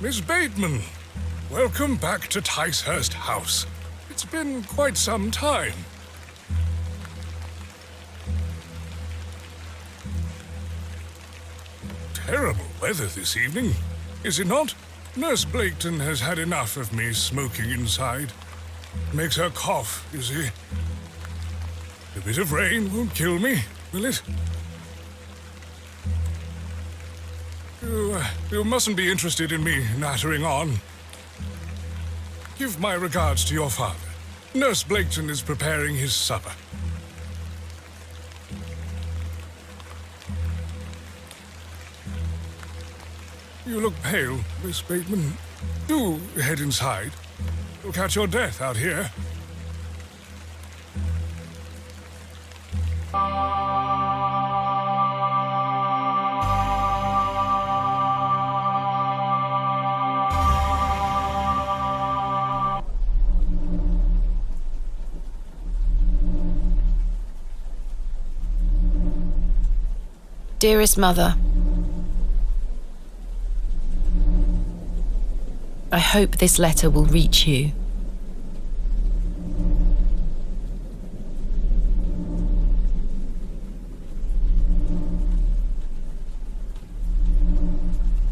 Miss Bateman, welcome back to Ticehurst House. It's been quite some time. Terrible weather this evening, is it not? Nurse Blaketon has had enough of me smoking inside. Makes her cough, you see. A bit of rain won't kill me, will it? You mustn't be interested in me nattering on. Give my regards to your father. Nurse Blaketon is preparing his supper. You look pale, Miss Bateman. Do head inside. You'll catch your death out here. Dearest Mother, I hope this letter will reach you.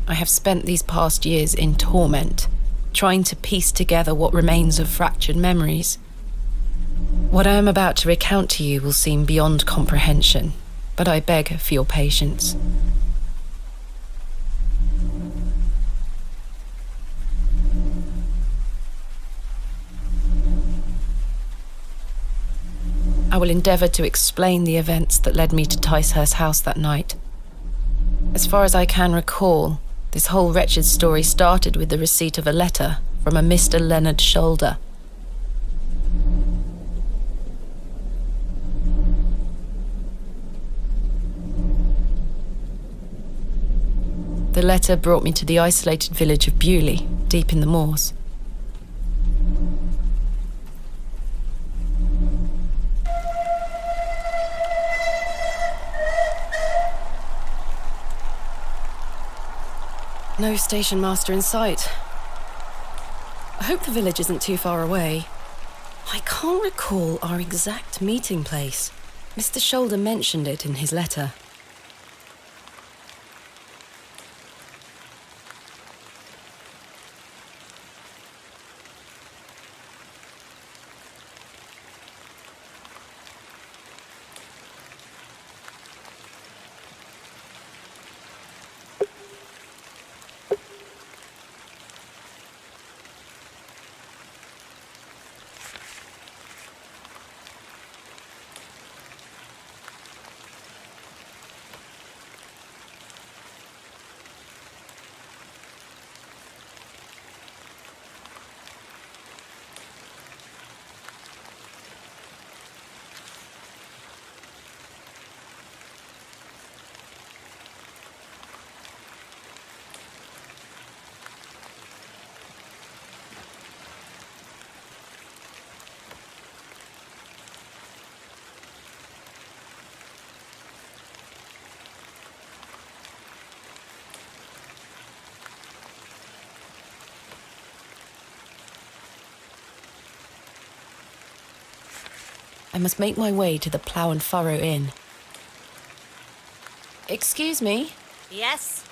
I have spent these past years in torment, trying to piece together what remains of fractured memories. What I am about to recount to you will seem beyond comprehension, but I beg for your patience. I will endeavour to explain the events that led me to Ticehurst House that night. As far as I can recall, this whole wretched story started with the receipt of a letter from a Mr. Leonard Shoulder. The letter brought me to the isolated village of Bewley, deep in the moors. No station master in sight. I hope the village isn't too far away. I can't recall our exact meeting place. Mr. Shoulder mentioned it in his letter. I must make my way to the Plough and Furrow Inn. Excuse me? Yes?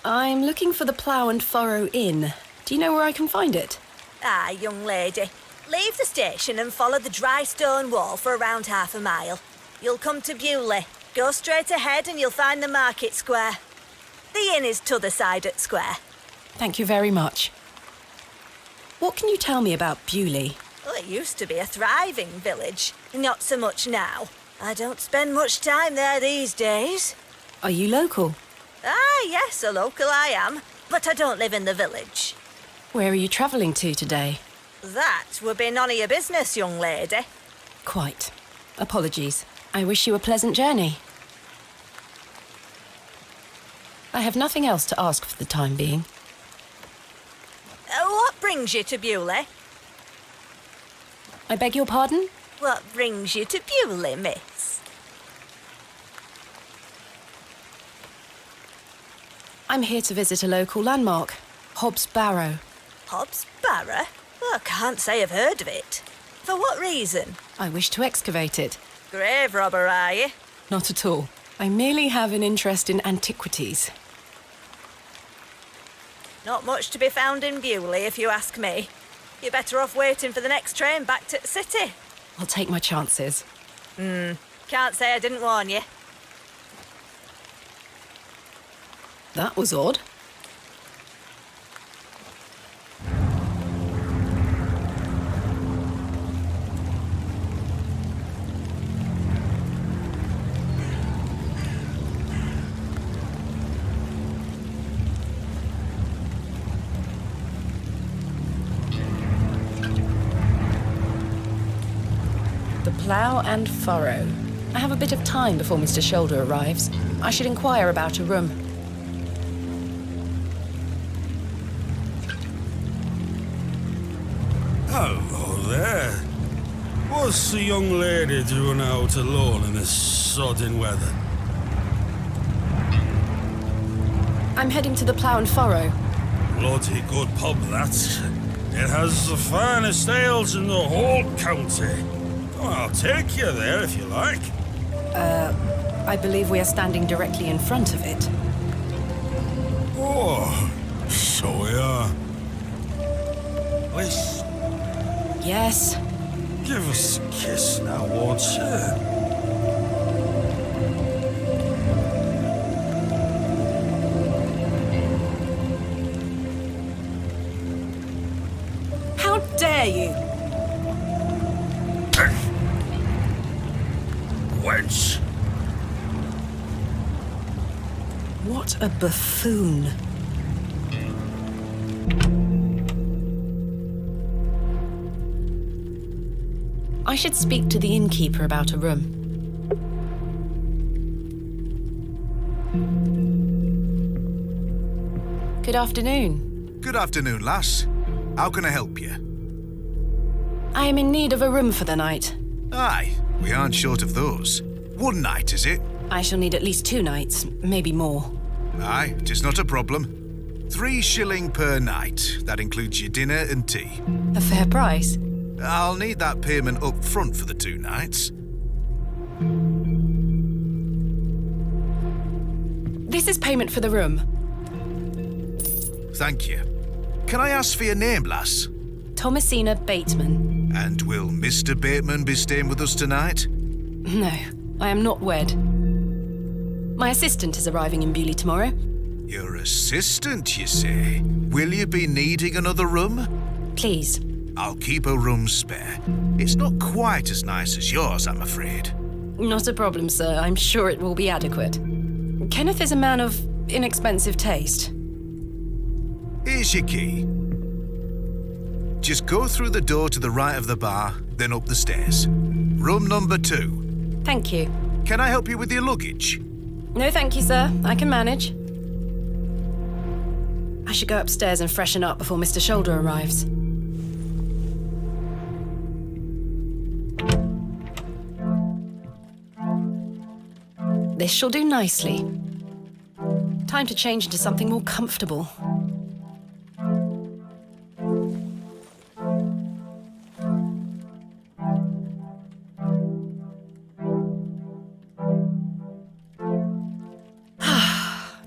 I'm looking for the Plough and Furrow Inn. Do you know where I can find it? Ah, young lady. Leave the station and follow the dry stone wall for around half a mile. You'll come to Bewley. Go straight ahead and you'll find the market square. The inn is t'other side at square. Thank you very much. What can you tell me about Bewley? Well, it used to be a thriving village. Not so much now. I don't spend much time there these days. Are you local? Ah, yes, a local I am. But I don't live in the village. Where are you travelling to today? That would be none of your business, young lady. Quite. Apologies. I wish you a pleasant journey. I have nothing else to ask for the time being. What brings you to Bewley? I beg your pardon? What brings you to Bewley, miss? I'm here to visit a local landmark, Hob's Barrow. Hob's Barrow? Well, I can't say I've heard of it. For what reason? I wish to excavate it. Grave robber, are you? Not at all. I merely have an interest in antiquities. Not much to be found in Bewley, if you ask me. You're better off waiting for the next train back to the city. I'll take my chances. Can't say I didn't warn you. That was odd. The plough and furrow. I have a bit of time before Mr. Shoulder arrives. I should inquire about a room. Hello there. What's the young lady doing out alone in this sodding weather? I'm heading to the plough and furrow. Bloody good pub, that. It has the finest ales in the whole county. Oh, I'll take you there if you like. I believe we are standing directly in front of it. Oh, so we are. Please, Yes. give us a kiss now, won't you? How dare you? Wench! What a buffoon. I should speak to the innkeeper about a room. Good afternoon. Good afternoon, lass. How can I help you? I am in need of a room for the night. Aye, we aren't short of those. One night, is it? I shall need at least 2 nights, maybe more. Aye, 'tis not a problem. 3 shilling per night. That includes your dinner and tea. A fair price. I'll need that payment up front for the 2 nights. This is payment for the room. Thank you. Can I ask for your name, lass? Thomasina Bateman. And will Mr. Bateman be staying with us tonight? No, I am not wed. My assistant is arriving in Bewley tomorrow. Your assistant, you say? Will you be needing another room? Please. I'll keep a room spare. It's not quite as nice as yours, I'm afraid. Not a problem, sir. I'm sure it will be adequate. Kenneth is a man of inexpensive taste. Here's your key. Just go through the door to the right of the bar, then up the stairs. Room number 2. Thank you. Can I help you with your luggage? No, thank you, sir. I can manage. I should go upstairs and freshen up before Mr. Shoulder arrives. This shall do nicely. Time to change into something more comfortable.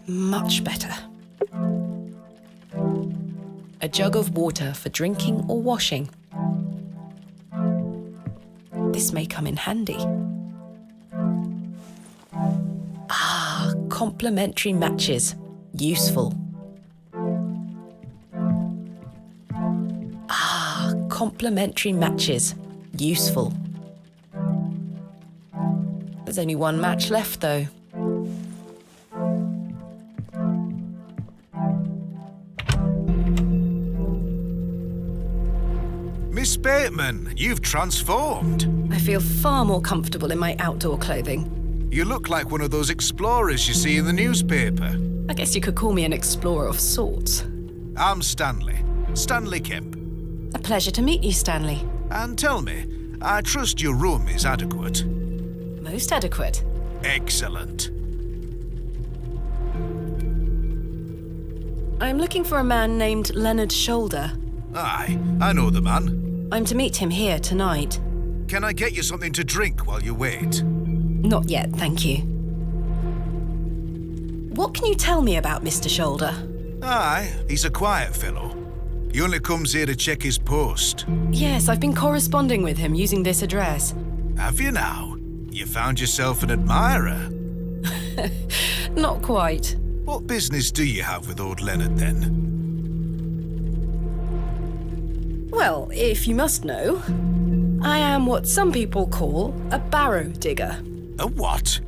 Much better. A jug of water for drinking or washing. This may come in handy. Complementary matches. Useful. Complementary matches. Useful. There's only 1 match left, though. Miss Bateman, you've transformed. I feel far more comfortable in my outdoor clothing. You look like one of those explorers you see in the newspaper. I guess you could call me an explorer of sorts. I'm Stanley. Stanley Kemp. A pleasure to meet you, Stanley. And tell me, I trust your room is adequate. Most adequate. Excellent. I'm looking for a man named Leonard Shoulder. Aye, I know the man. I'm to meet him here tonight. Can I get you something to drink while you wait? Not yet, thank you. What can you tell me about Mr. Shoulder? Aye, he's a quiet fellow. He only comes here to check his post. Yes, I've been corresponding with him using this address. Have you now? You found yourself an admirer. Not quite. What business do you have with old Leonard, then? Well, if you must know, I am what some people call a barrow digger. A what?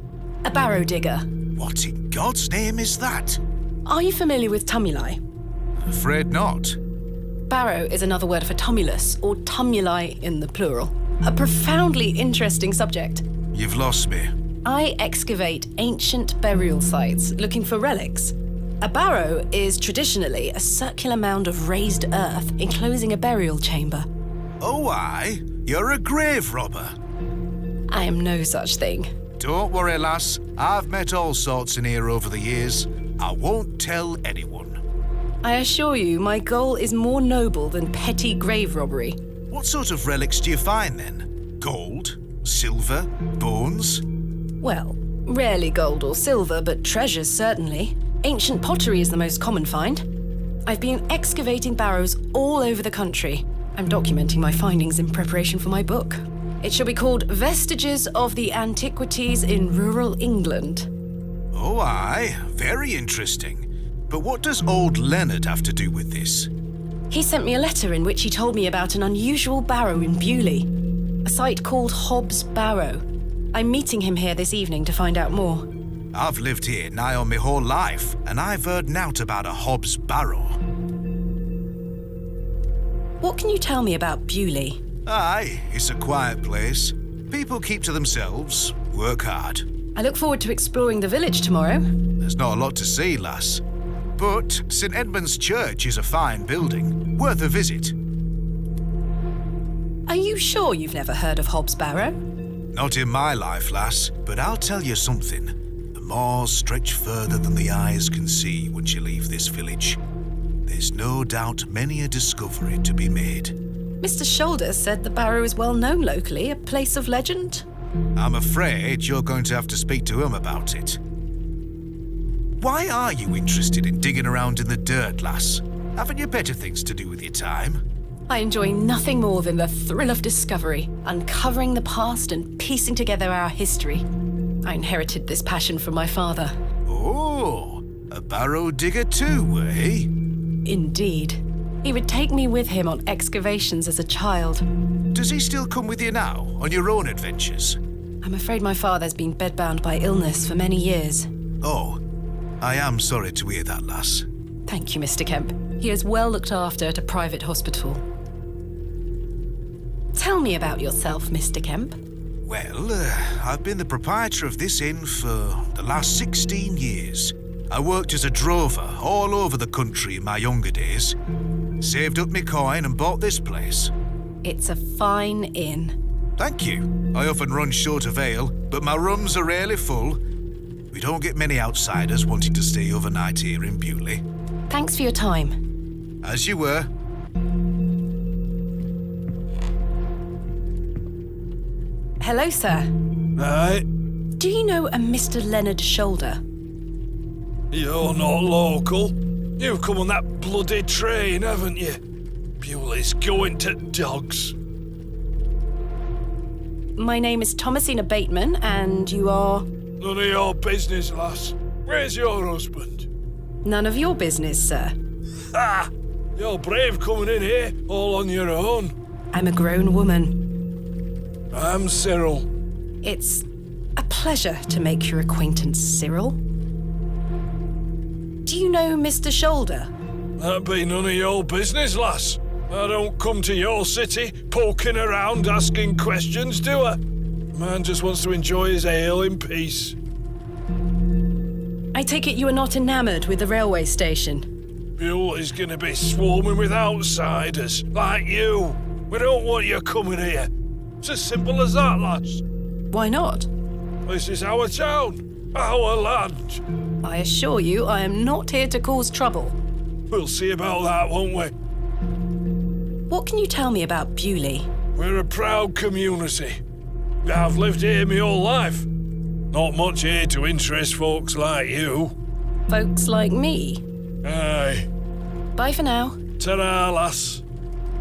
A barrow digger. What in God's name is that? Are you familiar with tumuli? Afraid not. Barrow is another word for tumulus, or tumuli in the plural. A profoundly interesting subject. You've lost me. I excavate ancient burial sites looking for relics. A barrow is traditionally a circular mound of raised earth enclosing a burial chamber. Oh, aye? You're a grave robber. I am no such thing. Don't worry, lass. I've met all sorts in here over the years. I won't tell anyone. I assure you, my goal is more noble than petty grave robbery. What sort of relics do you find, then? Gold? Silver? Bones? Well, rarely gold or silver, but treasures certainly. Ancient pottery is the most common find. I've been excavating barrows all over the country. I'm documenting my findings in preparation for my book. It shall be called Vestiges of the Antiquities in Rural England. Oh, aye. Very interesting. But what does old Leonard have to do with this? He sent me a letter in which he told me about an unusual barrow in Bewley, a site called Hob's Barrow. I'm meeting him here this evening to find out more. I've lived here nigh on my whole life, and I've heard nowt about a Hob's Barrow. What can you tell me about Bewley? Aye, it's a quiet place. People keep to themselves, work hard. I look forward to exploring the village tomorrow. There's not a lot to see, lass. But St. Edmund's Church is a fine building, worth a visit. Are you sure you've never heard of Hob's Barrow? Not in my life, lass, but I'll tell you something. The moors stretch further than the eyes can see once you leave this village. There's no doubt many a discovery to be made. Mr. Shoulder said the barrow is well known locally, a place of legend. I'm afraid you're going to have to speak to him about it. Why are you interested in digging around in the dirt, lass? Haven't you better things to do with your time? I enjoy nothing more than the thrill of discovery, uncovering the past and piecing together our history. I inherited this passion from my father. Oh, a barrow digger too, eh? Indeed. He would take me with him on excavations as a child. Does he still come with you now, on your own adventures? I'm afraid my father's been bedbound by illness for many years. Oh, I am sorry to hear that, lass. Thank you, Mr. Kemp. He is well looked after at a private hospital. Tell me about yourself, Mr. Kemp. Well, I've been the proprietor of this inn for the last 16 years. I worked as a drover all over the country in my younger days. Saved up my coin and bought this place. It's a fine inn. Thank you. I often run short of ale, but my rooms are rarely full. We don't get many outsiders wanting to stay overnight here in Bewley. Thanks for your time. As you were. Hello, sir. Aye, Do you know a Mr. Leonard Shoulder? you're not local. You've come on that bloody train, haven't you? Bewley's going to dogs. My name is Thomasina Bateman, and you are... None of your business, lass. Where's your husband? None of your business, sir. Ha! You're brave coming in here, all on your own. I'm a grown woman. I'm Cyril. It's a pleasure to make your acquaintance, Cyril. Do you know Mr. Shoulder? That be none of your business, lass. I don't come to your city poking around asking questions, do I? Man just wants to enjoy his ale in peace. I take it you are not enamoured with the railway station. Bewley's gonna be swarming with outsiders, like you. We don't want you coming here. It's as simple as that, lass. Why not? This is our town, our land. I assure you I am not here to cause trouble. We'll see about that, won't we? What can you tell me about Bewley? We're a proud community. I've lived here my whole life. Not much here to interest folks like you. Folks like me? Aye. Bye for now. Ta-ra, lass.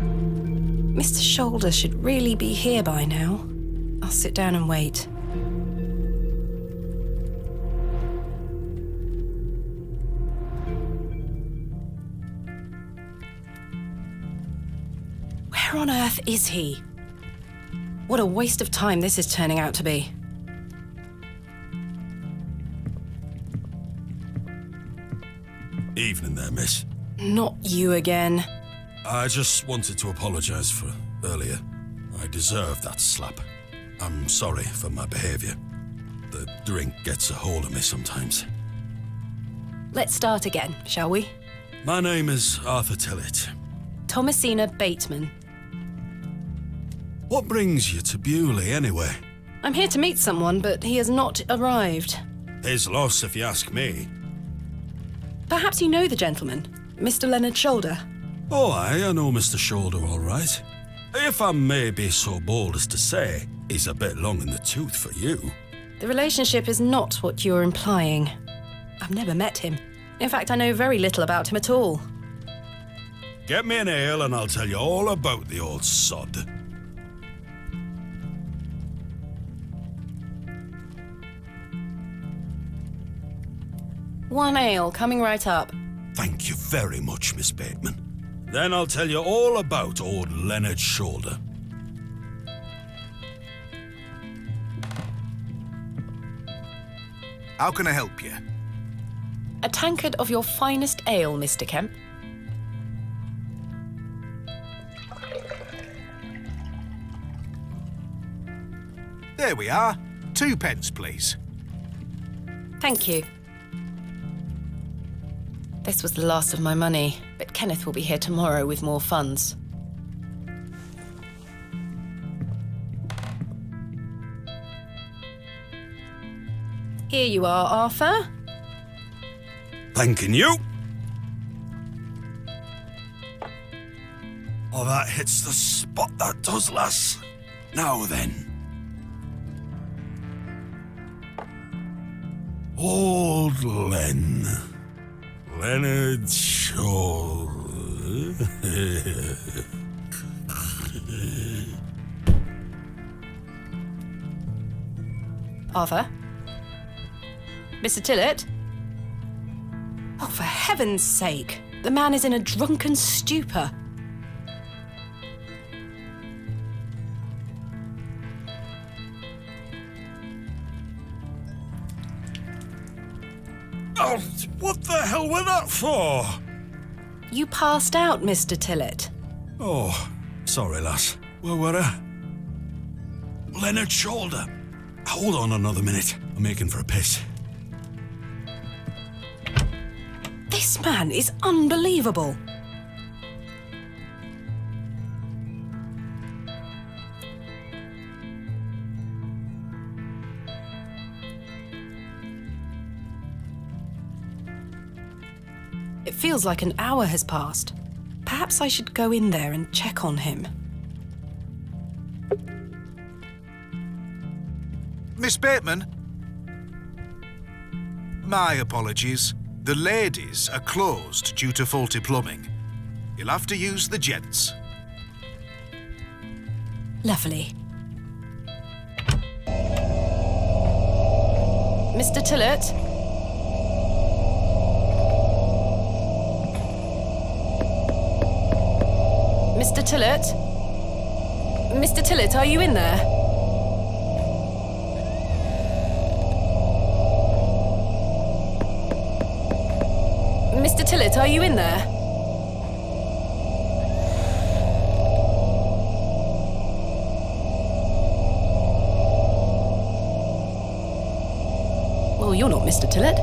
Mr. Shoulder should really be here by now. I'll sit down and wait. Where on earth is he? What a waste of time this is turning out to be. Evening there, miss. Not you again. I just wanted to apologise for earlier. I deserved that slap. I'm sorry for my behaviour. The drink gets a hold of me sometimes. Let's start again, shall we? My name is Arthur Tillett. Thomasina Bateman. What brings you to Bewley, anyway? I'm here to meet someone, but he has not arrived. His loss, if you ask me. Perhaps you know the gentleman, Mr. Leonard Shoulder. Oh, I know Mr. Shoulder all right. If I may be so bold as to say, he's a bit long in the tooth for you. The relationship is not what you're implying. I've never met him. In fact, I know very little about him at all. Get me an ale and I'll tell you all about the old sod. One ale, coming right up. Thank you very much, Miss Bateman. Then I'll tell you all about old Leonard Shoulder. How can I help you? A tankard of your finest ale, Mr. Kemp. There we are. 2 pence, please. Thank you. This was the last of my money, but Kenneth will be here tomorrow with more funds. Here you are, Arthur. Thanking you. Oh, that hits the spot, that does, lass. Now then. Old Len. Leonard Shoulder. Arthur? Mr. Tillett? Oh, for heaven's sake. The man is in a drunken stupor. Oh, what the hell were that for? You passed out, Mr. Tillett. Oh, sorry, lass. Where were I? Leonard Shoulder. Hold on another minute. I'm making for a piss. This man is unbelievable. It feels like an hour has passed. Perhaps I should go in there and check on him. Miss Bateman? My apologies. The ladies are closed due to faulty plumbing. You'll have to use the gents. Lovely. Mr. Tillett? Mr. Tillett? Mr. Tillett, are you in there? Mr. Tillett, are you in there? Well, you're not Mr. Tillett.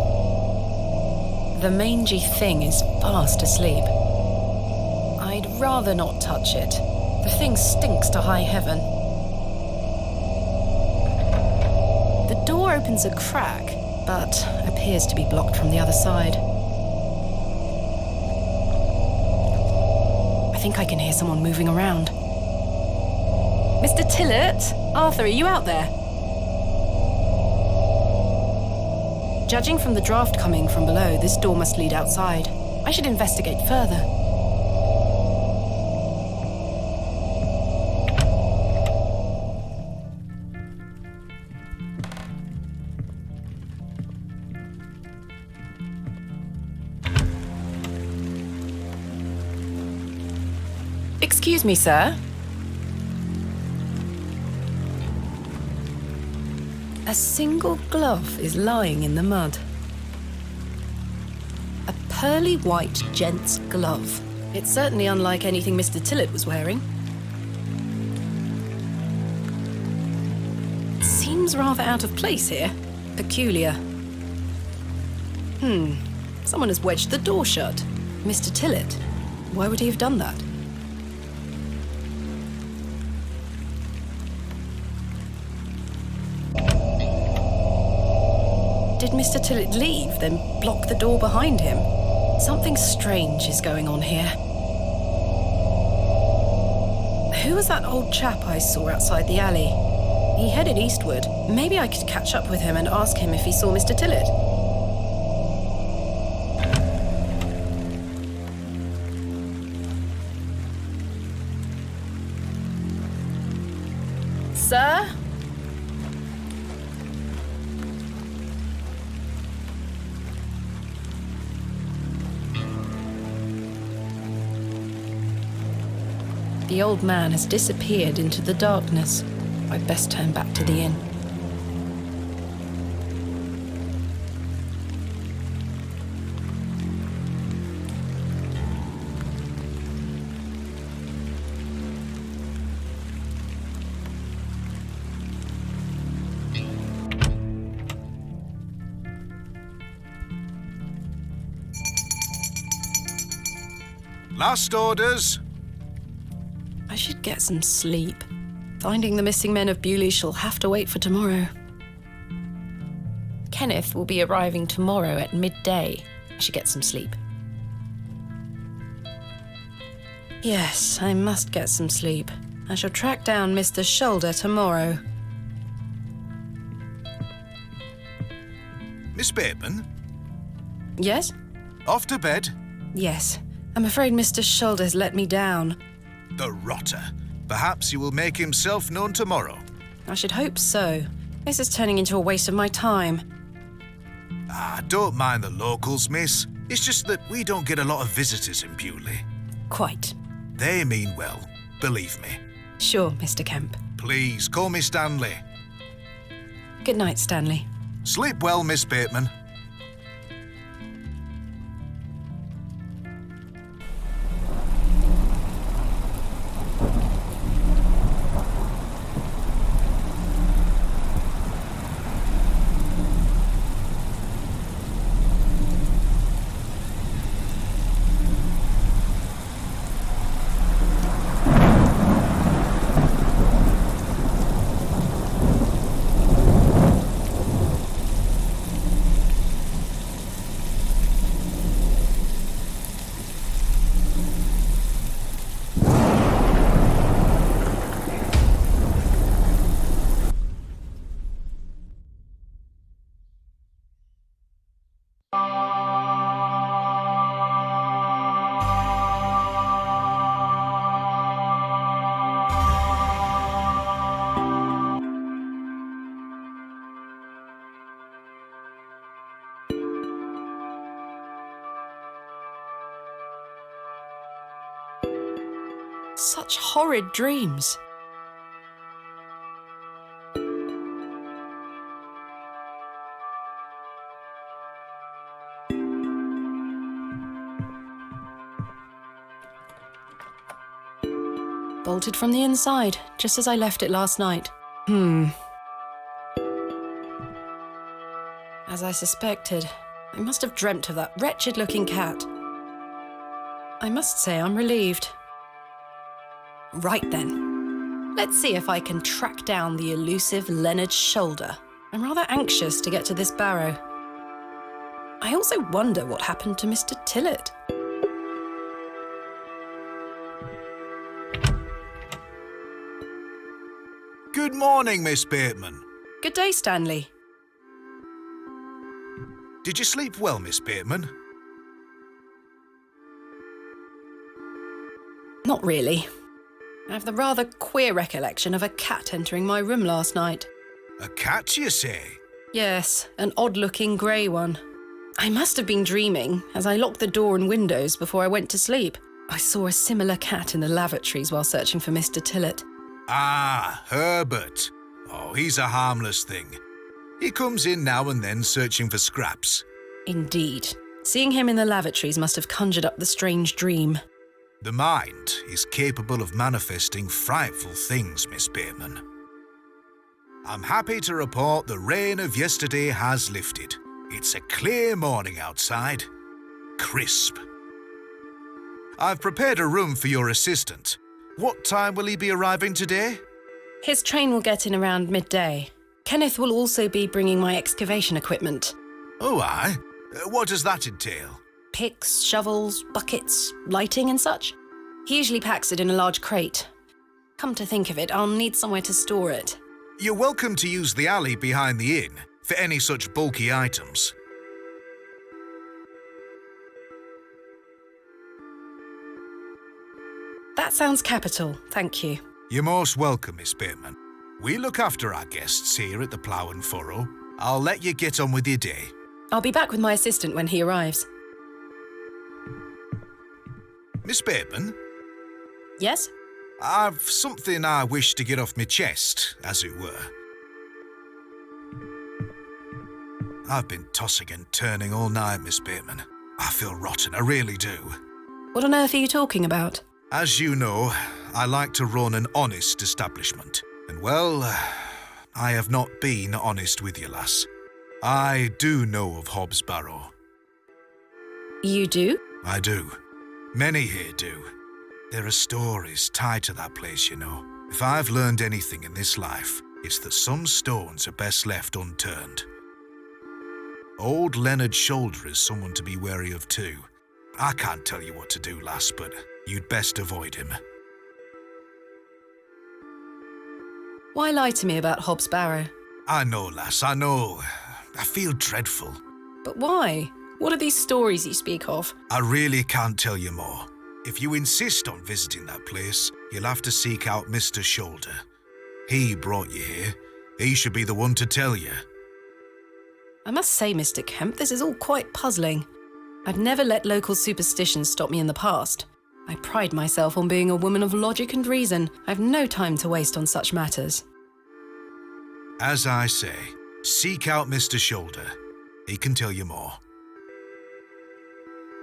The mangy thing is fast asleep. I'd rather not touch it. The thing stinks to high heaven. The door opens a crack, but appears to be blocked from the other side. think I can hear someone moving around. Mr. Tillett? Arthur, are you out there? Judging from the draft coming from below, this door must lead outside. I should investigate further. Excuse me, sir. A single glove is lying in the mud. A pearly white gent's glove. It's certainly unlike anything Mr. Tillett was wearing. Seems rather out of place here. Peculiar. Someone has wedged the door shut. Mr. Tillett, why would he have done that? Did Mr. Tillett leave, then block the door behind him? Something strange is going on here. Who was that old chap I saw outside the alley? He headed eastward. Maybe I could catch up with him and ask him if he saw Mr. Tillett. Sir? The old man has disappeared into the darkness. I'd best turn back to the inn. Last orders. I should get some sleep. Finding the missing men of Bewley shall have to wait for tomorrow. Kenneth will be arriving tomorrow at midday. I should get some sleep. Yes, I must get some sleep. I shall track down Mr. Shoulder tomorrow. Miss Bateman, Yes? off to bed? Yes. I'm afraid Mr. Shoulder's let me down. The rotter. Perhaps he will make himself known tomorrow. I should hope so. This is turning into a waste of my time. Don't mind the locals, miss. It's just that we don't get a lot of visitors in Bewley. Quite. They mean well, believe me. Sure, Mr. Kemp. Please, call me Stanley. Good night, Stanley. Sleep well, Miss Bateman. Such horrid dreams. Bolted from the inside, just as I left it last night. As I suspected, I must have dreamt of that wretched-looking cat. I must say I'm relieved. Right then. Let's see if I can track down the elusive Leonard Shoulder. I'm rather anxious to get to this barrow. I also wonder what happened to Mr. Tillett. Good morning, Miss Bateman. Good day, Stanley. Did you sleep well, Miss Bateman? Not really. I have the rather queer recollection of a cat entering my room last night. A cat, you say? Yes, an odd-looking grey one. I must have been dreaming, as I locked the door and windows before I went to sleep. I saw a similar cat in the lavatories while searching for Mr. Tillett. Ah, Herbert. Oh, he's a harmless thing. He comes in now and then searching for scraps. Indeed. Seeing him in the lavatories must have conjured up the strange dream. The mind is capable of manifesting frightful things, Miss Bateman. I'm happy to report the rain of yesterday has lifted. It's a clear morning outside. Crisp. I've prepared a room for your assistant. What time will he be arriving today? His train will get in around midday. Kenneth will also be bringing my excavation equipment. Oh, aye? What does that entail? Picks, shovels, buckets, lighting and such. He usually packs it in a large crate. Come to think of it, I'll need somewhere to store it. You're welcome to use the alley behind the inn for any such bulky items. That sounds capital, thank you. You're most welcome, Miss Bateman. We look after our guests here at the Plough and Furrow. I'll let you get on with your day. I'll be back with my assistant when he arrives. Miss Bateman, Yes? I've something I wish to get off my chest, as it were. I've been tossing and turning all night, Miss Bateman. I feel rotten, I really do. What on earth are you talking about? As you know, I like to run an honest establishment. And well, I have not been honest with you, lass. I do know of Hob's Barrow. You do? I do. Many here do. There are stories tied to that place, you know. If I've learned anything in this life, it's that some stones are best left unturned. Old Leonard Shoulder is someone to be wary of too. I can't tell you what to do, lass, but you'd best avoid him. Why lie to me about Hob's Barrow? I know, lass, I know. I feel dreadful. But why? What are these stories you speak of? I really can't tell you more. If you insist on visiting that place, you'll have to seek out Mr. Shoulder. He brought you here. He should be the one to tell you. I must say, Mr. Kemp, this is all quite puzzling. I've never let local superstitions stop me in the past. I pride myself on being a woman of logic and reason. I've no time to waste on such matters. As I say, seek out Mr. Shoulder. He can tell you more.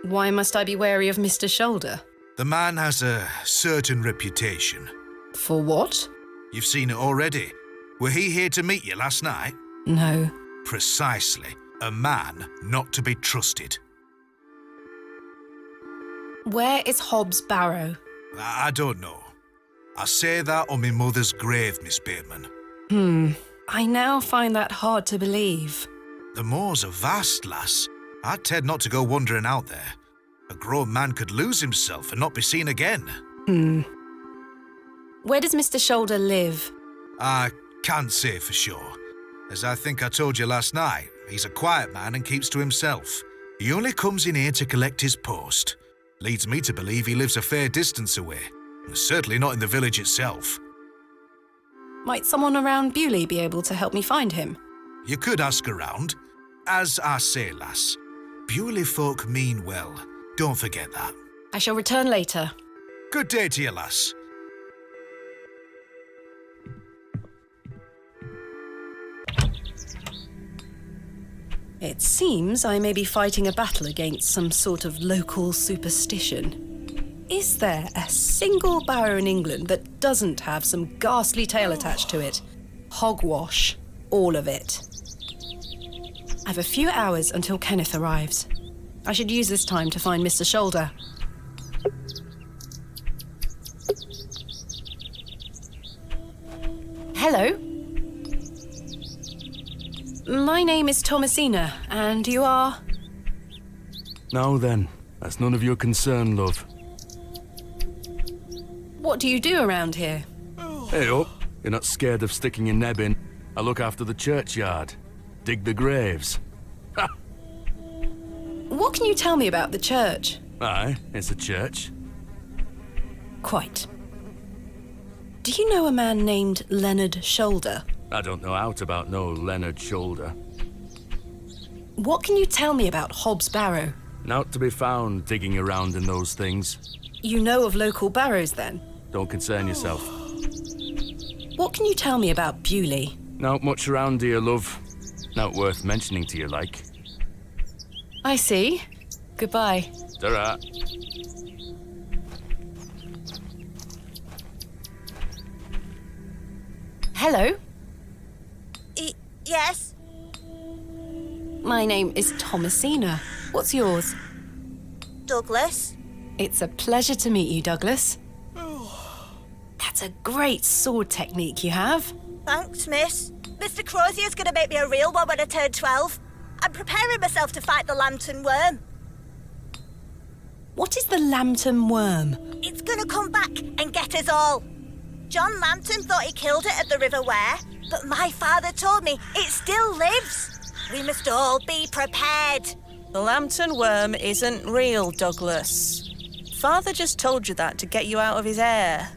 Why must I be wary of Mr. Shoulder? The man has a certain reputation. For what? You've seen it already. Were he here to meet you last night? No. Precisely. A man not to be trusted. Where is Hob's Barrow? I don't know. I say that on my mother's grave, Miss Bateman. I now find that hard to believe. The moors are vast, lass. I'd tend not to go wandering out there. A grown man could lose himself and not be seen again. Where does Mr. Shoulder live? I can't say for sure. As I think I told you last night, he's a quiet man and keeps to himself. He only comes in here to collect his post. Leads me to believe he lives a fair distance away. Certainly not in the village itself. Might someone around Bewley be able to help me find him? You could ask around. As I say, lass, Bewley folk mean well. Don't forget that. I shall return later. Good day to you, lass. It seems I may be fighting a battle against some sort of local superstition. Is there a single barrow in England that doesn't have some ghastly tale attached to it? Hogwash. All of it. I've a few hours until Kenneth arrives. I should use this time to find Mr. Shoulder. Hello. My name is Thomasina, and you are? Now then, that's none of your concern, love. What do you do around here? Hey up, You're not scared of sticking your neb in. I look after the churchyard. Dig the graves. Ha! What can you tell me about the church? Aye, it's a church. Quite. Do you know a man named Leonard Shoulder? I don't know aught about no Leonard Shoulder. What can you tell me about Hob's Barrow? Naught to be found digging around in those things. You know of local barrows, then? Don't concern yourself. What can you tell me about Bewley? Not much around here, love. Not worth mentioning to you, like. I see. Goodbye. Ta-ra. Hello. Yes? My name is Thomasina. What's yours? Douglas? It's a pleasure to meet you, Douglas. That's a great sword technique you have. Thanks, miss. Mr. Crozier's gonna make me a real one when I turn 12. I'm preparing myself to fight the lantern worm. What is the lantern worm? It's gonna come back and get us all. John Lantern thought he killed it at the River Wear, but my father told me it still lives. We must all be prepared. The lantern worm isn't real, Douglas. Father just told you that to get you out of his hair.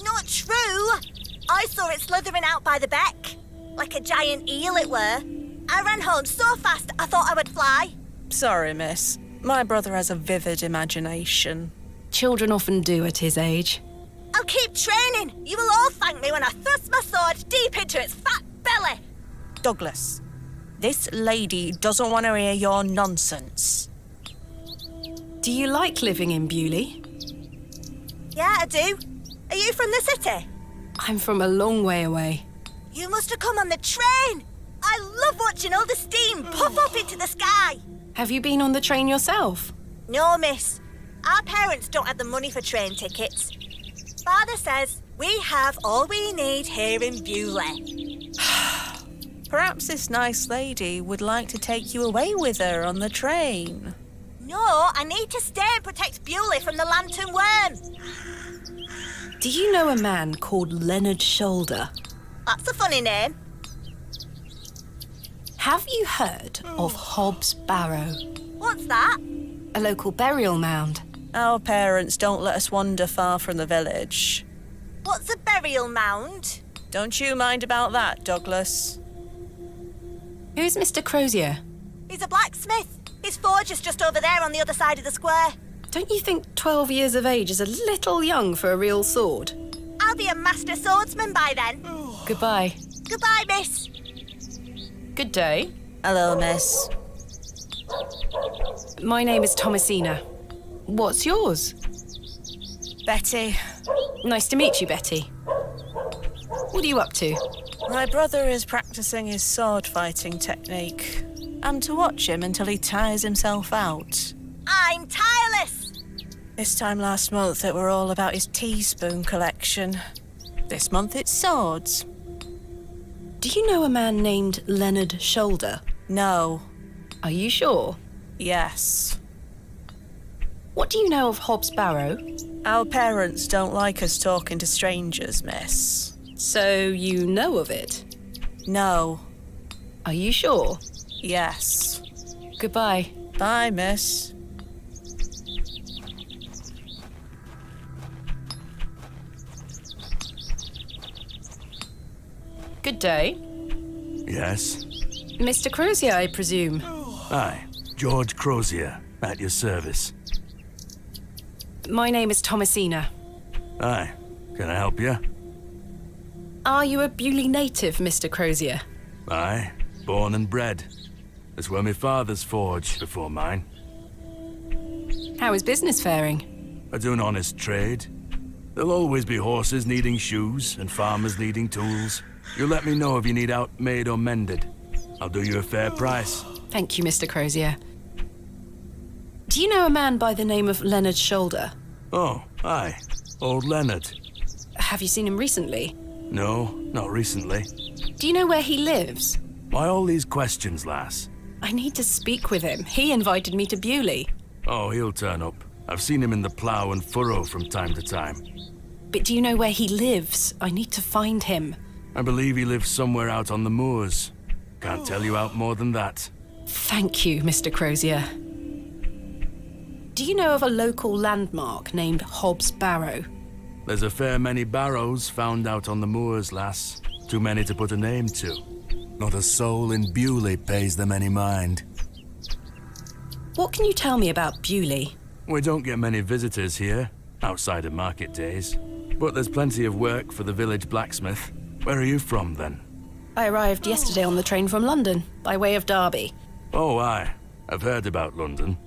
Not true. I saw it slithering out by the beck. Like a giant eel it were. I ran home so fast I thought I would fly. Sorry, miss. My brother has a vivid imagination. Children often do at his age. I'll keep training. You will all thank me when I thrust my sword deep into its fat belly. Douglas, this lady doesn't want to hear your nonsense. Do you like living in Bewley? Yeah, I do. Are you from the city? I'm from a long way away. You must have come on the train. I love watching all the steam puff up into the sky. Have you been on the train yourself? No, miss. Our parents don't have the money for train tickets. Father says we have all we need here in Bewley. Perhaps this nice lady would like to take you away with her on the train. No, I need to stay and protect Bewley from the lantern worm. Do you know a man called Leonard Shoulder? That's a funny name. Have you heard of Hob's Barrow? What's that? A local burial mound. Our parents don't let us wander far from the village. What's a burial mound? Don't you mind about that, Douglas. Who's Mr. Crozier? He's a blacksmith. His forge is just over there on the other side of the square. Don't you think 12 years of age is a little young for a real sword? I'll be a master swordsman by then. Goodbye. Goodbye, miss. Good day. Hello, miss. My name is Thomasina. What's yours? Betty. Nice to meet you, Betty. What are you up to? My brother is practicing his sword fighting technique. I'm to watch him until he tires himself out. I'm tireless. This time last month it were all about his teaspoon collection. This month it's swords. Do you know a man named Leonard Shoulder? No. Are you sure? Yes. What do you know of Hob's Barrow? Our parents don't like us talking to strangers, miss. So you know of it? No. Are you sure? Yes. Goodbye. Bye, miss. Good day. Yes? Mr. Crozier, I presume. Aye, George Crozier, at your service. My name is Thomasina. Aye, can I help you? Are you a Bewley native, Mr. Crozier? Aye, born and bred. That's where my father's forged before mine. How is business faring? I do an honest trade. There'll always be horses needing shoes and farmers needing tools. You let me know if you need out made or mended. I'll do you a fair price. Thank you, Mr. Crozier. Do you know a man by the name of Leonard Shoulder? Oh, aye. Old Leonard. Have you seen him recently? No, not recently. Do you know where he lives? Why all these questions, lass? I need to speak with him. He invited me to Bewley. Oh, he'll turn up. I've seen him in the plough and furrow from time to time. But do you know where he lives? I need to find him. I believe he lives somewhere out on the moors. Can't tell you out more than that. Thank you, Mr. Crozier. Do you know of a local landmark named Hob's Barrow? There's a fair many barrows found out on the moors, lass. Too many to put a name to. Not a soul in Bewley pays them any mind. What can you tell me about Bewley? We don't get many visitors here, outside of market days. But there's plenty of work for the village blacksmith. Where are you from, then? I arrived yesterday on the train from London, by way of Derby. Oh, aye. I've heard about London.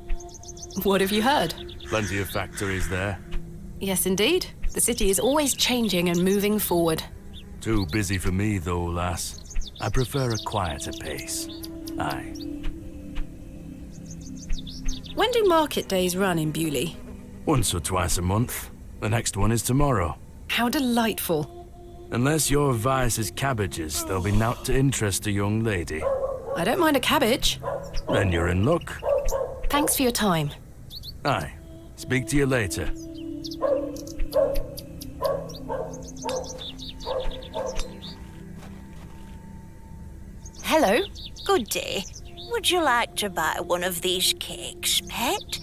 What have you heard? Plenty of factories there. Yes, indeed. The city is always changing and moving forward. Too busy for me, though, lass. I prefer a quieter pace. Aye. When do market days run in Bewley? Once or twice a month. The next one is tomorrow. How delightful. Unless your vice is cabbages, there'll be naught to interest a young lady. I don't mind a cabbage. Then you're in luck. Thanks for your time. Aye. Speak to you later. Hello. Good day. Would you like to buy one of these cakes, pet?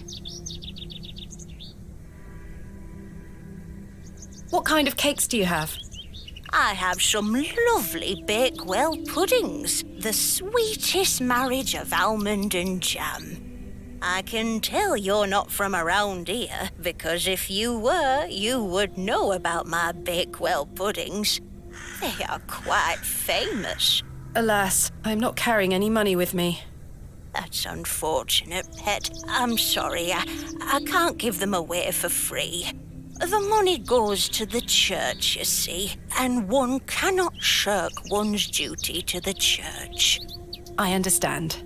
What kind of cakes do you have? I have some lovely Bakewell puddings, the sweetest marriage of almond and jam. I can tell you're not from around here, because if you were, you would know about my Bakewell puddings. They are quite famous. Alas, I'm not carrying any money with me. That's unfortunate, pet. I'm sorry, I can't give them away for free. The money goes to the church, you see, and one cannot shirk one's duty to the church. I understand.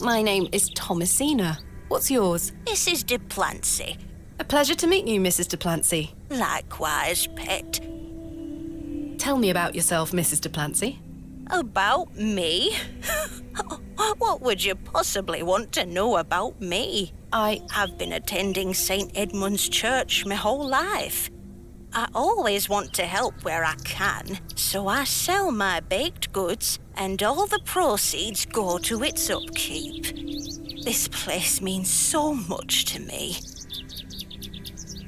My name is Thomasina. What's yours? Mrs. de Plancy. A pleasure to meet you, Mrs. de Plancy. Likewise, pet. Tell me about yourself, Mrs. de Plancy. About me? What would you possibly want to know about me? I've been attending St. Edmund's Church my whole life. I always want to help where I can, so I sell my baked goods and all the proceeds go to its upkeep. This place means so much to me.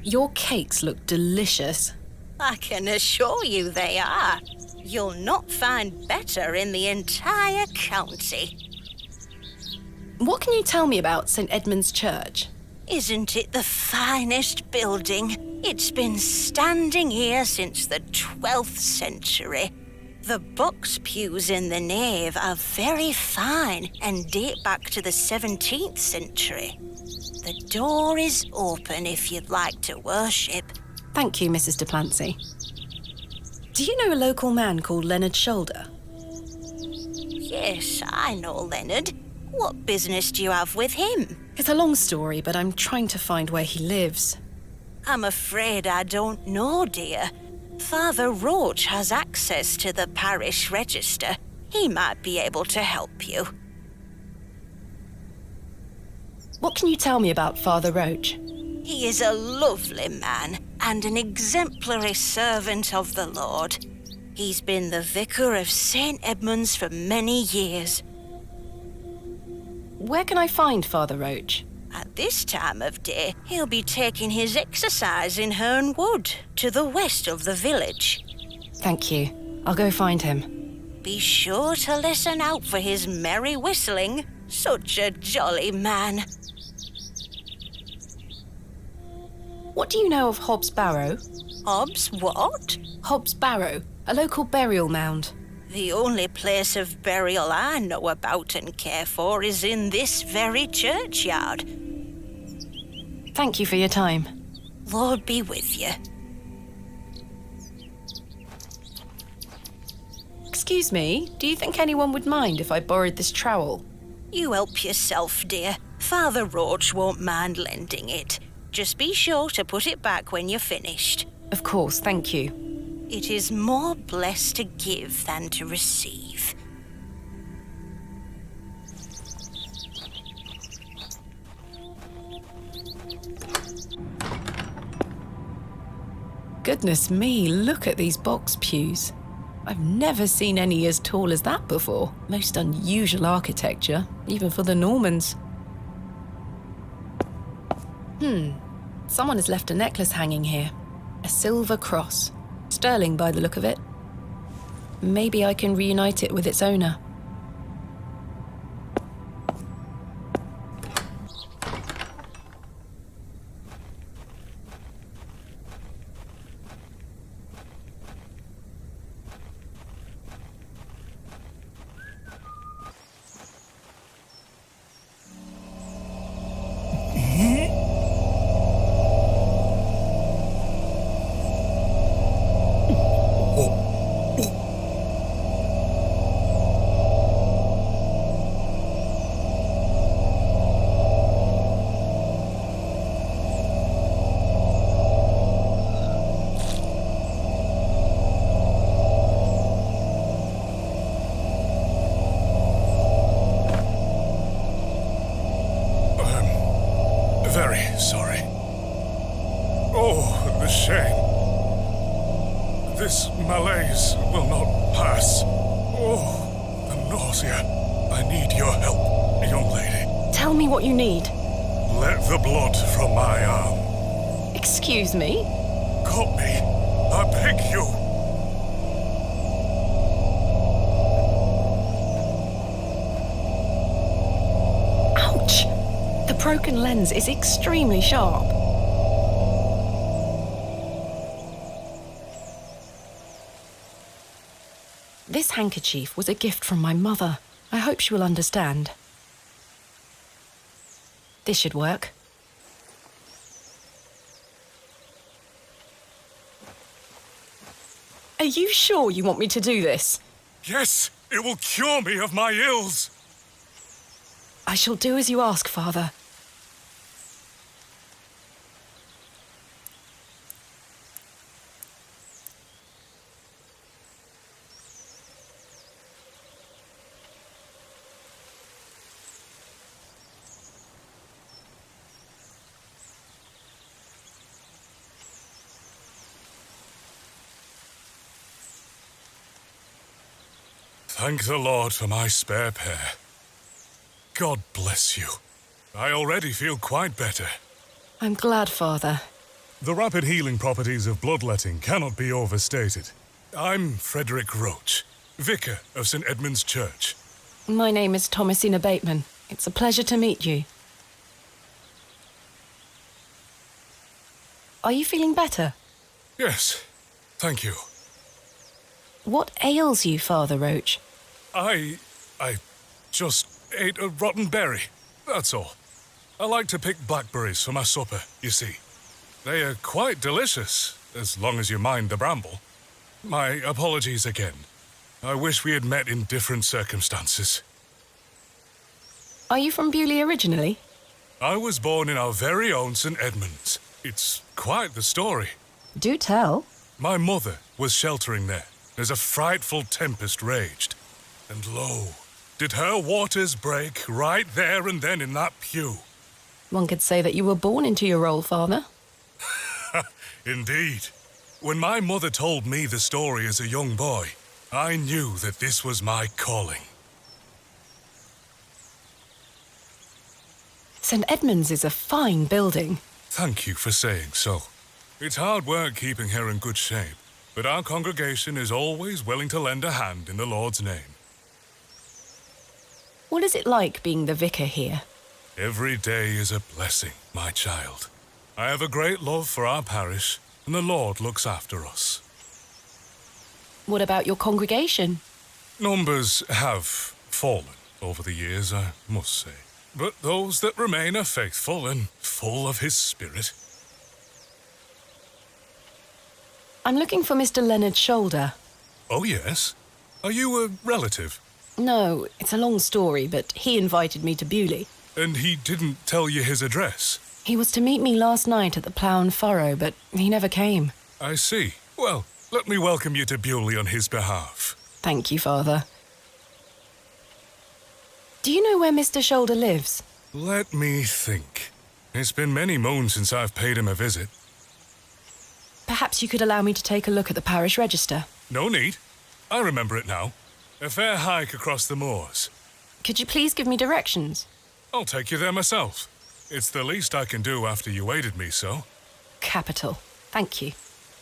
Your cakes look delicious. I can assure you they are. You'll not find better in the entire county. What can you tell me about St. Edmund's Church? Isn't it the finest building? It's been standing here since the 12th century. The box pews in the nave are very fine and date back to the 17th century. The door is open if you'd like to worship. Thank you, Mrs. de Plancy. Do you know a local man called Leonard Shoulder? Yes, I know Leonard. What business do you have with him? It's a long story, but I'm trying to find where he lives. I'm afraid I don't know, dear. Father Roach has access to the parish register. He might be able to help you. What can you tell me about Father Roach? He is a lovely man and an exemplary servant of the Lord. He's been the vicar of St. Edmund's for many years. Where can I find Father Roach? At this time of day, he'll be taking his exercise in Herne Wood, to the west of the village. Thank you. I'll go find him. Be sure to listen out for his merry whistling. Such a jolly man. What do you know of Hob's Barrow? Hob's what? Hob's Barrow, a local burial mound. The only place of burial I know about and care for is in this very churchyard. Thank you for your time. Lord be with you. Excuse me, do you think anyone would mind if I borrowed this trowel? You help yourself, dear. Father Roach won't mind lending it. Just be sure to put it back when you're finished. Of course, thank you. It is more blessed to give than to receive. Goodness me, look at these box pews. I've never seen any as tall as that before. Most unusual architecture, even for the Normans. Someone has left a necklace hanging here. A silver cross. Sterling by the look of it. Maybe I can reunite it with its owner. Sorry. Oh, the shame. This malaise will not pass. Oh, the nausea. I need your help, young lady. Tell me what you need. Let the blood from my arm. Excuse me? Cut me. I beg you. The broken lens is extremely sharp. This handkerchief was a gift from my mother. I hope she will understand. This should work. Are you sure you want me to do this? Yes, it will cure me of my ills. I shall do as you ask, Father. Thank the Lord for my spare pair. God bless you. I already feel quite better. I'm glad, Father. The rapid healing properties of bloodletting cannot be overstated. I'm Frederick Roach, vicar of St. Edmund's Church. My name is Thomasina Bateman. It's a pleasure to meet you. Are you feeling better? Yes, thank you. What ails you, Father Roach? I just ate a rotten berry, that's all. I like to pick blackberries for my supper, you see. They are quite delicious, as long as you mind the bramble. My apologies again. I wish we had met in different circumstances. Are you from Bewley originally? I was born in our very own St. Edmund's. It's quite the story. Do tell. My mother was sheltering there as a frightful tempest raged. And lo, did her waters break right there and then in that pew. One could say that you were born into your role, Father. Indeed. When my mother told me the story as a young boy, I knew that this was my calling. St. Edmund's is a fine building. Thank you for saying so. It's hard work keeping her in good shape, but our congregation is always willing to lend a hand in the Lord's name. What is it like being the vicar here? Every day is a blessing, my child. I have a great love for our parish, and the Lord looks after us. What about your congregation? Numbers have fallen over the years, I must say. But those that remain are faithful and full of his spirit. I'm looking for Mr. Leonard Shoulder. Oh, yes? Are you a relative? No, it's a long story, but he invited me to Bewley. And he didn't tell you his address? He was to meet me last night at the Plough and Furrow, but he never came. I see. Well, let me welcome you to Bewley on his behalf. Thank you, Father. Do you know where Mr. Shoulder lives? Let me think. It's been many moons since I've paid him a visit. Perhaps you could allow me to take a look at the parish register. No need. I remember it now. A fair hike across the moors. Could you please give me directions? I'll take you there myself. It's the least I can do after you aided me so. Capital. Thank you.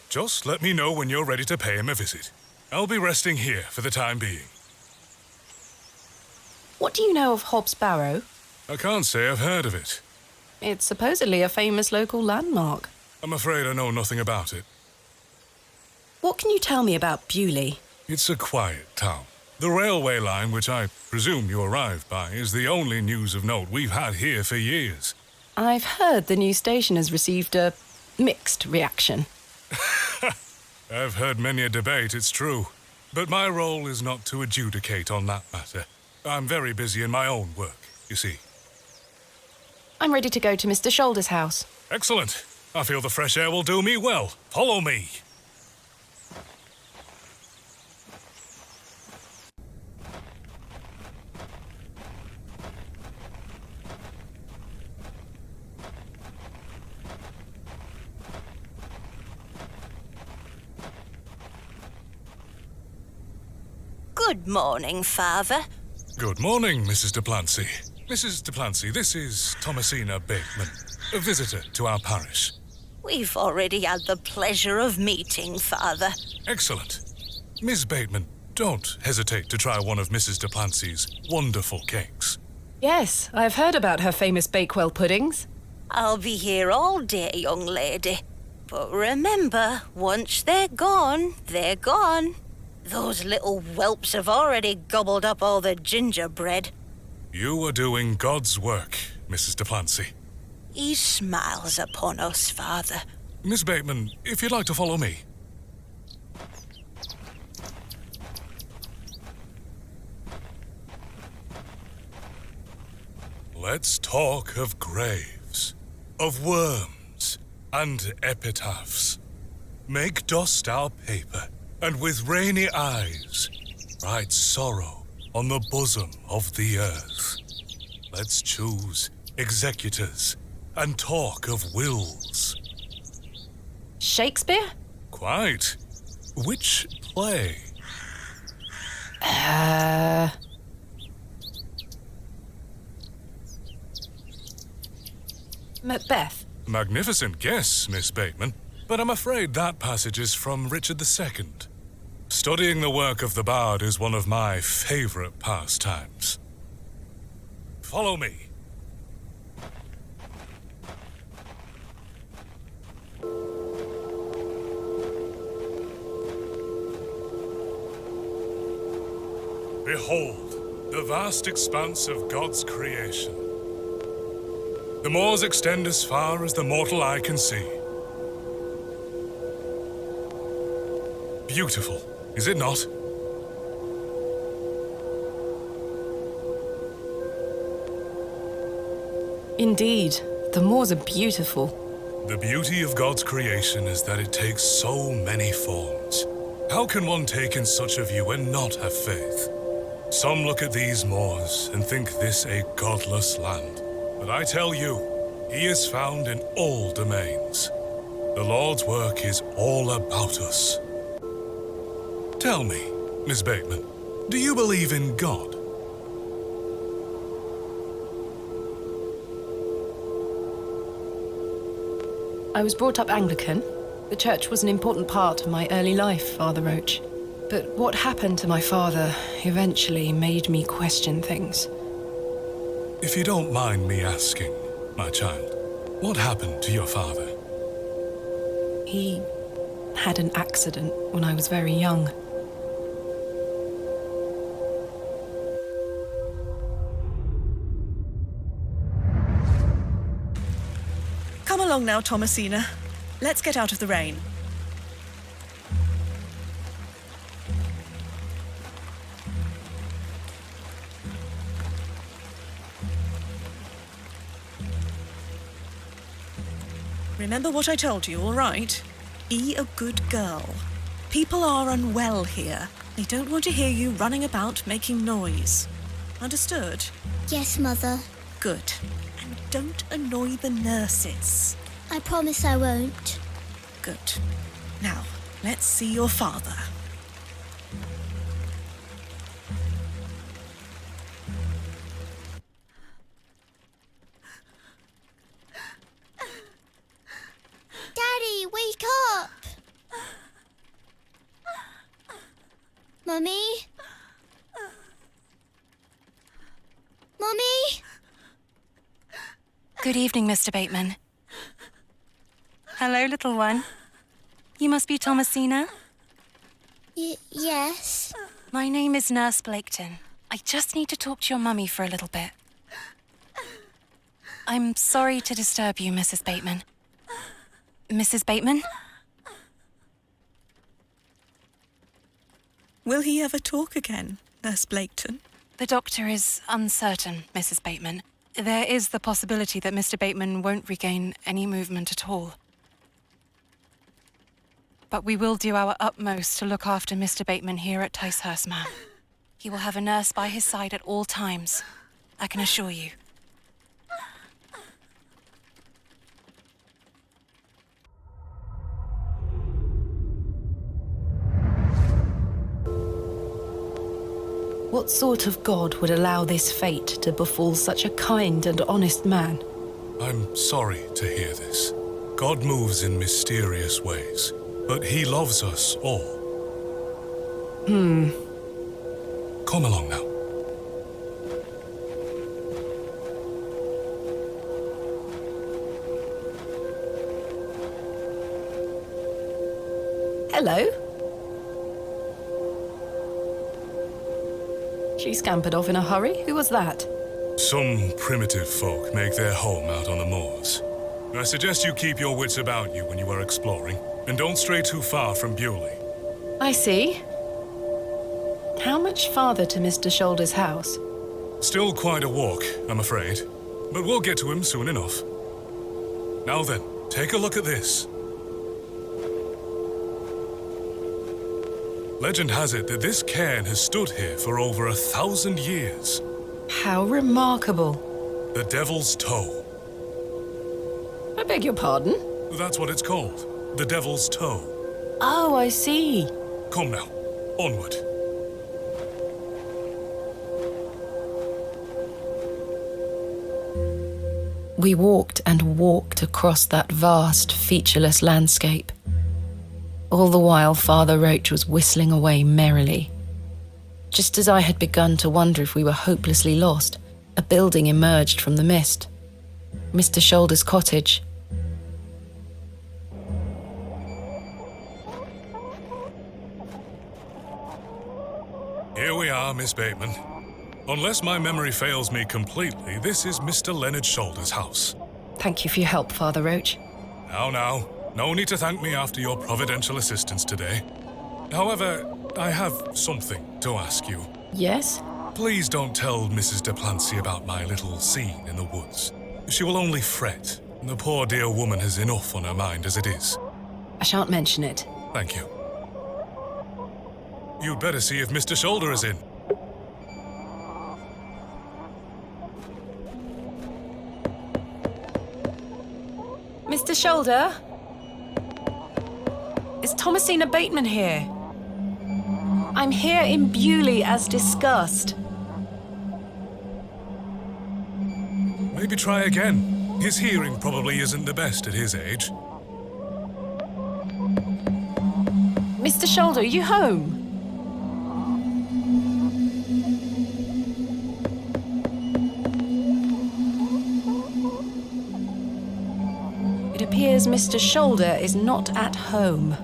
Just let me know when you're ready to pay him a visit. I'll be resting here for the time being. What do you know of Hob's Barrow? I can't say I've heard of it. It's supposedly a famous local landmark. I'm afraid I know nothing about it. What can you tell me about Bewley? It's a quiet town. The railway line, which I presume you arrived by, is the only news of note we've had here for years. I've heard the new station has received a mixed reaction. I've heard many a debate, it's true. But my role is not to adjudicate on that matter. I'm very busy in my own work, you see. I'm ready to go to Mr. Shoulder's house. Excellent. I feel the fresh air will do me well. Follow me. Good morning, Father. Good morning, Mrs. Duplancy. Mrs. Duplancy, this is Thomasina Bateman, a visitor to our parish. We've already had the pleasure of meeting, Father. Excellent. Miss Bateman, don't hesitate to try one of Mrs. Duplancy's wonderful cakes. Yes, I've heard about her famous Bakewell puddings. I'll be here all day, young lady. But remember, once they're gone, they're gone. Those little whelps have already gobbled up all the gingerbread. You are doing God's work, Mrs. Duplancy. He smiles upon us, Father. Miss Bateman, if you'd like to follow me. Let's talk of graves, of worms, and epitaphs. Make dust our paper, and with rainy eyes, write sorrow on the bosom of the earth. Let's choose executors and talk of wills. Shakespeare? Quite. Which play? Macbeth. Magnificent guess, Miss Bateman, but I'm afraid that passage is from Richard II. Studying the work of the bard is one of my favorite pastimes. Follow me. Behold, the vast expanse of God's creation. The moors extend as far as the mortal eye can see. Beautiful, is it not? Indeed, the moors are beautiful. The beauty of God's creation is that it takes so many forms. How can one take in such a view and not have faith? Some look at these moors and think this a godless land. But I tell you, he is found in all domains. The Lord's work is all about us. Tell me, Miss Bateman, do you believe in God? I was brought up Anglican. The church was an important part of my early life, Father Roach. But what happened to my father eventually made me question things. If you don't mind me asking, my child, what happened to your father? He had an accident when I was very young. Come along now, Thomasina. Let's get out of the rain. Remember what I told you, all right? Be a good girl. People are unwell here. They don't want to hear you running about making noise. Understood? Yes, Mother. Good. And don't annoy the nurses. I promise I won't. Good. Now, let's see your father. Mummy? Mummy? Good evening, Mr. Bateman. Hello, little one. You must be Thomasina? Yes. My name is Nurse Blaketon. I just need to talk to your mummy for a little bit. I'm sorry to disturb you, Mrs. Bateman. Mrs. Bateman? Will he ever talk again, Nurse Blaketon? The doctor is uncertain, Mrs. Bateman. There is the possibility that Mr. Bateman won't regain any movement at all. But we will do our utmost to look after Mr. Bateman here at Ticehurst Manor. He will have a nurse by his side at all times, I can assure you. What sort of god would allow this fate to befall such a kind and honest man? I'm sorry to hear this. God moves in mysterious ways, but he loves us all. Come along now. Hello? She scampered off in a hurry. Who was that? Some primitive folk make their home out on the moors. I suggest you keep your wits about you when you are exploring, and don't stray too far from Bewley. I see. How much farther to Mr. Shoulder's house? Still quite a walk, I'm afraid, but we'll get to him soon enough. Now then, take a look at this. Legend has it that this cairn has stood here for over 1,000 years. How remarkable. The Devil's Toe. I beg your pardon? That's what it's called. The Devil's Toe. Oh, I see. Come now, onward. We walked and walked across that vast, featureless landscape. All the while, Father Roach was whistling away merrily. Just as I had begun to wonder if we were hopelessly lost, a building emerged from the mist. Mr. Shoulder's cottage. Here we are, Miss Bateman. Unless my memory fails me completely, this is Mr. Leonard Shoulder's house. Thank you for your help, Father Roach. Now. No need to thank me after your providential assistance today. However, I have something to ask you. Yes? Please don't tell Mrs. de Plancy about my little scene in the woods. She will only fret. The poor dear woman has enough on her mind as it is. I shan't mention it. Thank you. You'd better see if Mr. Shoulder is in. Mr. Shoulder? Is Thomasina Bateman here? I'm here in Bewley as discussed. Maybe try again. His hearing probably isn't the best at his age. Mr. Shoulder, are you home? It appears Mr. Shoulder is not at home.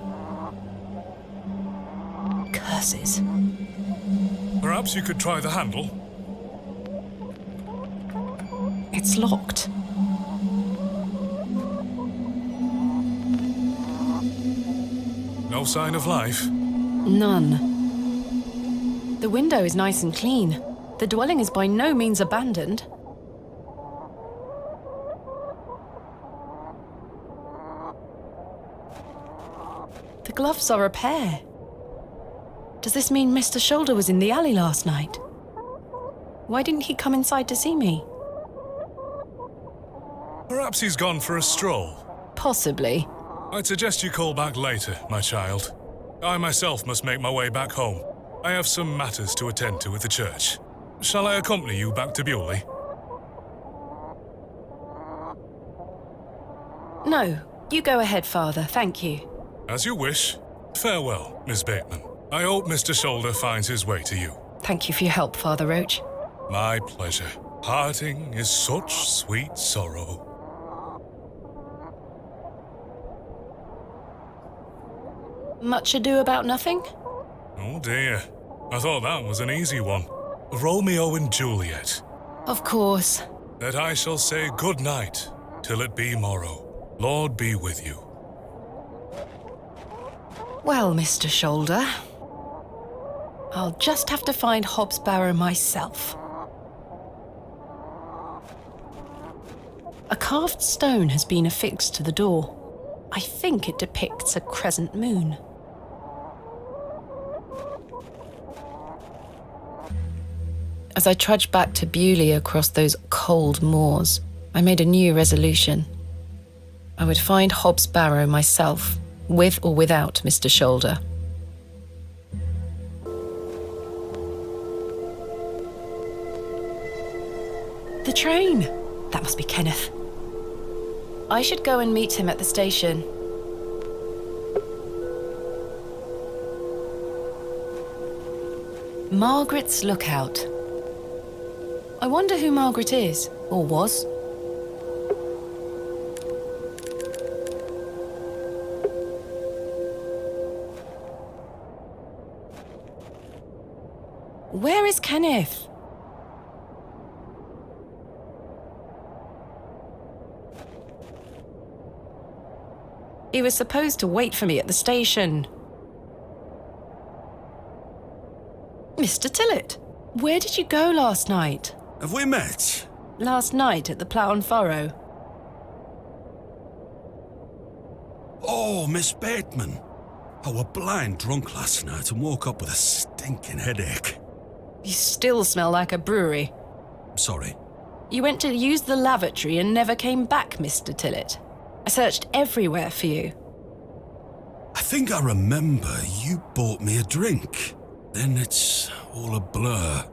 Curses. Perhaps you could try the handle. It's locked. No sign of life? None. The window is nice and clean. The dwelling is by no means abandoned. The gloves are a pair. Does this mean Mr. Shoulder was in the alley last night? Why didn't he come inside to see me? Perhaps he's gone for a stroll. Possibly. I'd suggest you call back later, my child. I myself must make my way back home. I have some matters to attend to at the church. Shall I accompany you back to Bewley? No, you go ahead, Father, thank you. As you wish. Farewell, Miss Bateman. I hope Mr. Shoulder finds his way to you. Thank you for your help, Father Roach. My pleasure. Parting is such sweet sorrow. Much ado about nothing? Oh dear. I thought that was an easy one. Romeo and Juliet. Of course. That I shall say good night till it be morrow. Lord be with you. Well, Mr. Shoulder, I'll just have to find Hob's Barrow myself. A carved stone has been affixed to the door. I think it depicts a crescent moon. As I trudged back to Bewley across those cold moors, I made a new resolution. I would find Hob's Barrow myself, with or without Mr. Shoulder. The train! That must be Kenneth. I should go and meet him at the station. Margaret's Lookout. I wonder who Margaret is, or was. Where is Kenneth? He was supposed to wait for me at the station. Mr. Tillett, where did you go last night? Have we met? Last night at the Plough and Furrow. Oh, Miss Bateman. I were blind drunk last night and woke up with a stinking headache. You still smell like a brewery. Sorry. You went to use the lavatory and never came back, Mr. Tillett. I searched everywhere for you. I think I remember you bought me a drink. Then it's all a blur.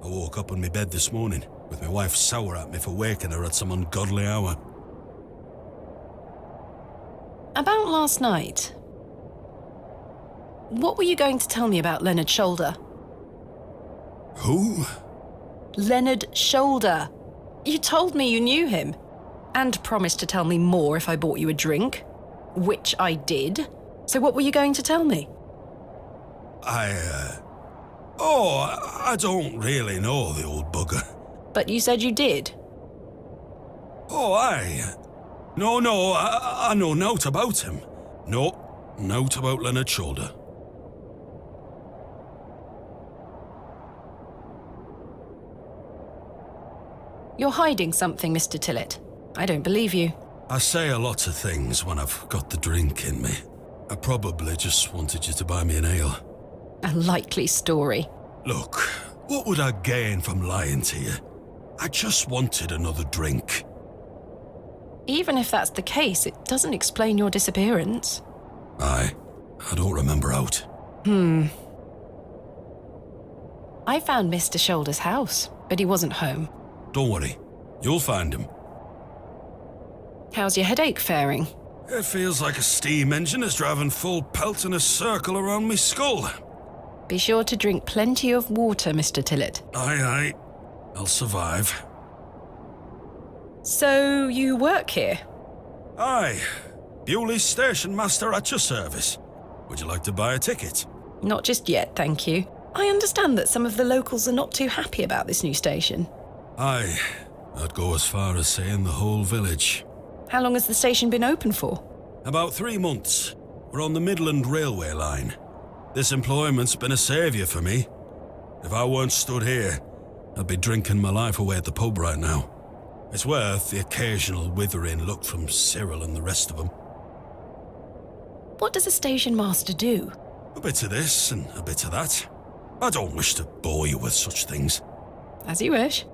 I woke up in my bed this morning with my wife sour at me for waking her at some ungodly hour. About last night. What were you going to tell me about Leonard Shoulder? Who? Leonard Shoulder. You told me you knew him. And promised to tell me more if I bought you a drink. Which I did. So what were you going to tell me? I don't really know the old bugger. But you said you did. Oh, aye. No, I know naught about him. No, naught about Leonard Shoulder. You're hiding something, Mr. Tillett. I don't believe you. I say a lot of things when I've got the drink in me. I probably just wanted you to buy me an ale. A likely story. Look, what would I gain from lying to you? I just wanted another drink. Even if that's the case, it doesn't explain your disappearance. Aye, I don't remember out. I found Mr. Shoulder's house, but he wasn't home. Don't worry, you'll find him. How's your headache faring? It feels like a steam engine is driving full pelt in a circle around me skull. Be sure to drink plenty of water, Mr. Tillett. Aye. I'll survive. So, you work here? Aye. Bewley station master at your service. Would you like to buy a ticket? Not just yet, thank you. I understand that some of the locals are not too happy about this new station. Aye. I'd go as far as saying the whole village. How long has the station been open for? About 3 months. We're on the Midland Railway line. This employment's been a saviour for me. If I weren't stood here, I'd be drinking my life away at the pub right now. It's worth the occasional withering look from Cyril and the rest of them. What does a station master do? A bit of this and a bit of that. I don't wish to bore you with such things. As you wish.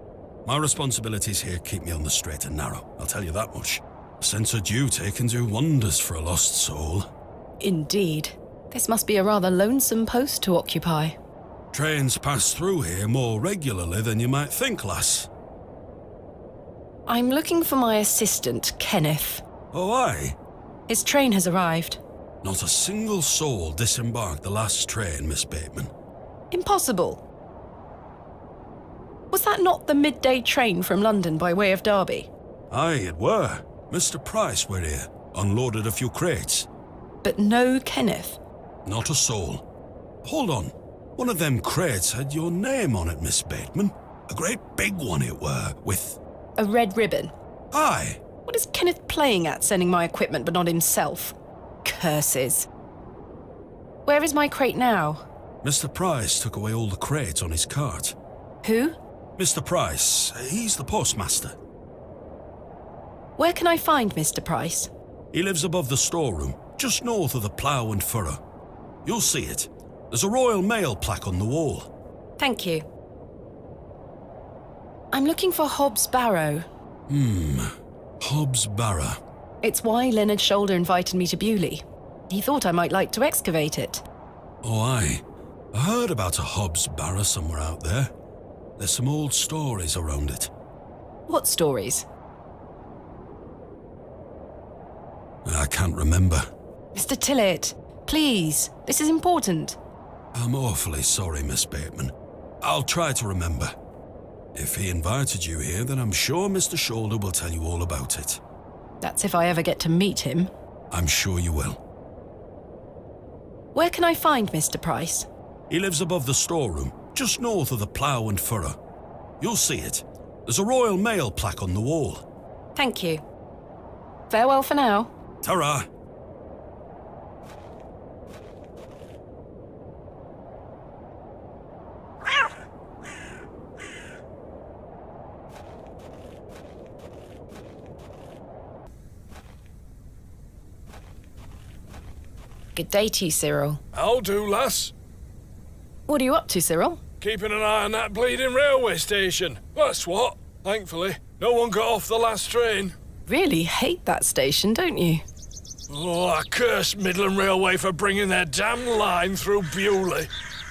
My responsibilities here keep me on the straight and narrow, I'll tell you that much. A sense of duty can do wonders for a lost soul. Indeed. This must be a rather lonesome post to occupy. Trains pass through here more regularly than you might think, lass. I'm looking for my assistant, Kenneth. Oh, aye? His train has arrived. Not a single soul disembarked the last train, Miss Bateman. Impossible. Was that not the midday train from London by way of Derby? Aye, it were. Mr. Price were here, unloaded a few crates. But no Kenneth. Not a soul. Hold on. One of them crates had your name on it, Miss Bateman. A great big one it were, with... A red ribbon. Aye. What is Kenneth playing at, sending my equipment but not himself? Curses. Where is my crate now? Mr. Price took away all the crates on his cart. Who? Mr. Price, he's the postmaster. Where can I find Mr. Price? He lives above the storeroom, just north of the plough and furrow. You'll see it. There's a Royal Mail plaque on the wall. Thank you. I'm looking for Hob's Barrow. Hob's Barrow. It's why Leonard Shoulder invited me to Bewley. He thought I might like to excavate it. Oh, aye. I heard about a Hob's Barrow somewhere out there. There's some old stories around it. What stories? I can't remember. Mr. Tillett, please, this is important. I'm awfully sorry, Miss Bateman. I'll try to remember. If he invited you here, then I'm sure Mr. Shoulder will tell you all about it. That's if I ever get to meet him. I'm sure you will. Where can I find Mr. Price? He lives above the storeroom, just north of the plough and furrow. You'll see it. There's a Royal Mail plaque on the wall. Thank you. Farewell for now. Ta-ra! Good day to you, Cyril. I'll do, lass. What are you up to, Cyril? Keeping an eye on that bleeding railway station. That's what. Thankfully, no one got off the last train. Really hate that station, don't you? Oh, I curse Midland Railway for bringing their damn line through Bewley.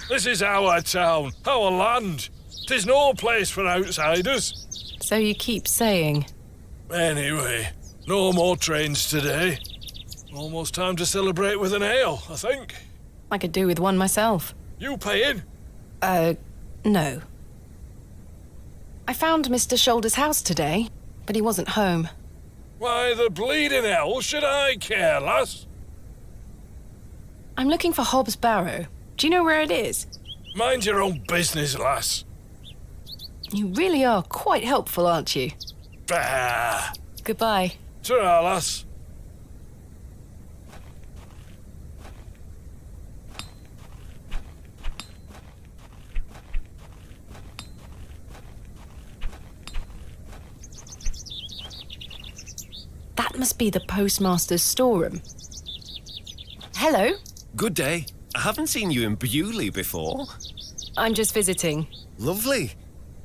This is our town, our land. 'Tis no place for outsiders. So you keep saying. Anyway, no more trains today. Almost time to celebrate with an ale, I think. I could do with one myself. You paying? No. I found Mr. Shoulder's house today, but he wasn't home. Why the bleeding hell should I care, lass? I'm looking for Hob's Barrow. Do you know where it is? Mind your own business, lass. You really are quite helpful, aren't you? Bah. Goodbye. Ta-ra, lass. That must be the postmaster's storeroom. Hello. Good day. I haven't seen you in Bewley before. I'm just visiting. Lovely.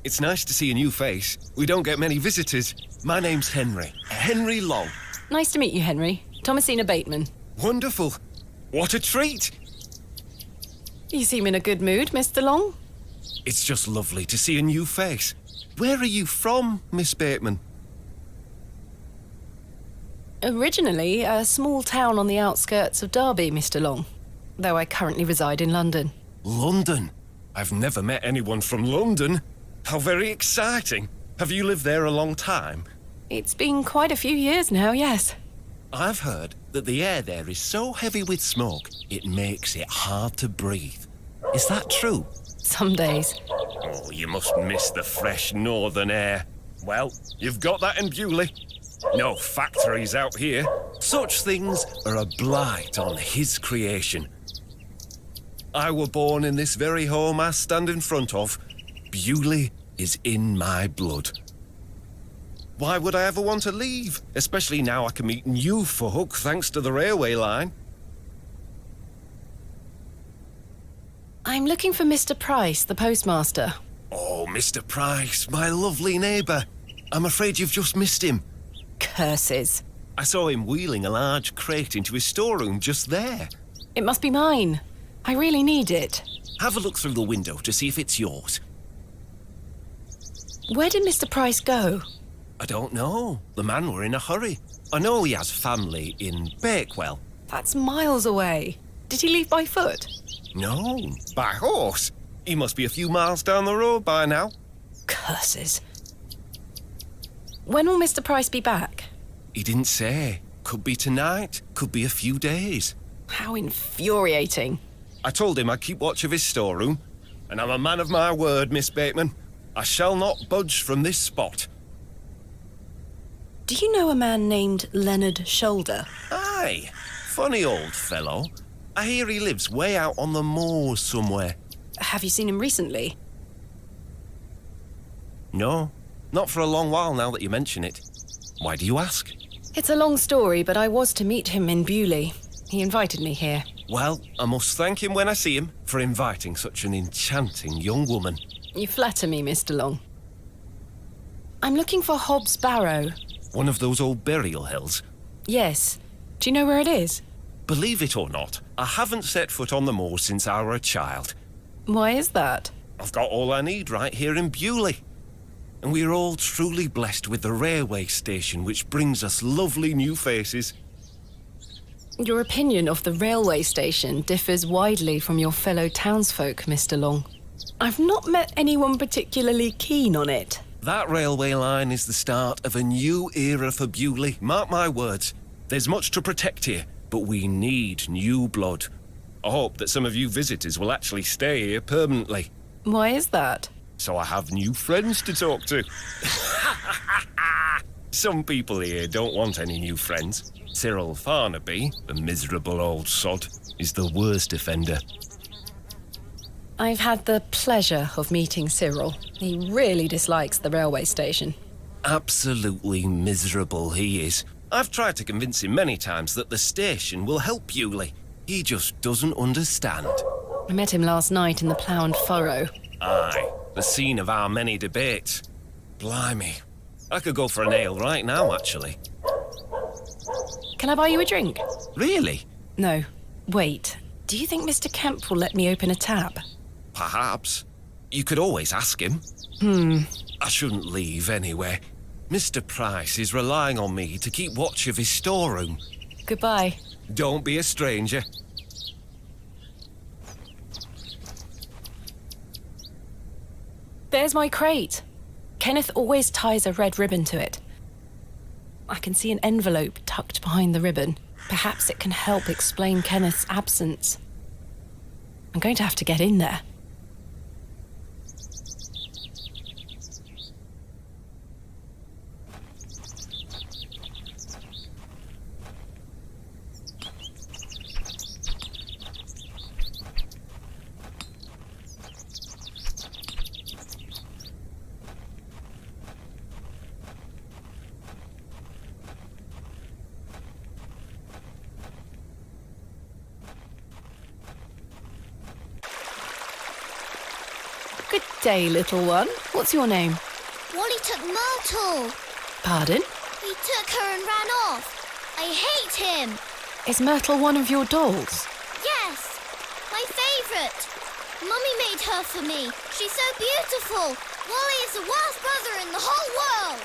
It's nice to see a new face. We don't get many visitors. My name's Henry. Henry Long. Nice to meet you, Henry. Thomasina Bateman. Wonderful. What a treat. You seem in a good mood, Mr. Long. It's just lovely to see a new face. Where are you from, Miss Bateman? Originally, a small town on the outskirts of Derby, Mr. Long, though I currently reside in London. London? I've never met anyone from London. How very exciting. Have you lived there a long time? It's been quite a few years now, yes. I've heard that the air there is so heavy with smoke, it makes it hard to breathe. Is that true? Some days. Oh, you must miss the fresh northern air. Well, you've got that in Bewley. No factories out here. Such things are a blight on his creation. I were born in this very home I stand in front of. Bewley is in my blood. Why would I ever want to leave? Especially now I can meet new folk thanks to the railway line. I'm looking for Mr. Price, the postmaster. Oh, Mr. Price, my lovely neighbour. I'm afraid you've just missed him. Curses. I saw him wheeling a large crate into his storeroom just there. It must be mine. I really need it. Have a look through the window to see if it's yours. Where did Mr. Price go? I don't know. The man were in a hurry. I know he has family in Bakewell. That's miles away. Did he leave by foot? No, by horse. He must be a few miles down the road by now. Curses. When will Mr. Price be back? He didn't say. Could be tonight, could be a few days. How infuriating. I told him I'd keep watch of his storeroom, and I'm a man of my word, Miss Bateman. I shall not budge from this spot. Do you know a man named Leonard Shoulder? Aye, funny old fellow. I hear he lives way out on the moors somewhere. Have you seen him recently? No, not for a long while now that you mention it. Why do you ask? It's a long story, but I was to meet him in Bewley. He invited me here. Well, I must thank him when I see him for inviting such an enchanting young woman. You flatter me, Mr. Long. I'm looking for Hob's Barrow. One of those old burial hills? Yes. Do you know where it is? Believe it or not, I haven't set foot on the moor since I were a child. Why is that? I've got all I need right here in Bewley. And we're all truly blessed with the railway station, which brings us lovely new faces. Your opinion of the railway station differs widely from your fellow townsfolk, Mr. Long. I've not met anyone particularly keen on it. That railway line is the start of a new era for Bewley, mark my words. There's much to protect here, but we need new blood. I hope that some of you visitors will actually stay here permanently. Why is that? So I have new friends to talk to. Some people here don't want any new friends. Cyril Farnaby, the miserable old sod, is the worst offender. I've had the pleasure of meeting Cyril. He really dislikes the railway station. Absolutely miserable he is. I've tried to convince him many times that the station will help Bewley. He just doesn't understand. I met him last night in the Plough and Furrow. Aye, the scene of our many debates. Blimey. I could go for an ale right now, actually. Can I buy you a drink? Really? No. Wait. Do you think Mr. Kemp will let me open a tap? Perhaps. You could always ask him. I shouldn't leave anyway. Mr. Price is relying on me to keep watch of his storeroom. Goodbye. Don't be a stranger. There's my crate. Kenneth always ties a red ribbon to it. I can see an envelope tucked behind the ribbon. Perhaps it can help explain Kenneth's absence. I'm going to have to get in there. Good day, little one. What's your name? Wally took Myrtle. Pardon? He took her and ran off. I hate him. Is Myrtle one of your dolls? Yes, my favourite. Mummy made her for me. She's so beautiful. Wally is the worst brother in the whole world.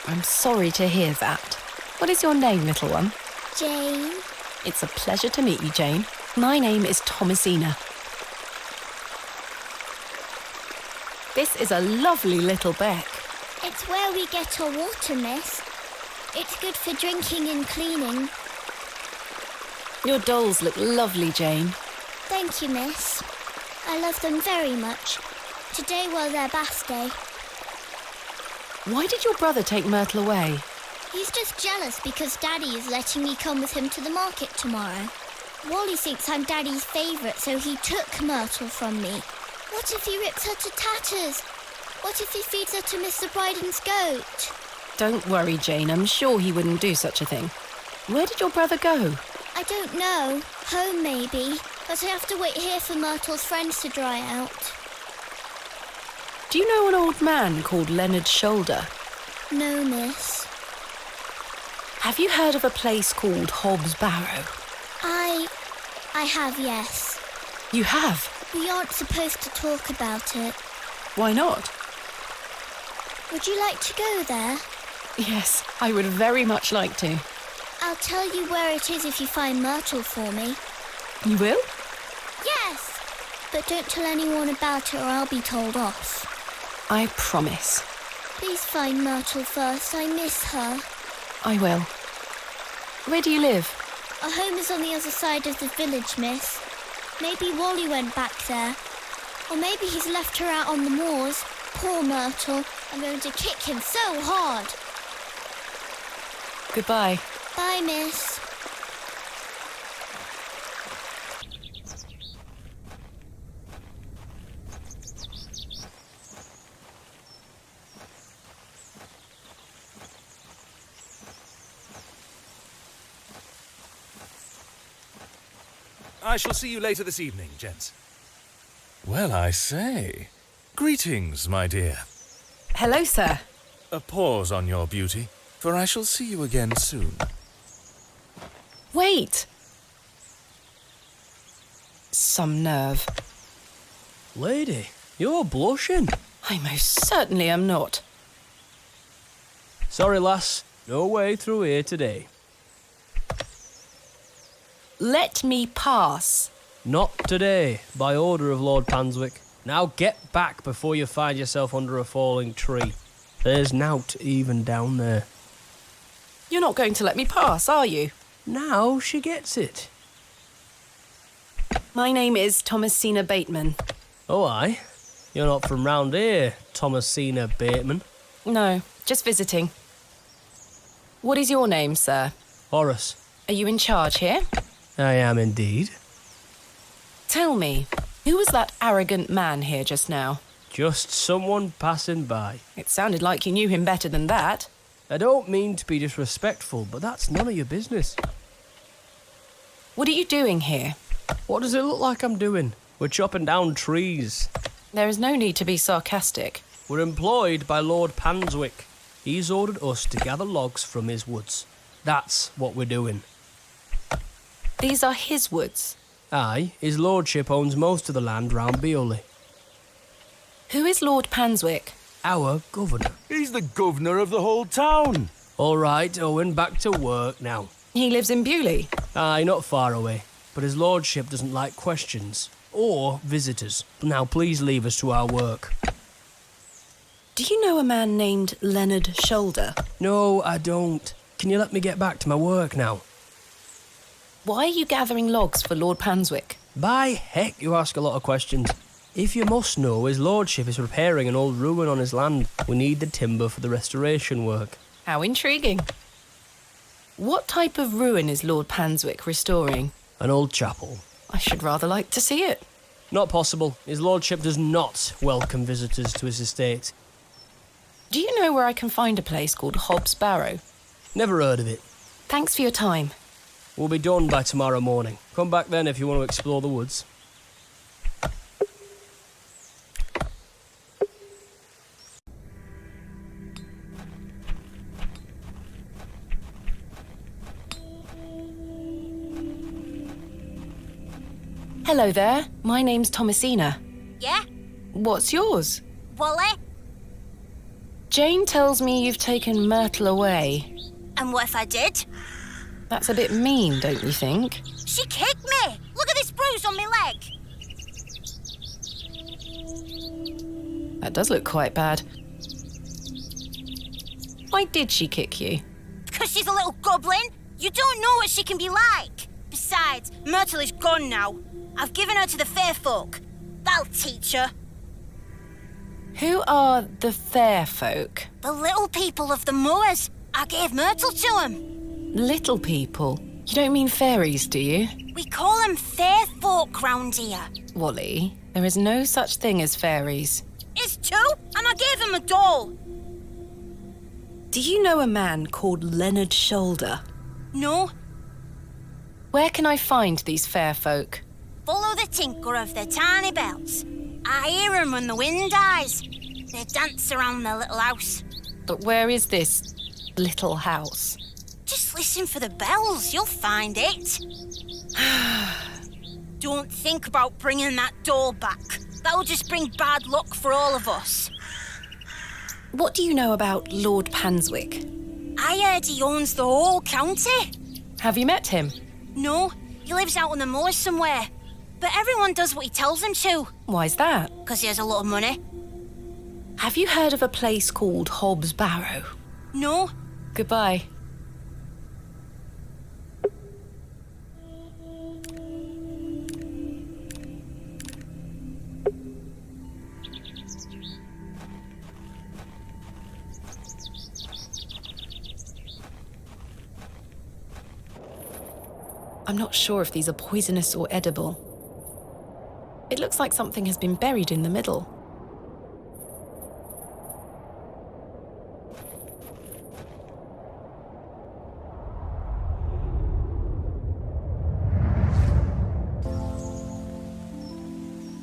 I'm sorry to hear that. What is your name, little one? Jane. It's a pleasure to meet you, Jane. My name is Thomasina. This is a lovely little beck. It's where we get our water, miss. It's good for drinking and cleaning. Your dolls look lovely, Jane. Thank you, miss. I love them very much. Today was their bath day. Why did your brother take Myrtle away? He's just jealous because Daddy is letting me come with him to the market tomorrow. Wally thinks I'm Daddy's favourite, so he took Myrtle from me. What if he rips her to tatters? What if he feeds her to Mr. Brydon's goat? Don't worry, Jane. I'm sure he wouldn't do such a thing. Where did your brother go? I don't know. Home, maybe. But I have to wait here for Myrtle's friends to dry out. Do you know an old man called Leonard Shoulder? No, miss. Have you heard of a place called Hob's Barrow? I have, yes. You have? We aren't supposed to talk about it. Why not? Would you like to go there? Yes, I would very much like to. I'll tell you where it is if you find Myrtle for me. You will? Yes! But don't tell anyone about it or I'll be told off. I promise. Please find Myrtle first. I miss her. I will. Where do you live? Our home is on the other side of the village, miss. Maybe Wally went back there. Or maybe he's left her out on the moors. Poor Myrtle. I'm going to kick him so hard. Goodbye. Bye, miss. I shall see you later this evening, gents. Well, I say. Greetings, my dear. Hello, sir. A pause on your beauty, for I shall see you again soon. Wait! Some nerve. Lady, you're blushing. I most certainly am not. Sorry, lass. No way through here today. Let me pass. Not today, by order of Lord Panswick. Now get back before you find yourself under a falling tree. There's nought even down there. You're not going to let me pass, are you? Now she gets it. My name is Thomasina Bateman. Oh, aye? You're not from round here, Thomasina Bateman. No, just visiting. What is your name, sir? Horace. Are you in charge here? I am indeed. Tell me, who was that arrogant man here just now? Just someone passing by. It sounded like you knew him better than that. I don't mean to be disrespectful, but that's none of your business. What are you doing here? What does it look like I'm doing? We're chopping down trees. There is no need to be sarcastic. We're employed by Lord Panswick. He's ordered us to gather logs from his woods. That's what we're doing. These are his woods. Aye, his lordship owns most of the land round Bewley. Who is Lord Panswick? Our governor. He's the governor of the whole town. All right, Owen, back to work now. He lives in Bewley. Aye, not far away. But his lordship doesn't like questions. Or visitors. Now, please leave us to our work. Do you know a man named Leonard Shoulder? No, I don't. Can you let me get back to my work now? Why are you gathering logs for Lord Panswick? By heck, you ask a lot of questions. If you must know, his lordship is repairing an old ruin on his land. We need the timber for the restoration work. How intriguing. What type of ruin is Lord Panswick restoring? An old chapel. I should rather like to see it. Not possible. His lordship does not welcome visitors to his estate. Do you know where I can find a place called Hob's Barrow? Never heard of it. Thanks for your time. We'll be done by tomorrow morning. Come back then if you want to explore the woods. Hello there. My name's Thomasina. Yeah? What's yours? Wally? Jane tells me you've taken Myrtle away. And what if I did? That's a bit mean, don't you think? She kicked me! Look at this bruise on my leg! That does look quite bad. Why did she kick you? Because she's a little goblin. You don't know what she can be like. Besides, Myrtle is gone now. I've given her to the fair folk. That'll teach her. Who are the fair folk? The little people of the moors. I gave Myrtle to them. Little people? You don't mean fairies, do you? We call them fair folk round here. Wally, there is no such thing as fairies. It's true, and I gave him a doll. Do you know a man called Leonard Shoulder? No. Where can I find these fair folk? Follow the tinkle of their tiny bells. I hear them when the wind dies. They dance around their little house. But where is this little house? Just listen for the bells, you'll find it. Don't think about bringing that doll back. That'll just bring bad luck for all of us. What do you know about Lord Panswick? I heard he owns the whole county. Have you met him? No, he lives out on the moor somewhere. But everyone does what he tells them to. Why's that? Because he has a lot of money. Have you heard of a place called Hob's Barrow? No. Goodbye. I'm not sure if these are poisonous or edible. It looks like something has been buried in the middle.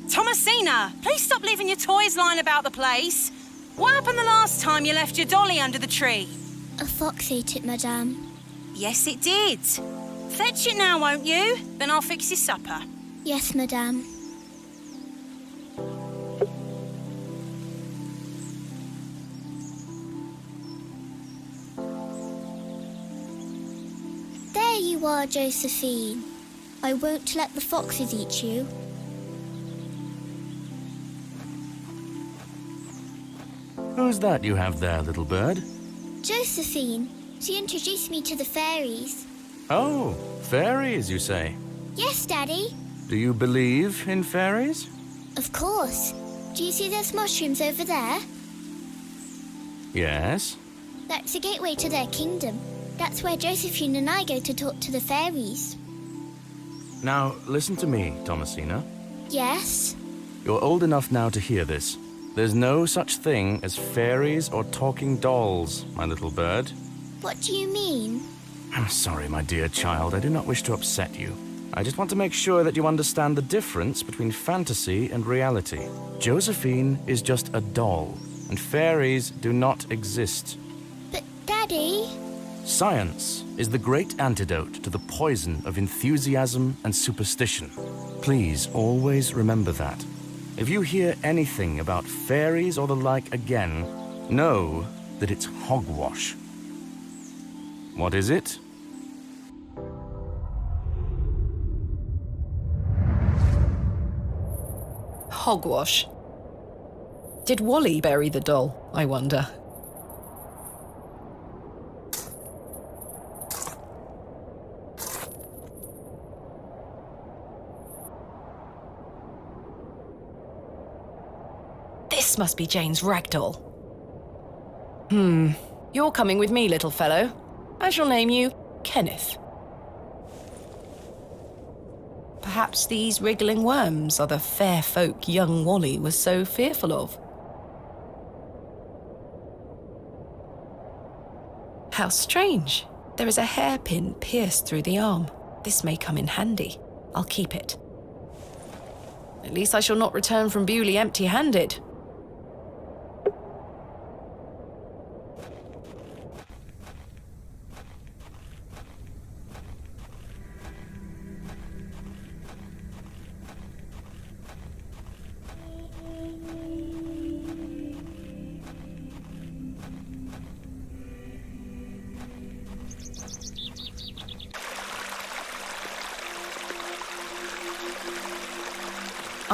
Thomasina, please stop leaving your toys lying about the place. What happened the last time you left your dolly under the tree? A fox ate it, madame. Yes, it did. Fetch it now, won't you? Then I'll fix your supper. Yes, madame. There you are, Josephine. I won't let the foxes eat you. Who's that you have there, little bird? Josephine. She introduced me to the fairies. Oh, fairies, you say? Yes, Daddy. Do you believe in fairies? Of course. Do you see those mushrooms over there? Yes. That's the gateway to their kingdom. That's where Josephine and I go to talk to the fairies. Now, listen to me, Thomasina. Yes? You're old enough now to hear this. There's no such thing as fairies or talking dolls, my little bird. What do you mean? I'm sorry, my dear child. I do not wish to upset you. I just want to make sure that you understand the difference between fantasy and reality. Josephine is just a doll, and fairies do not exist. But, Daddy... Science is the great antidote to the poison of enthusiasm and superstition. Please always remember that. If you hear anything about fairies or the like again, know that it's hogwash. What is it? Hogwash. Did Wally bury the doll, I wonder? This must be Jane's ragdoll. You're coming with me, little fellow. I shall name you Kenneth. Perhaps these wriggling worms are the fair folk young Wally was so fearful of. How strange. There is a hairpin pierced through the arm. This may come in handy. I'll keep it. At least I shall not return from Bewley empty-handed.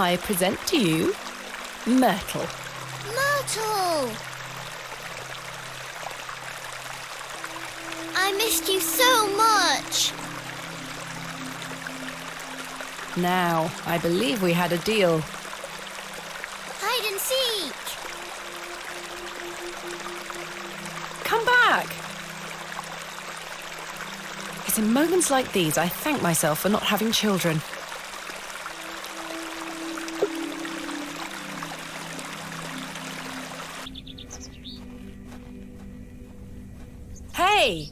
I present to you Myrtle. Myrtle! I missed you so much. Now, I believe we had a deal. Hide and seek. Come back! It's in moments like these I thank myself for not having children. Hey!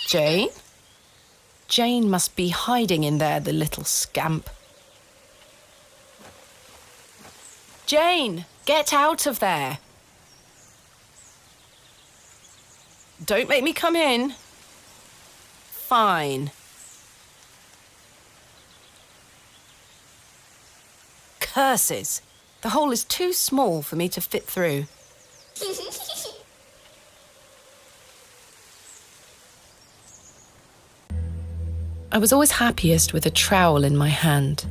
Jane? Jane must be hiding in there, the little scamp. Jane, get out of there! Don't make me come in. fine. Curses! The hole is too small for me to fit through. I was always happiest with a trowel in my hand,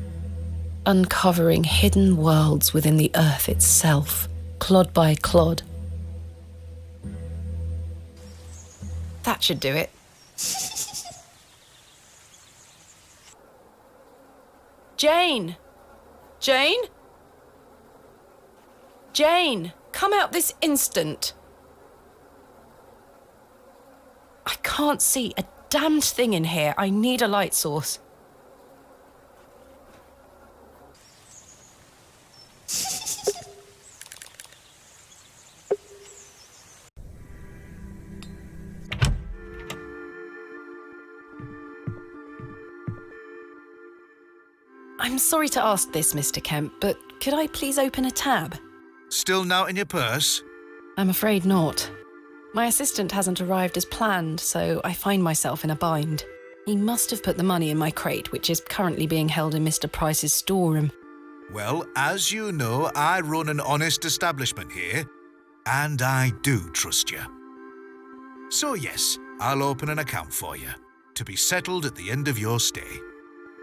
uncovering hidden worlds within the earth itself, clod by clod. That should do it. Jane! Jane? Jane, come out this instant. I can't see a damned thing in here. I need a light source. I'm sorry to ask this, Mr. Kemp, but could I please open a tab? Still not in your purse? I'm afraid not. My assistant hasn't arrived as planned, so I find myself in a bind. He must have put the money in my crate, which is currently being held in Mr. Price's storeroom. Well, as you know, I run an honest establishment here, and I do trust you. So yes, I'll open an account for you, to be settled at the end of your stay.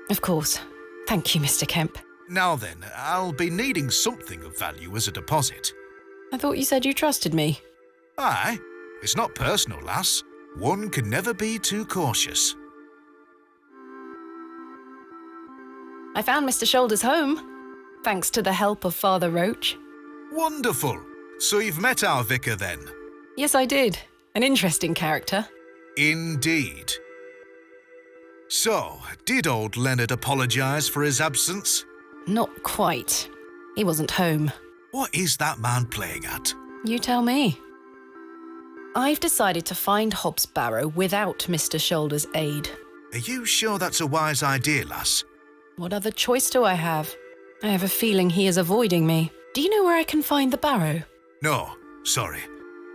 Of course. Thank you, Mr. Kemp. Now then, I'll be needing something of value as a deposit. I thought you said you trusted me. Aye. It's not personal, lass. One can never be too cautious. I found Mr. Shoulder's home, thanks to the help of Father Roach. Wonderful. So you've met our vicar then? Yes, I did. An interesting character. Indeed. So, did old Leonard apologise for his absence? Not quite. He wasn't home. What is that man playing at? You tell me. I've decided to find Hob's Barrow without Mr. Shoulder's aid. Are you sure that's a wise idea, lass? What other choice do I have? I have a feeling he is avoiding me. Do you know where I can find the barrow? No, sorry.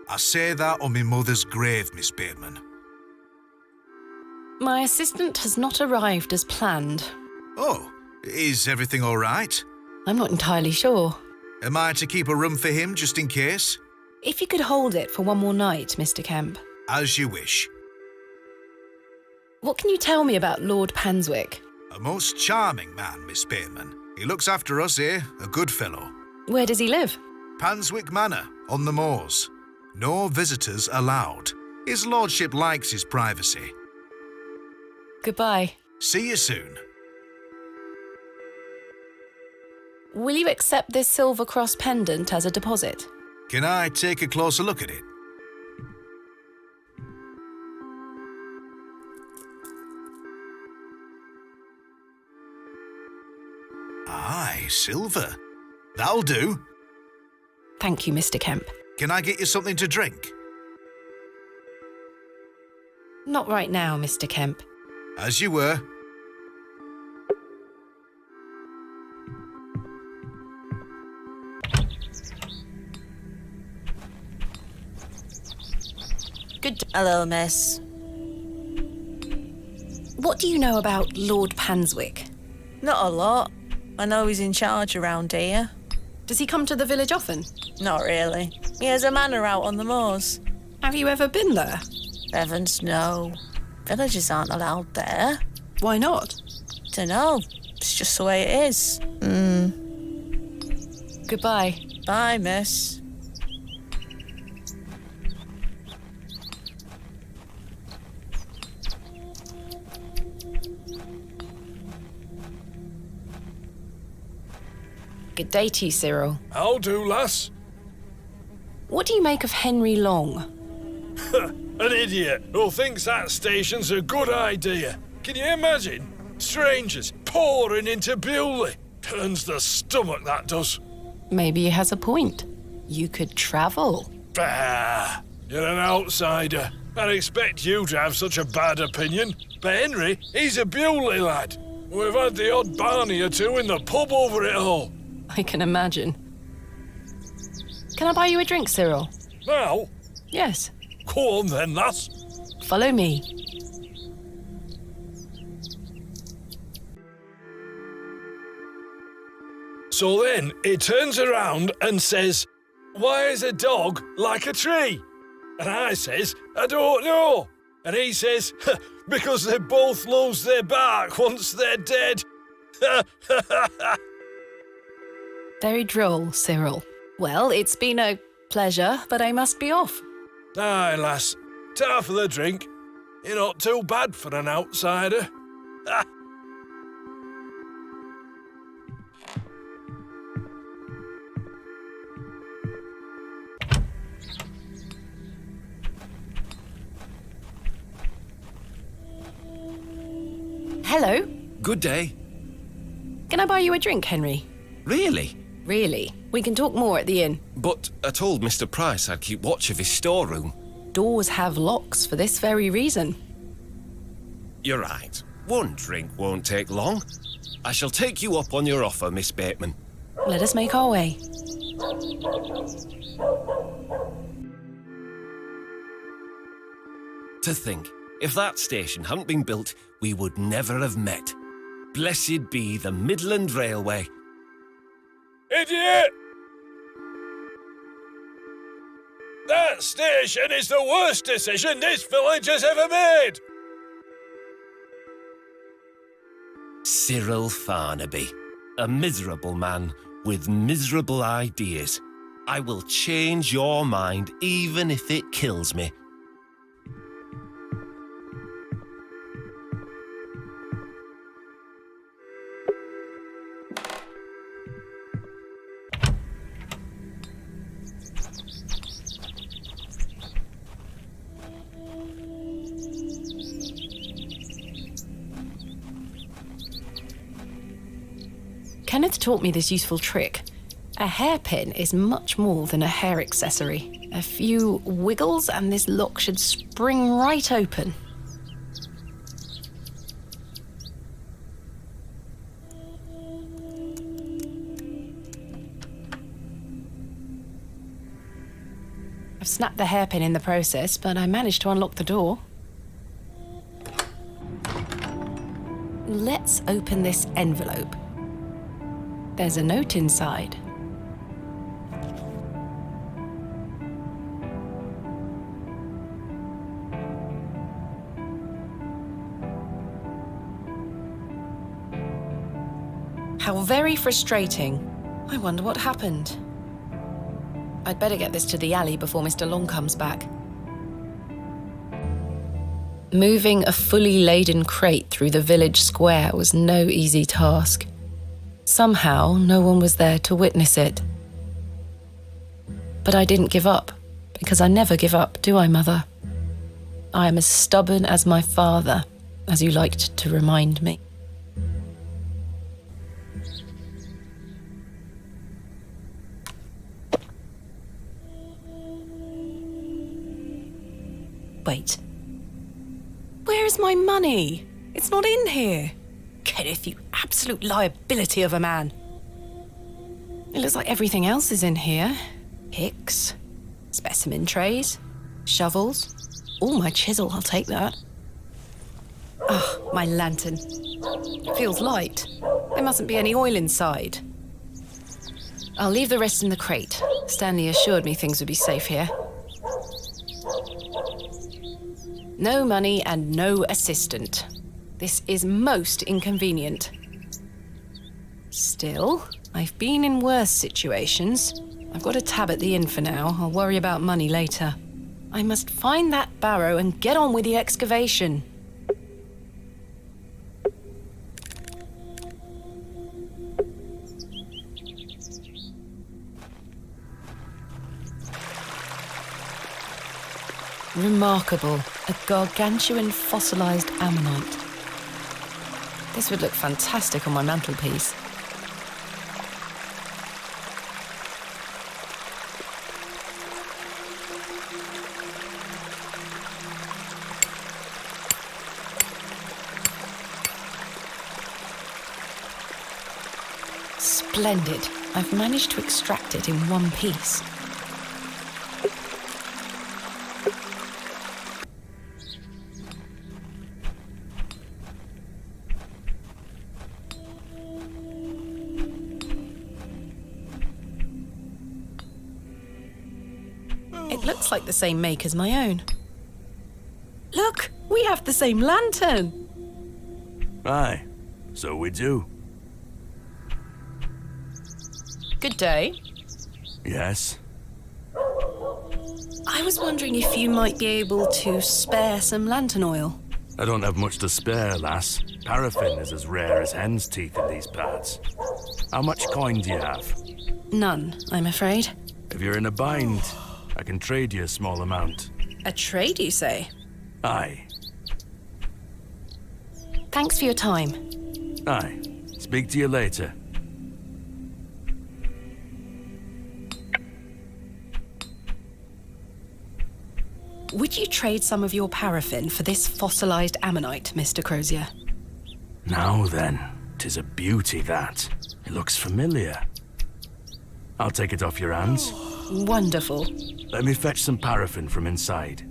I say that on my mother's grave, Miss Bateman. My assistant has not arrived as planned. Oh, is everything all right? I'm not entirely sure. Am I to keep a room for him just in case? If you could hold it for one more night, Mr. Kemp. As you wish. What can you tell me about Lord Panswick? A most charming man, Miss Bateman. He looks after us here, a good fellow. Where does he live? Panswick Manor, on the moors. No visitors allowed. His lordship likes his privacy. Goodbye. See you soon. Will you accept this silver cross pendant as a deposit? Can I take a closer look at it? Aye, silver. That'll do. Thank you, Mr. Kemp. Can I get you something to drink? Not right now, Mr. Kemp. As you were. Good. Hello, miss. What do you know about Lord Panswick? Not a lot. I know he's in charge around here. Does he come to the village often? Not really. He has a manor out on the moors. Have you ever been there? Heavens, no. Villagers aren't allowed there. Why not? Dunno. It's just the way it is. Goodbye. Bye, miss. Good day to you, Cyril. How do, lass? What do you make of Henry Long? An idiot who thinks that station's a good idea. Can you imagine? Strangers pouring into Bewley. Turns the stomach, that does. Maybe he has a point. You could travel. Bah! You're an outsider. I'd expect you to have such a bad opinion. But Henry, he's a Bewley lad. We've had the odd Barney or two in the pub over it all. I can imagine. Can I buy you a drink, Cyril? Now? Yes. Go on then, lass. Follow me. So then he turns around and says, "Why is a dog like a tree?" And I says, "I don't know." And he says, "Because they both lose their bark once they're dead." Very droll, Cyril. Well, it's been a pleasure, but I must be off. Aye, lass. Ta for the drink. You're not too bad for an outsider. Hello. Good day. Can I buy you a drink, Henry? Really? Really. We can talk more at the inn. But I told Mr. Price I'd keep watch of his storeroom. Doors have locks for this very reason. You're right. One drink won't take long. I shall take you up on your offer, Miss Bateman. Let us make our way. To think, if that station hadn't been built, we would never have met. Blessed be the Midland Railway. Idiot! That station is the worst decision this village has ever made! Cyril Farnaby, a miserable man with miserable ideas. I will change your mind even if it kills me. Kenneth taught me this useful trick. A hairpin is much more than a hair accessory. A few wiggles and this lock should spring right open. I've snapped the hairpin in the process, but I managed to unlock the door. Let's open this envelope. There's a note inside. How very frustrating. I wonder what happened. I'd better get this to the alley before Mr. Long comes back. Moving a fully laden crate through the village square was no easy task. Somehow, no one was there to witness it. But I didn't give up, because I never give up, do I, Mother? I am as stubborn as my father, as you liked to remind me. Wait. Where is my money? It's not in here. Kenneth, you absolute liability of a man. It looks like everything else is in here. Picks, specimen trays, shovels. Oh, my chisel, I'll take that. Ah, my lantern. It feels light. There mustn't be any oil inside. I'll leave the rest in the crate. Stanley assured me things would be safe here. No money and no assistant. This is most inconvenient. Still, I've been in worse situations. I've got a tab at the inn for now. I'll worry about money later. I must find that barrow and get on with the excavation. Remarkable. A gargantuan fossilized ammonite. This would look fantastic on my mantelpiece. Splendid. I've managed to extract it in one piece. It looks like the same make as my own. Look, we have the same lantern. Aye, so we do. Good day. Yes. I was wondering if you might be able to spare some lantern oil. I don't have much to spare, lass. Paraffin is as rare as hen's teeth in these parts. How much coin do you have? None, I'm afraid. If you're in a bind, I can trade you a small amount. A trade, you say? Aye. Thanks for your time. Aye. Speak to you later. Would you trade some of your paraffin for this fossilized ammonite, Mr. Crozier? Now then, 'tis a beauty, that. It looks familiar. I'll take it off your hands. Wonderful. Let me fetch some paraffin from inside.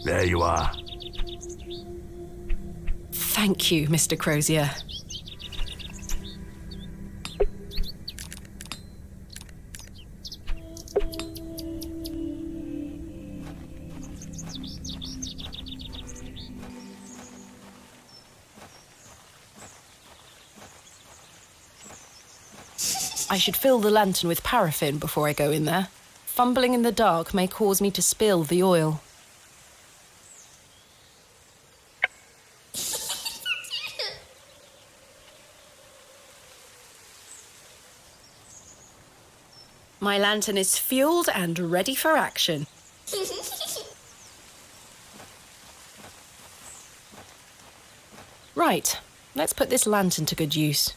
There you are. Thank you, Mr. Crozier. I should fill the lantern with paraffin before I go in there. Fumbling in the dark may cause me to spill the oil. My lantern is fueled and ready for action. Right, let's put this lantern to good use.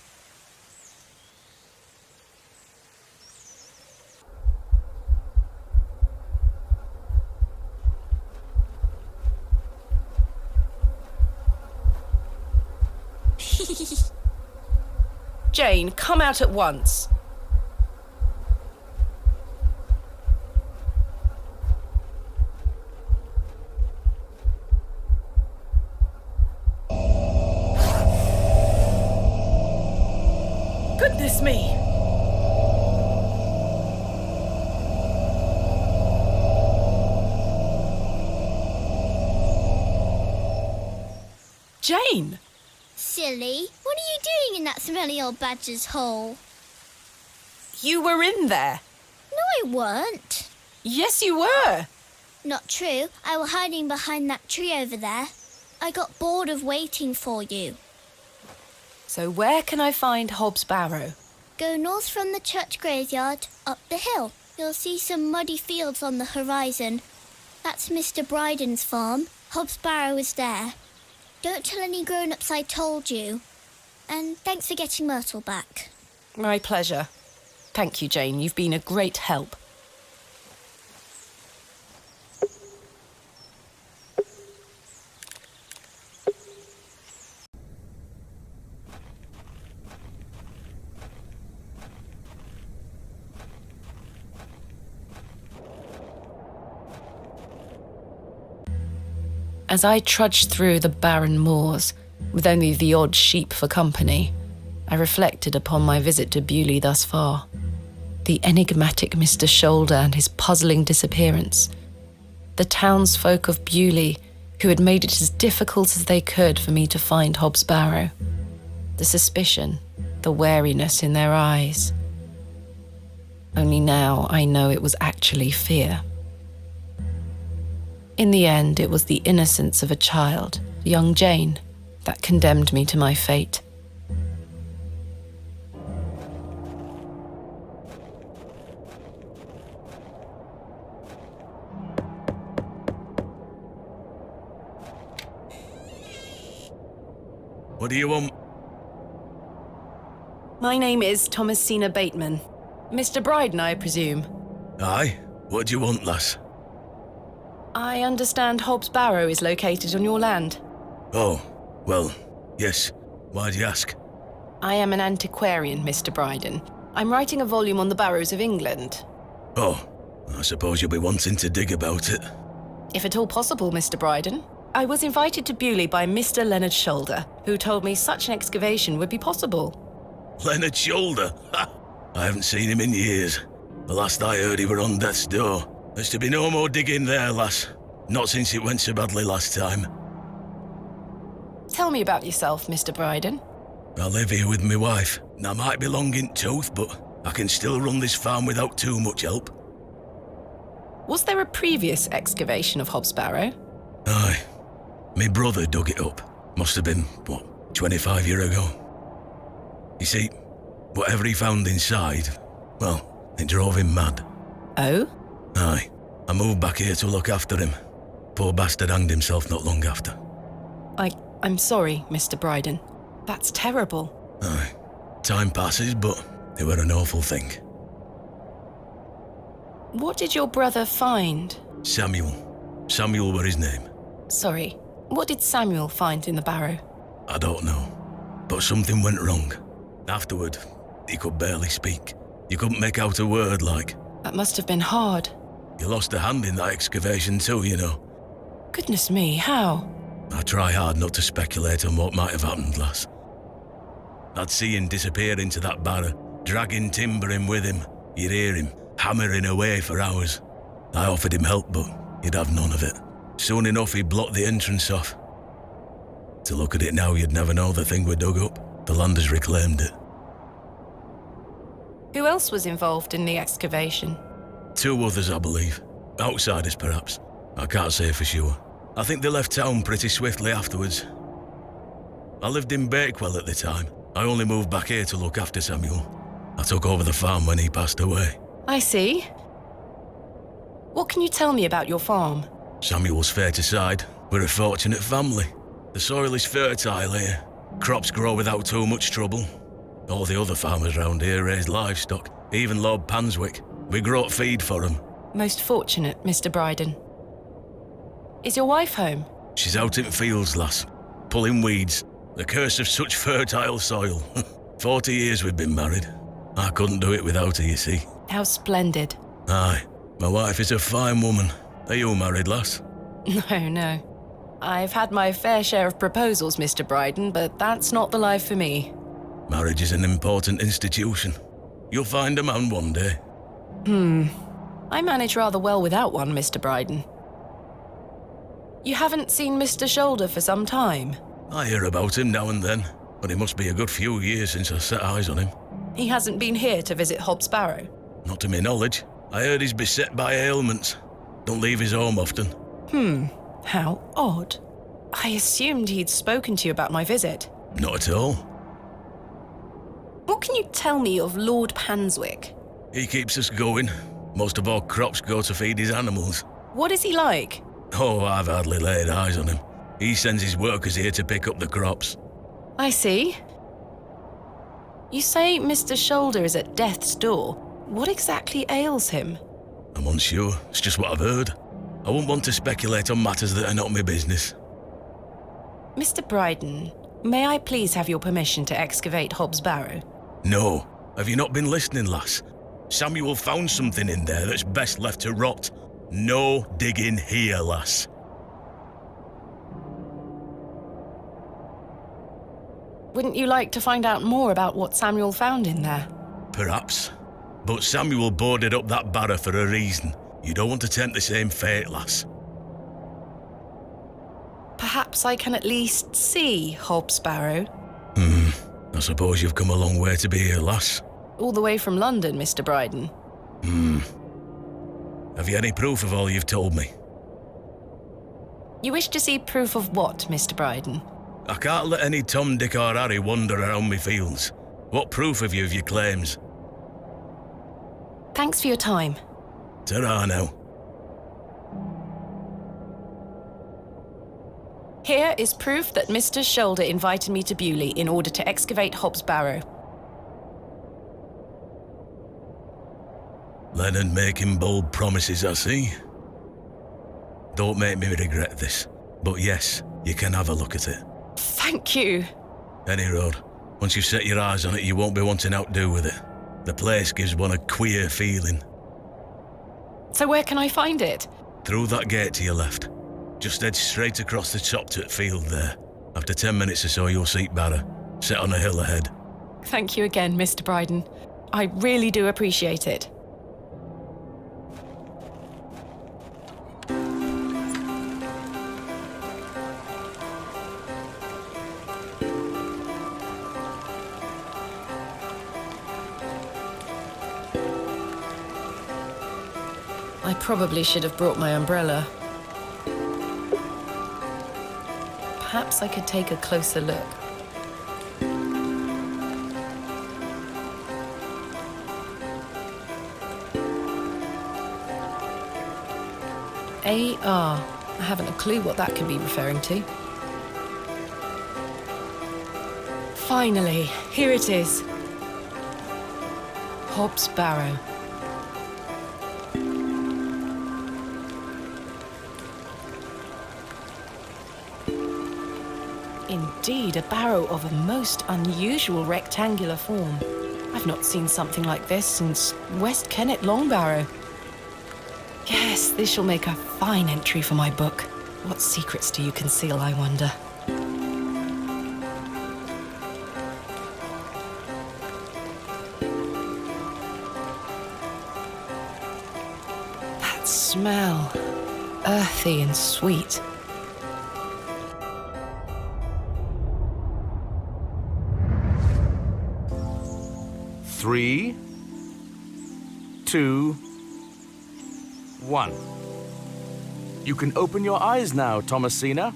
Jane, come out at once. Goodness me! Jane! Silly, what are you doing in that smelly old badger's hole? You were in there. No, I weren't. Yes, you were. Not true. I was hiding behind that tree over there. I got bored of waiting for you. So where can I find Hob's Barrow? Go north from the church graveyard, up the hill. You'll see some muddy fields on the horizon. That's Mr. Brydon's farm. Hob's Barrow is there. Don't tell any grown-ups I told you. And thanks for getting Myrtle back. My pleasure. Thank you, Jane. You've been a great help. As I trudged through the barren moors, with only the odd sheep for company, I reflected upon my visit to Bewley thus far. The enigmatic Mr. Shoulder and his puzzling disappearance. The townsfolk of Bewley who had made it as difficult as they could for me to find Hob's Barrow. The suspicion, the wariness in their eyes. Only now I know it was actually fear. In the end, it was the innocence of a child, young Jane, that condemned me to my fate. What do you want? My name is Thomasina Bateman. Mr. Brydon, I presume. Aye? What do you want, lass? I understand Hob's Barrow is located on your land. Oh, well, yes. Why do you ask? I am an antiquarian, Mr. Brydon. I'm writing a volume on the barrows of England. Oh, I suppose you'll be wanting to dig about it. If at all possible, Mr. Brydon. I was invited to Bewley by Mr. Leonard Shoulder, who told me such an excavation would be possible. Leonard's shoulder? Ha! I haven't seen him in years. The last I heard he were on death's door. There's to be no more digging there, lass. Not since it went so badly last time. Tell me about yourself, Mr. Brydon. I live here with my wife. I might be long in tooth, but I can still run this farm without too much help. Was there a previous excavation of Hob's Barrow? Aye. My brother dug it up. Must have been, 25 years ago. You see, whatever he found inside, well, it drove him mad. Oh? Aye. I moved back here to look after him. Poor bastard hanged himself not long after. I'm sorry, Mr. Brydon. That's terrible. Aye. Time passes, but it were an awful thing. What did your brother find? Samuel. Samuel were his name. Sorry, what did Samuel find in the barrow? I don't know. But something went wrong. Afterward, he could barely speak. You couldn't make out a word, like. That must have been hard. You lost a hand in that excavation too, you know. Goodness me, how? I try hard not to speculate on what might have happened, lass. I'd see him disappear into that barrow, dragging timber in with him. You'd hear him hammering away for hours. I offered him help, but he'd have none of it. Soon enough, he blocked the entrance off. To look at it now, you'd never know the thing we dug up. The landers reclaimed it. Who else was involved in the excavation? 2 others, I believe. Outsiders, perhaps. I can't say for sure. I think they left town pretty swiftly afterwards. I lived in Bakewell at the time. I only moved back here to look after Samuel. I took over the farm when he passed away. I see. What can you tell me about your farm? Samuel's fair to side. We're a fortunate family. The soil is fertile here. Crops grow without too much trouble. All the other farmers round here raise livestock. Even Lord Panswick. We grow feed for him. Most fortunate, Mr. Brydon. Is your wife home? She's out in fields, lass. Pulling weeds. The curse of such fertile soil. 40 years we've been married. I couldn't do it without her, you see. How splendid. Aye. My wife is a fine woman. Are you married, lass? No. I've had my fair share of proposals, Mr. Brydon, but that's not the life for me. Marriage is an important institution. You'll find a man one day. I manage rather well without one, Mr. Brydon. You haven't seen Mr. Shoulder for some time? I hear about him now and then, but it must be a good few years since I set eyes on him. He hasn't been here to visit Hob's Barrow? Not to my knowledge. I heard he's beset by ailments. Don't leave his home often. How odd. I assumed he'd spoken to you about my visit. Not at all. What can you tell me of Lord Panswick? He keeps us going. Most of our crops go to feed his animals. What is he like? Oh, I've hardly laid eyes on him. He sends his workers here to pick up the crops. I see. You say Mr. Shoulder is at death's door. What exactly ails him? I'm unsure. It's just what I've heard. I wouldn't want to speculate on matters that are not my business. Mr. Brydon, may I please have your permission to excavate Hob's Barrow? No. Have you not been listening, lass? Samuel found something in there that's best left to rot. No digging here, lass. Wouldn't you like to find out more about what Samuel found in there? Perhaps. But Samuel boarded up that barrow for a reason. You don't want to tempt the same fate, lass. Perhaps I can at least see Hob's Barrow. I suppose you've come a long way to be here, lass. All the way from London, Mr. Brydon. Have you any proof of all you've told me? You wish to see proof of what, Mr. Brydon? I can't let any Tom, Dick or Harry wander around me fields. What proof have you of your claims? Thanks for your time. Ta-ra now. Here is proof that Mr. Shoulder invited me to Bewley in order to excavate Hob's Barrow. Leonard making bold promises, I see. Don't make me regret this, but yes, you can have a look at it. Thank you. Any road. Once you've set your eyes on it, you won't be wanting outdo with it. The place gives one a queer feeling. So where can I find it? Through that gate to your left. Just head straight across the top to the field there. After 10 minutes or so, you'll see Barrow, set on a hill ahead. Thank you again, Mr. Brydon. I really do appreciate it. I probably should have brought my umbrella. Perhaps I could take a closer look. AR. I haven't a clue what that could be referring to. Finally, here it is. Hob's Barrow. Indeed, a barrow of a most unusual rectangular form. I've not seen something like this since West Kennet Long Barrow. Yes, this shall make a fine entry for my book. What secrets do you conceal, I wonder? That smell. Earthy and sweet. Three, 2, 1. You can open your eyes now, Thomasina.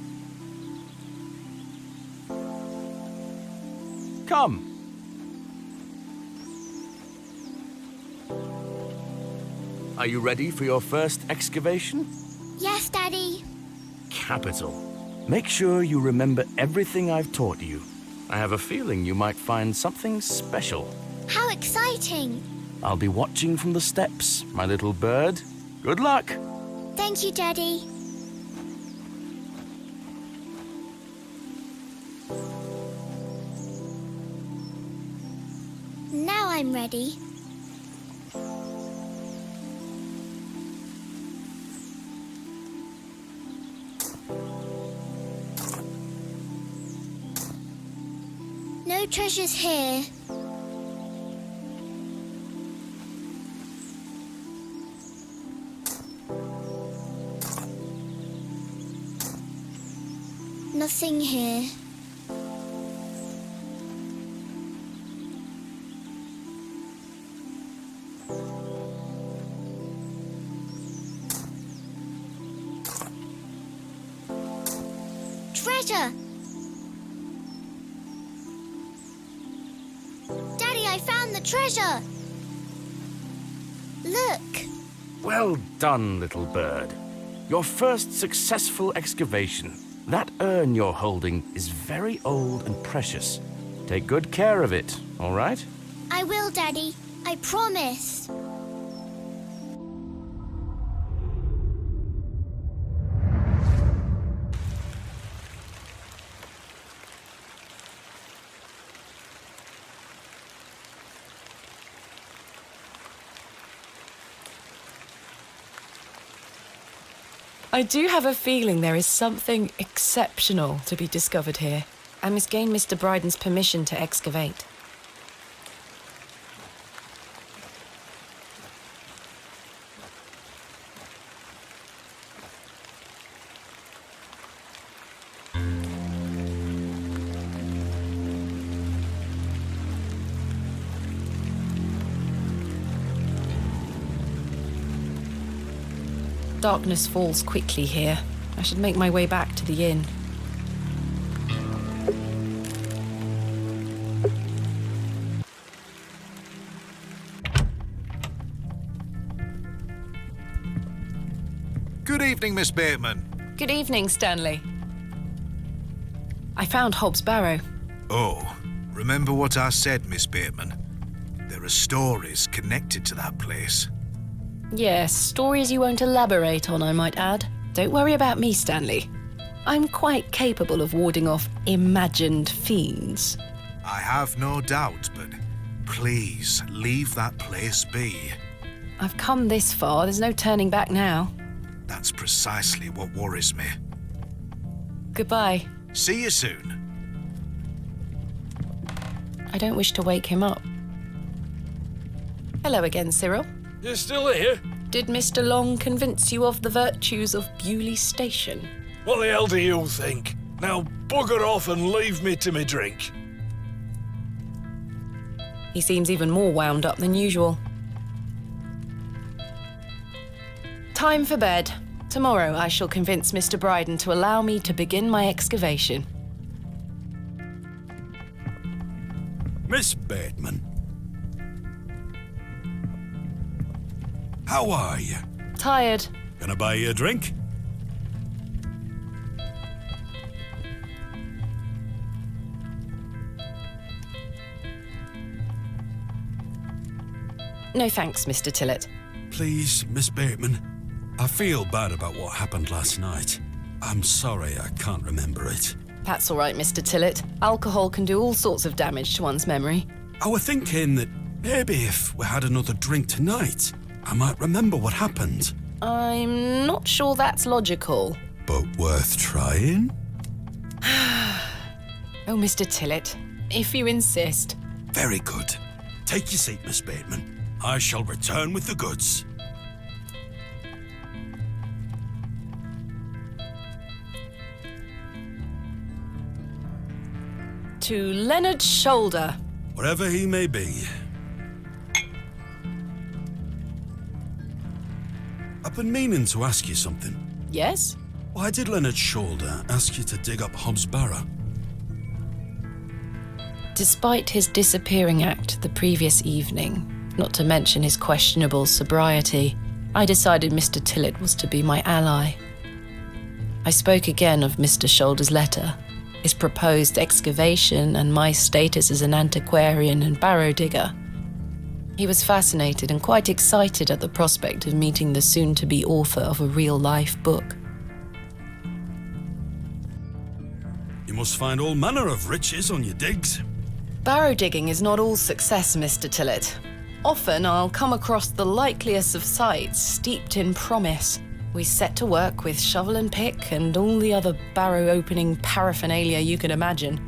Come. Are you ready for your first excavation? Yes, Daddy. Capital. Make sure you remember everything I've taught you. I have a feeling you might find something special. How exciting! I'll be watching from the steps, my little bird. Good luck! Thank you, Daddy. Now I'm ready. No treasures here. Nothing here. Treasure! Daddy, I found the treasure! Look! Well done, little bird. Your first successful excavation. That urn you're holding is very old and precious. Take good care of it, all right? I will, Daddy. I promise. I do have a feeling there is something exceptional to be discovered here. I must gain Mr. Brydon's permission to excavate. Darkness falls quickly here. I should make my way back to the inn. Good evening, Miss Bateman. Good evening, Stanley. I found Hob's Barrow. Oh, remember what I said, Miss Bateman? There are stories connected to that place. Yes, stories you won't elaborate on, I might add. Don't worry about me, Stanley. I'm quite capable of warding off imagined fiends. I have no doubt, but please leave that place be. I've come this far, there's no turning back now. That's precisely what worries me. Goodbye. See you soon. I don't wish to wake him up. Hello again, Cyril. You're still here? Did Mr. Long convince you of the virtues of Bewley Station? What the hell do you think? Now bugger off and leave me to me drink. He seems even more wound up than usual. Time for bed. Tomorrow I shall convince Mr. Brydon to allow me to begin my excavation. Miss Bateman. How are you? Tired. Gonna buy you a drink? No thanks, Mr. Tillett. Please, Miss Bateman. I feel bad about what happened last night. I'm sorry I can't remember it. That's all right, Mr. Tillett. Alcohol can do all sorts of damage to one's memory. I was thinking that maybe if we had another drink tonight, I might remember what happened. I'm not sure that's logical. But worth trying? Oh, Mr. Tillett, if you insist. Very good. Take your seat, Miss Bateman. I shall return with the goods. To Leonard's shoulder. Wherever he may be. I've been meaning to ask you something. Yes? Why did Leonard Shoulder ask you to dig up Hob's Barrow? Despite his disappearing act the previous evening, not to mention his questionable sobriety, I decided Mr. Tillett was to be my ally. I spoke again of Mr. Shoulder's letter, his proposed excavation, and my status as an antiquarian and barrow digger. He was fascinated and quite excited at the prospect of meeting the soon-to-be author of a real-life book. You must find all manner of riches on your digs. Barrow digging is not all success, Mr. Tillett. Often I'll come across the likeliest of sites steeped in promise. We set to work with shovel and pick and all the other barrow-opening paraphernalia you can imagine.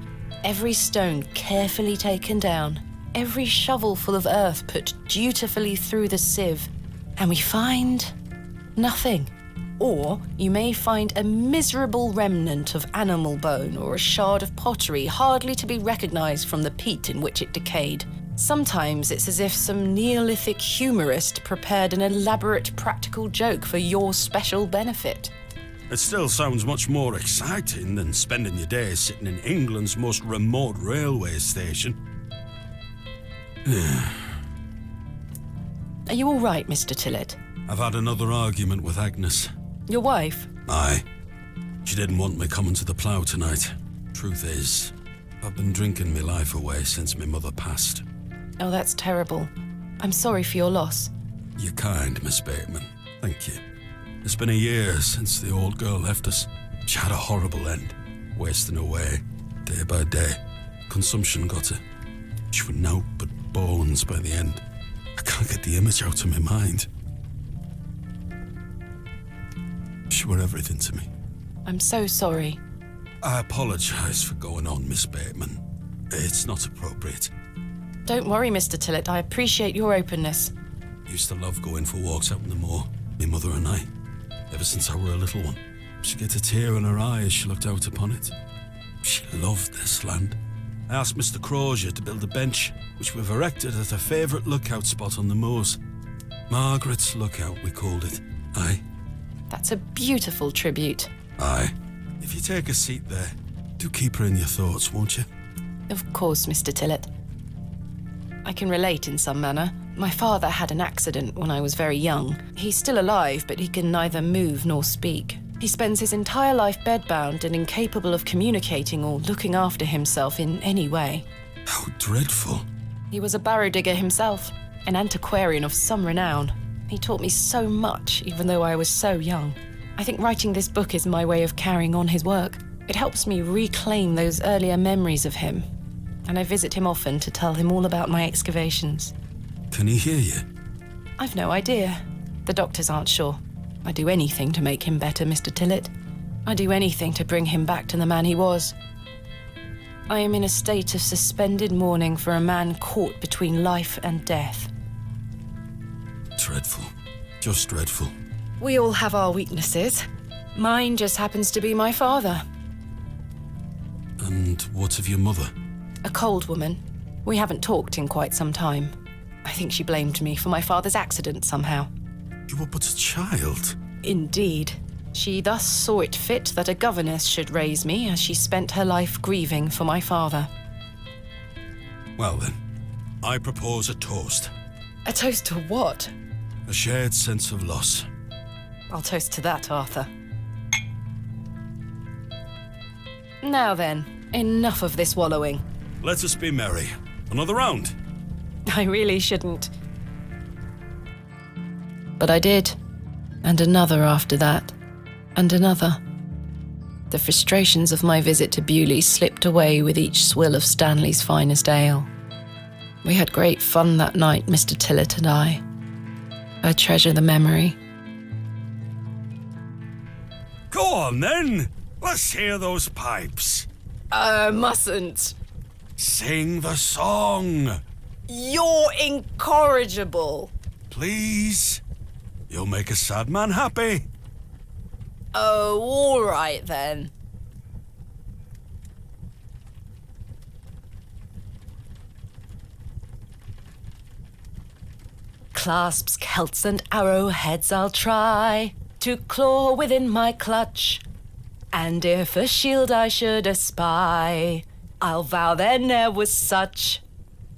Every stone carefully taken down, every shovel full of earth put dutifully through the sieve, and we find nothing. Or you may find a miserable remnant of animal bone or a shard of pottery hardly to be recognized from the peat in which it decayed. Sometimes it's as if some Neolithic humorist prepared an elaborate practical joke for your special benefit. It still sounds much more exciting than spending your days sitting in England's most remote railway station. Are you all right, Mr. Tillett? I've had another argument with Agnes. Your wife? Aye. She didn't want me coming to the plough tonight. Truth is, I've been drinking my life away since my mother passed. Oh, that's terrible. I'm sorry for your loss. You're kind, Miss Bateman. Thank you. It's been a year since the old girl left us. She had a horrible end, wasting away, day by day. Consumption got her. She was naught but bones by the end. I can't get the image out of my mind. She were everything to me. I'm so sorry. I apologise for going on, Miss Bateman. It's not appropriate. Don't worry, Mr. Tillett. I appreciate your openness. Used to love going for walks out in the moor, my mother and I. Ever since I were a little one, she'd get a tear in her eye as she looked out upon it. She loved this land. I asked Mr. Crozier to build a bench, which we've erected at a favourite lookout spot on the moors. Margaret's Lookout, we called it. Aye. That's a beautiful tribute. Aye. If you take a seat there, do keep her in your thoughts, won't you? Of course, Mr. Tillett. I can relate in some manner. My father had an accident when I was very young. He's still alive, but he can neither move nor speak. He spends his entire life bedbound and incapable of communicating or looking after himself in any way. How dreadful. He was a barrow digger himself, an antiquarian of some renown. He taught me so much, even though I was so young. I think writing this book is my way of carrying on his work. It helps me reclaim those earlier memories of him, and I visit him often to tell him all about my excavations. Can he hear you? I've no idea. The doctors aren't sure. I'd do anything to make him better, Mr. Tillett. I'd do anything to bring him back to the man he was. I am in a state of suspended mourning for a man caught between life and death. Dreadful. Just dreadful. We all have our weaknesses. Mine just happens to be my father. And what of your mother? A cold woman. We haven't talked in quite some time. I think she blamed me for my father's accident somehow. You were but a child. Indeed. She thus saw it fit that a governess should raise me as she spent her life grieving for my father. Well then, I propose a toast. A toast to what? A shared sense of loss. I'll toast to that, Arthur. Now then, enough of this wallowing. Let us be merry. Another round. I really shouldn't. But I did. And another after that. And another. The frustrations of my visit to Bewley slipped away with each swill of Stanley's finest ale. We had great fun that night, Mr. Tillett and I. I treasure the memory. Go on then. Let's hear those pipes. Mustn't. Sing the song. You're incorrigible. Please. You'll make a sad man happy. Oh, all right then. Clasps, celts, and arrowheads I'll try to claw within my clutch. And if a shield I should espy, I'll vow there ne'er was such.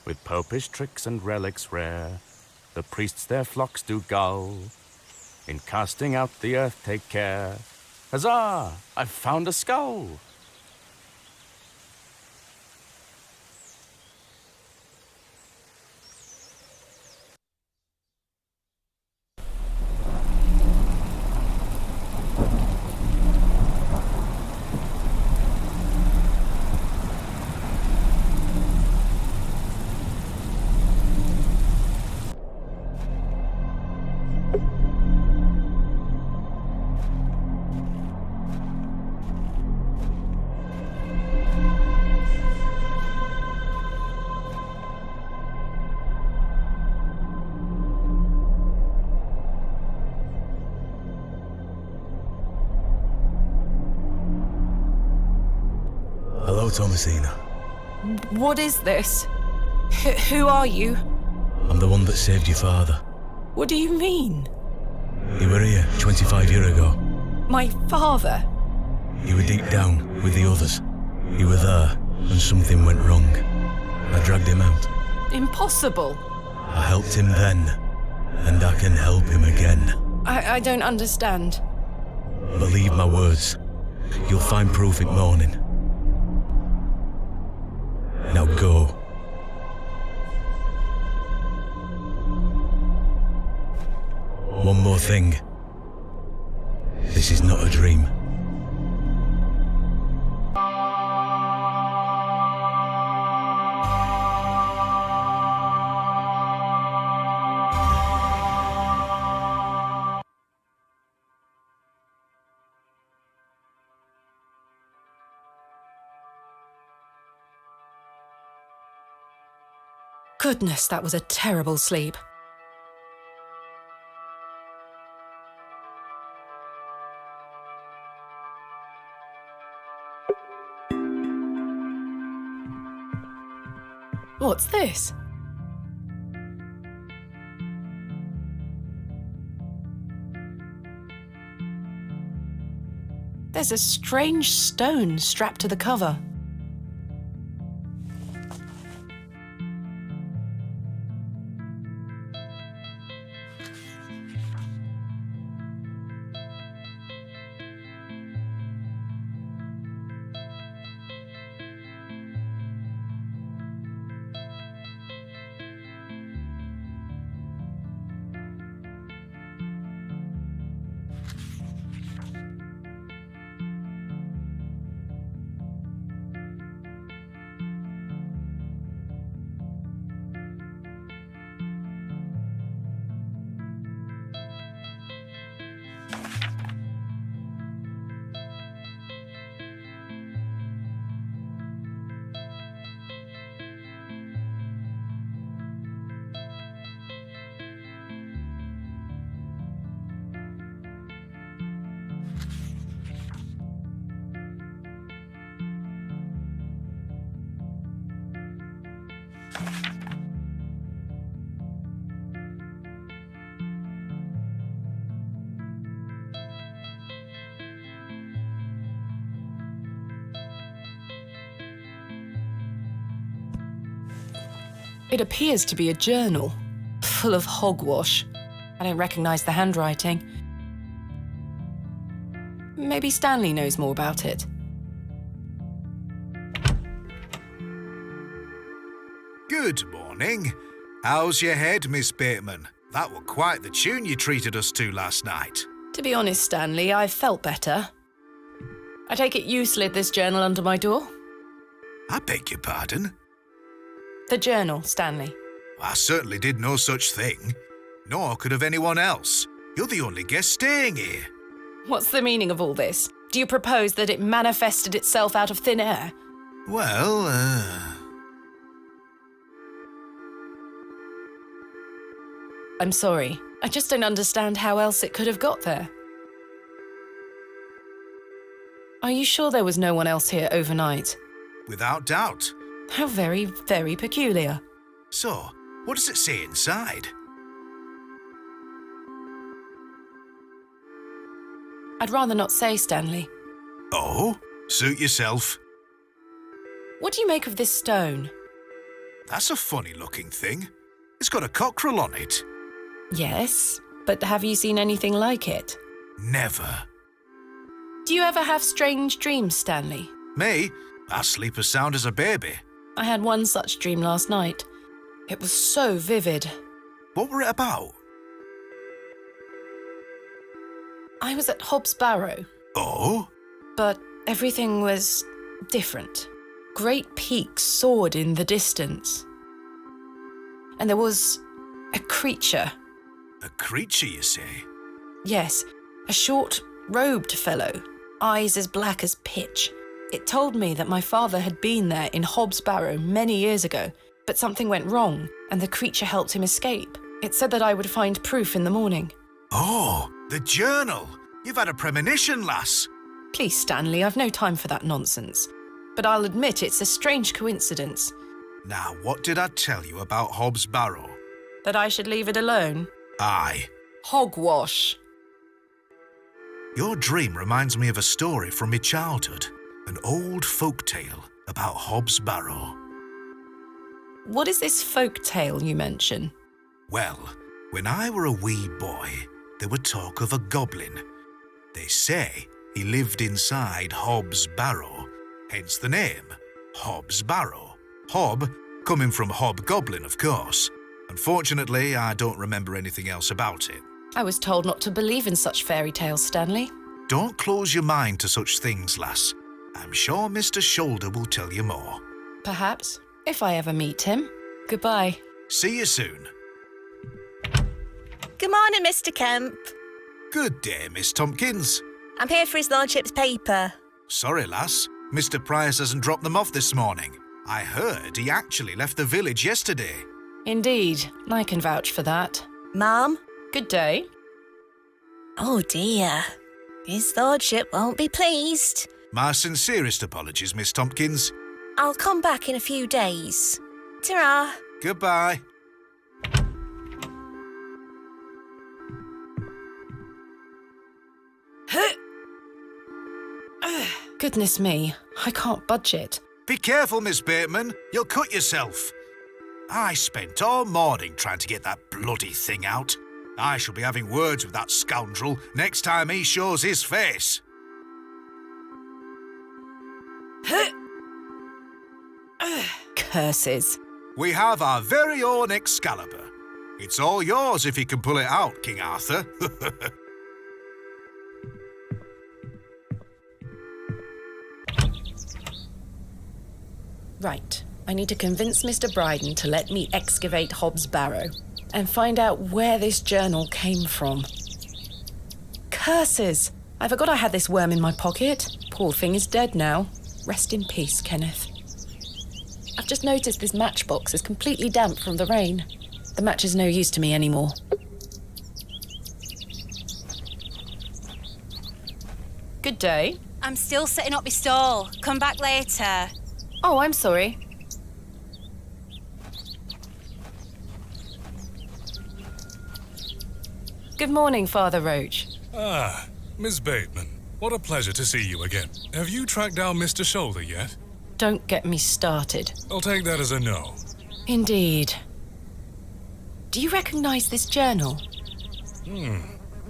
With popish tricks and relics rare, the priests their flocks do gull. In casting out the earth take care. Huzzah! I've found a skull! Hello, Thomasina. What is this? Who are you? I'm the one that saved your father. What do you mean? You were here 25 years ago. My father? You were deep down with the others. You were there, and something went wrong. I dragged him out. Impossible. I helped him then, and I can help him again. I don't understand. Believe my words. You'll find proof in morning. Now go. One more thing. This is not a dream. Goodness, that was a terrible sleep. What's this? There's a strange stone strapped to the cover. It appears to be a journal, full of hogwash. I don't recognize the handwriting. Maybe Stanley knows more about it. Good morning. How's your head, Miss Bateman? That were quite the tune you treated us to last night. To be honest, Stanley, I've felt better. I take it you slid this journal under my door? I beg your pardon? The journal, Stanley. I certainly did no such thing. Nor could have anyone else. You're the only guest staying here. What's the meaning of all this? Do you propose that it manifested itself out of thin air? Well, I'm sorry. I just don't understand how else it could have got there. Are you sure there was no one else here overnight? Without doubt. How very, very peculiar. So, what does it say inside? I'd rather not say, Stanley. Oh? Suit yourself. What do you make of this stone? That's a funny-looking thing. It's got a cockerel on it. Yes, but have you seen anything like it? Never. Do you ever have strange dreams, Stanley? Me? I sleep as sound as a baby. I had one such dream last night. It was so vivid. What were it about? I was at Hob's Barrow. Oh? But everything was different. Great peaks soared in the distance. And there was a creature. A creature, you say? Yes, a short, robed fellow, eyes as black as pitch. It told me that my father had been there in Hob's Barrow many years ago, but something went wrong, and the creature helped him escape. It said that I would find proof in the morning. Oh, the journal! You've had a premonition, lass. Please, Stanley, I've no time for that nonsense. But I'll admit it's a strange coincidence. Now, what did I tell you about Hob's Barrow? That I should leave it alone? Aye. Hogwash. Your dream reminds me of a story from my childhood. An old folk tale about Hob's Barrow. What is this folk tale you mention? Well, when I were a wee boy, there were talk of a goblin. They say he lived inside Hob's Barrow, hence the name, Hob's Barrow. Hob, coming from hobgoblin, of course. Unfortunately, I don't remember anything else about it. I was told not to believe in such fairy tales, Stanley. Don't close your mind to such things, lass. I'm sure Mr. Shoulder will tell you more. Perhaps, if I ever meet him. Goodbye. See you soon. Good morning, Mr. Kemp. Good day, Miss Tompkins. I'm here for his lordship's paper. Sorry, lass. Mr. Price hasn't dropped them off this morning. I heard he actually left the village yesterday. Indeed, I can vouch for that. Ma'am? Good day. Oh dear. His lordship won't be pleased. My sincerest apologies, Miss Tompkins. I'll come back in a few days. Ta-ra. Goodbye. Goodness me, I can't budge it. Be careful, Miss Bateman. You'll cut yourself. I spent all morning trying to get that bloody thing out. I shall be having words with that scoundrel next time he shows his face. Curses. We have our very own Excalibur. It's all yours if you can pull it out, King Arthur. Right. I need to convince Mr. Brydon to let me excavate Hob's Barrow and find out where this journal came from. Curses! I forgot I had this worm in my pocket. Poor thing is dead now. Rest in peace, Kenneth. I've just noticed this matchbox is completely damp from the rain. The match is no use to me anymore. Good day. I'm still setting up my stall. Come back later. Oh, I'm sorry. Good morning, Father Roach. Ah, Miss Bateman. What a pleasure to see you again. Have you tracked down Mr. Shoulder yet? Don't get me started. I'll take that as a no. Indeed. Do you recognize this journal?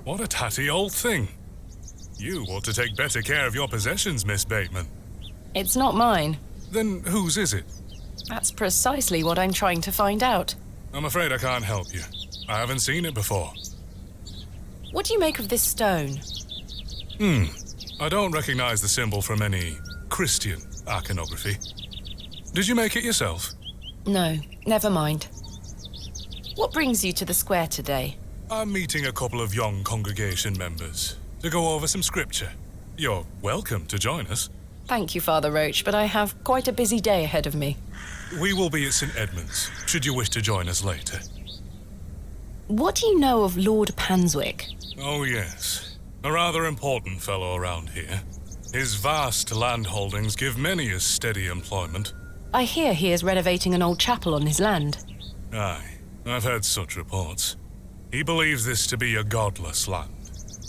What a tatty old thing. You ought to take better care of your possessions, Miss Bateman. It's not mine. Then whose is it? That's precisely what I'm trying to find out. I'm afraid I can't help you. I haven't seen it before. What do you make of this stone? I don't recognize the symbol from any Christian iconography. Did you make it yourself? No, never mind. What brings you to the square today? I'm meeting a couple of young congregation members to go over some scripture. You're welcome to join us. Thank you, Father Roach, but I have quite a busy day ahead of me. We will be at St. Edmund's, should you wish to join us later. What do you know of Lord Panswick? Oh, yes. A rather important fellow around here. His vast land holdings give many a steady employment. I hear he is renovating an old chapel on his land. Aye, I've heard such reports. He believes this to be a godless land,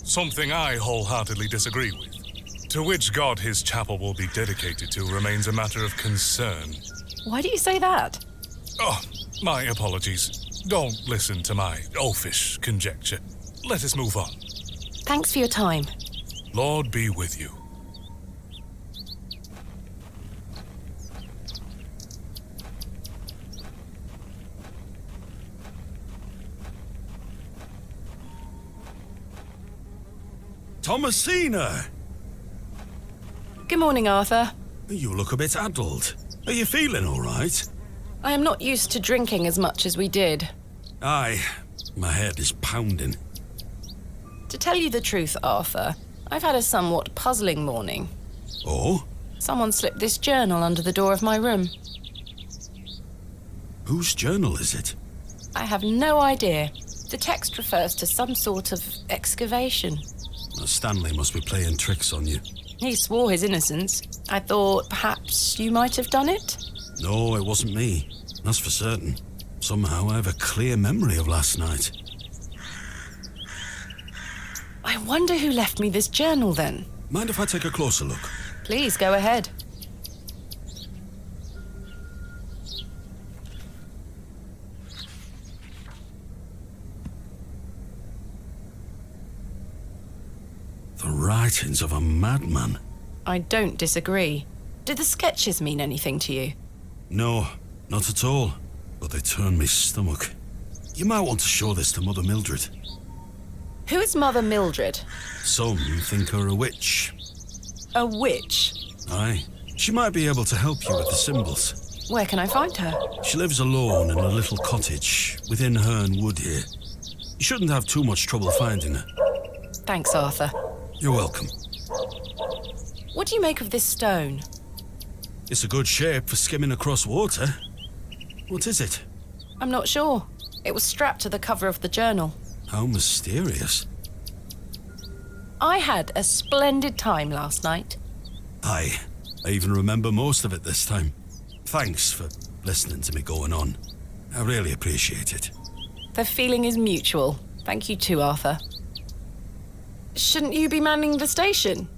something I wholeheartedly disagree with. To which god his chapel will be dedicated to remains a matter of concern. Why do you say that? Oh, my apologies. Don't listen to my oafish conjecture. Let us move on. Thanks for your time. Lord be with you. Thomasina! Good morning, Arthur. You look a bit addled. Are you feeling all right? I am not used to drinking as much as we did. Aye, my head is pounding. To tell you the truth, Arthur, I've had a somewhat puzzling morning. Oh? Someone slipped this journal under the door of my room. Whose journal is it? I have no idea. The text refers to some sort of excavation. Stanley must be playing tricks on you. He swore his innocence. I thought perhaps you might have done it? No, it wasn't me. That's for certain. Somehow I have a clear memory of last night. I wonder who left me this journal then. Mind if I take a closer look? Please, go ahead. The writings of a madman. I don't disagree. Did the sketches mean anything to you? No, not at all. But they turn me stomach. You might want to show this to Mother Mildred. Who is Mother Mildred? Some think her a witch. A witch? Aye. She might be able to help you with the symbols. Where can I find her? She lives alone in a little cottage within Herne Wood here. You shouldn't have too much trouble finding her. Thanks, Arthur. You're welcome. What do you make of this stone? It's a good shape for skimming across water. What is it? I'm not sure. It was strapped to the cover of the journal. How mysterious. I had a splendid time last night. Aye. I even remember most of it this time. Thanks for listening to me going on. I really appreciate it. The feeling is mutual. Thank you too, Arthur. Shouldn't you be manning the station?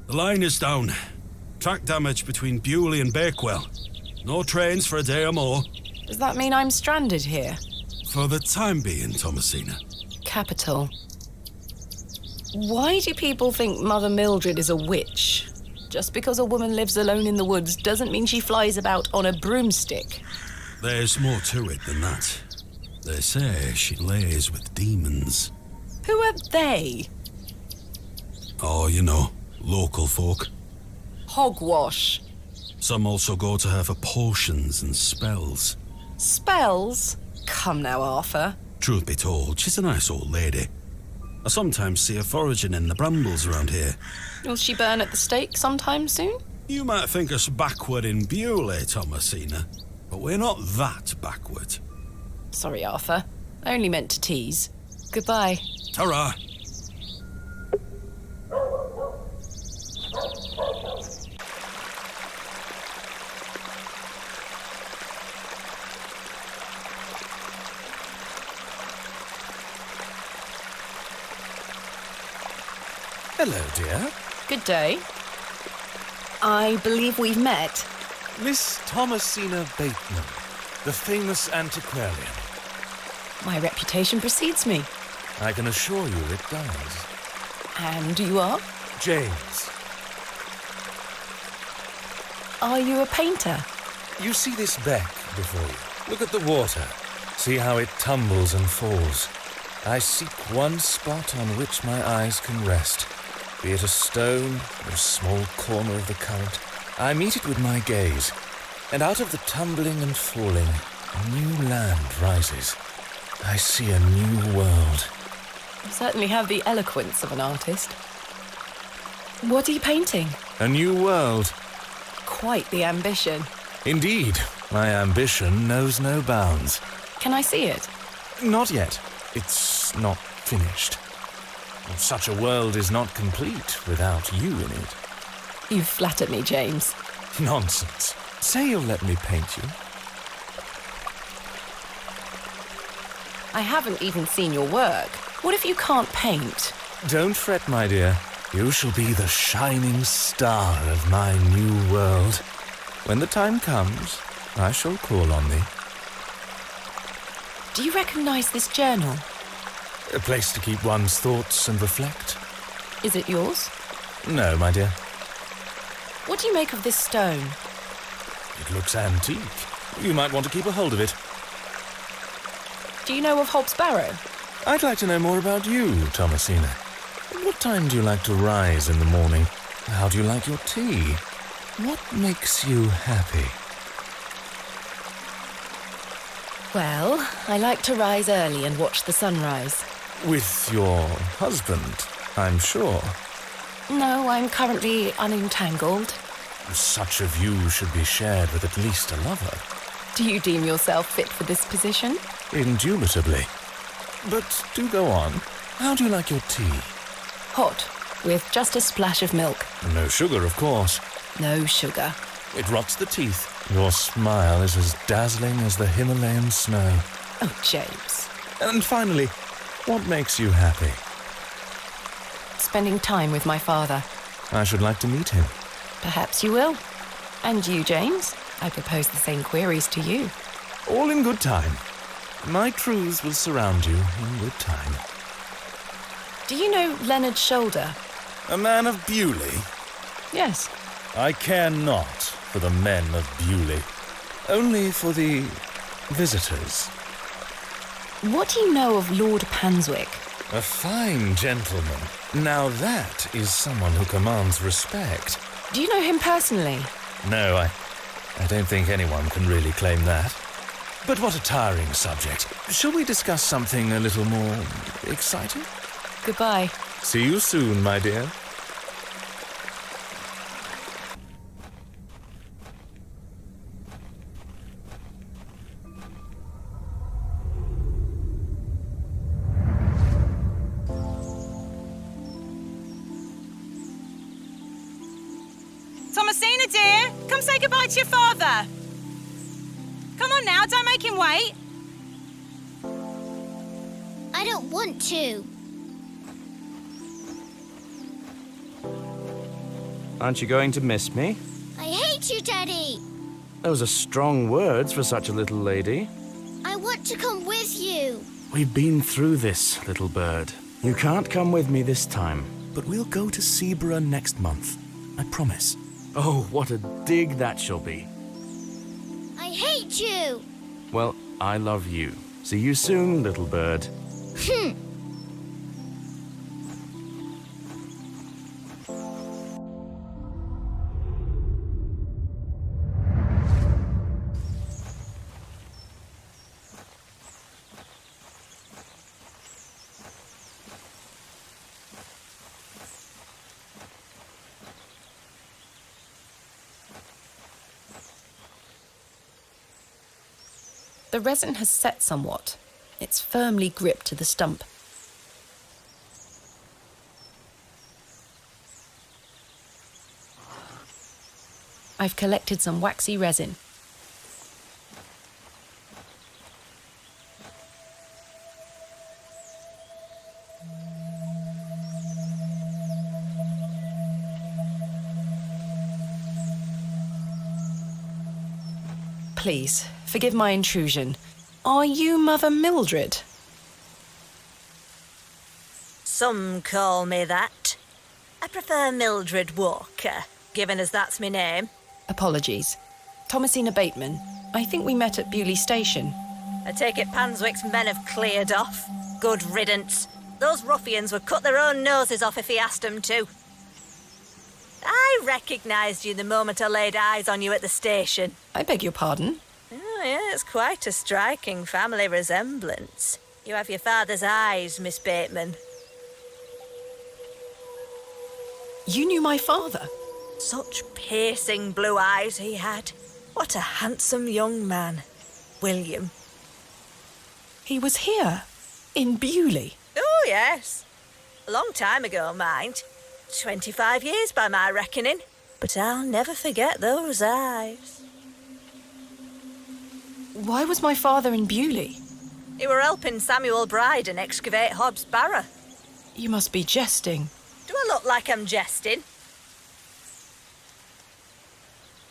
The line is down. Track damage between Bewley and Bakewell. No trains for a day or more. Does that mean I'm stranded here? For the time being, Thomasina. Capital. Why do people think Mother Mildred is a witch? Just because a woman lives alone in the woods doesn't mean she flies about on a broomstick. There's more to it than that. They say she lays with demons. Who are they? Oh, you know, local folk. Hogwash. Some also go to her for potions and spells. Spells? Come now, Arthur. Truth be told, she's a nice old lady. I sometimes see her foraging in the brambles around here. Will she burn at the stake sometime soon? You might think us backward in Bewlay, Thomasina, but we're not that backward. Sorry, Arthur. I only meant to tease. Goodbye. Ta-ra. Hello, dear. Good day. I believe we've met. Miss Thomasina Bateman. the famous antiquarian. My reputation precedes me. I can assure you it does. And you are? James. Are you a painter? You see this beck before you. Look at the water. See how it tumbles and falls. I seek one spot on which my eyes can rest, be it a stone or a small corner of the current. I meet it with my gaze, and out of the tumbling and falling, a new land rises. I see a new world. You certainly have the eloquence of an artist. What are you painting? A new world. Quite the ambition. Indeed, my ambition knows no bounds. Can I see it? Not yet. It's not finished. Such a world is not complete without you in it. You've flattered me, James. Nonsense. Say you'll let me paint you. I haven't even seen your work. What if you can't paint? Don't fret, my dear. You shall be the shining star of my new world. When the time comes, I shall call on thee. Do you recognize this journal? A place to keep one's thoughts and reflect. Is it yours? No, my dear. What do you make of this stone? It looks antique. You might want to keep a hold of it. Do you know of Hob's Barrow? I'd like to know more about you, Thomasina. What time do you like to rise in the morning? How do you like your tea? What makes you happy? Well, I like to rise early and watch the sunrise. With your husband, I'm sure. No, I'm currently unentangled. Such a view should be shared with at least a lover. Do you deem yourself fit for this position? Indubitably. But do go on. How do you like your tea? Hot, with just a splash of milk. No sugar, of course. No sugar. It rots the teeth. Your smile is as dazzling as the Himalayan snow. Oh, James. And finally, what makes you happy? Spending time with my father. I should like to meet him. Perhaps you will. And you, James? I propose the same queries to you. All in good time. My truths will surround you in good time. Do you know Leonard Shoulder? A man of Bewley? Yes. I care not for the men of Bewley. Only for the visitors. What do you know of Lord Panswick? A fine gentleman. Now that is someone who commands respect. Do you know him personally? No, I don't think anyone can really claim that. But what a tiring subject. Shall we discuss something a little more exciting? Goodbye. See you soon, my dear. Thomasina, dear, come say goodbye to your father. Come on now, don't make him wait. I don't want to. Aren't you going to miss me? I hate you, Daddy. Those are strong words for such a little lady. I want to come with you. We've been through this, little bird. You can't come with me this time. But we'll go to Seaborough next month. I promise. Oh, what a dig that shall be. I hate you. Well, I love you. See you soon, little bird. The resin has set somewhat. It's firmly gripped to the stump. I've collected some waxy resin. Please, forgive my intrusion. Are you Mother Mildred? Some call me that. I prefer Mildred Walker, given as that's my name. Apologies. Thomasina Bateman. I think we met at Bewley Station. I take it Panswick's men have cleared off. Good riddance. Those ruffians would cut their own noses off if he asked them to. I recognised you the moment I laid eyes on you at the station. I beg your pardon? Oh, yeah, it's quite a striking family resemblance. You have your father's eyes, Miss Bateman. You knew my father? Such piercing blue eyes he had. What a handsome young man. William. He was here, in Bewley. Oh, yes. A long time ago, mind. 25 years by my reckoning. But I'll never forget those eyes. Why was my father in Bewley? You were helping Samuel Brydon excavate Hob's Barrow. You must be jesting. Do I look like I'm jesting?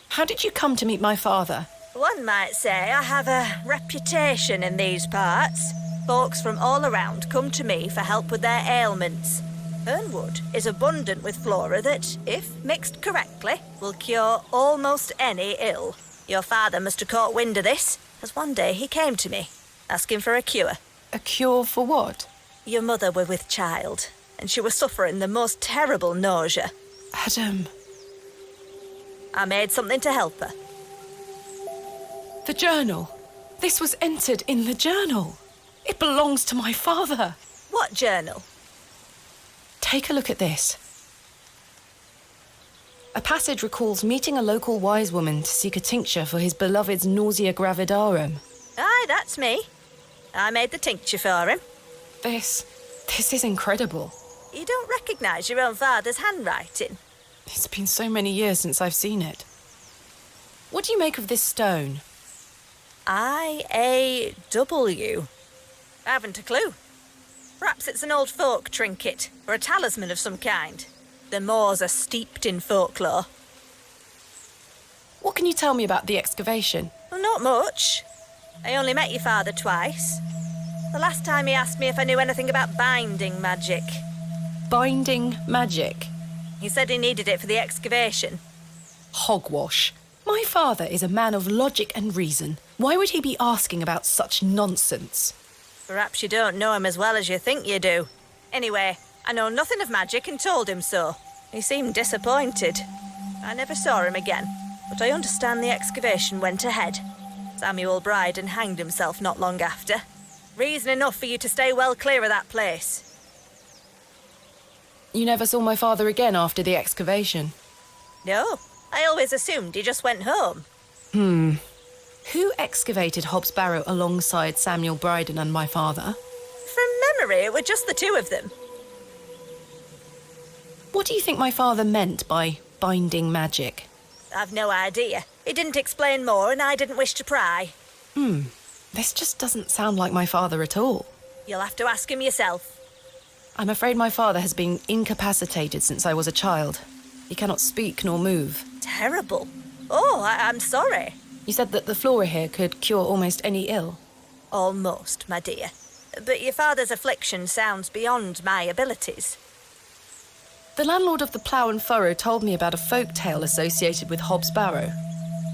How did you come to meet my father? One might say I have a reputation in these parts. Folks from all around come to me for help with their ailments. Fernwood is abundant with flora that, if mixed correctly, will cure almost any ill. Your father must have caught wind of this, as one day he came to me, asking for a cure. A cure for what? Your mother were with child, and she was suffering the most terrible nausea. Adam. I made something to help her. The journal. This was entered in the journal. It belongs to my father. What journal? Take a look at this. A passage recalls meeting a local wise woman to seek a tincture for his beloved's nausea gravidarum. Aye, that's me. I made the tincture for him. This is incredible. You don't recognise your own father's handwriting? It's been so many years since I've seen it. What do you make of this stone? I-A-W. I haven't a clue. Perhaps it's an old folk trinket, or a talisman of some kind. The moors are steeped in folklore. What can you tell me about the excavation? Well, not much. I only met your father twice. The last time he asked me if I knew anything about binding magic. Binding magic? He said he needed it for the excavation. Hogwash. My father is a man of logic and reason. Why would he be asking about such nonsense? Perhaps you don't know him as well as you think you do. Anyway, I know nothing of magic and told him so. He seemed disappointed. I never saw him again, but I understand the excavation went ahead. Samuel Brydon hanged himself not long after. Reason enough for you to stay well clear of that place. You never saw my father again after the excavation? No, I always assumed he just went home. Who excavated Hob's Barrow alongside Samuel Brydon and my father? From memory, it were just the two of them. What do you think my father meant by binding magic? I've no idea. He didn't explain more, and I didn't wish to pry. This just doesn't sound like my father at all. You'll have to ask him yourself. I'm afraid my father has been incapacitated since I was a child. He cannot speak nor move. Terrible. Oh, I'm sorry. You said that the flora here could cure almost any ill. Almost, my dear. But your father's affliction sounds beyond my abilities. The landlord of the Plough and Furrow told me about a folk tale associated with Hob's Barrow.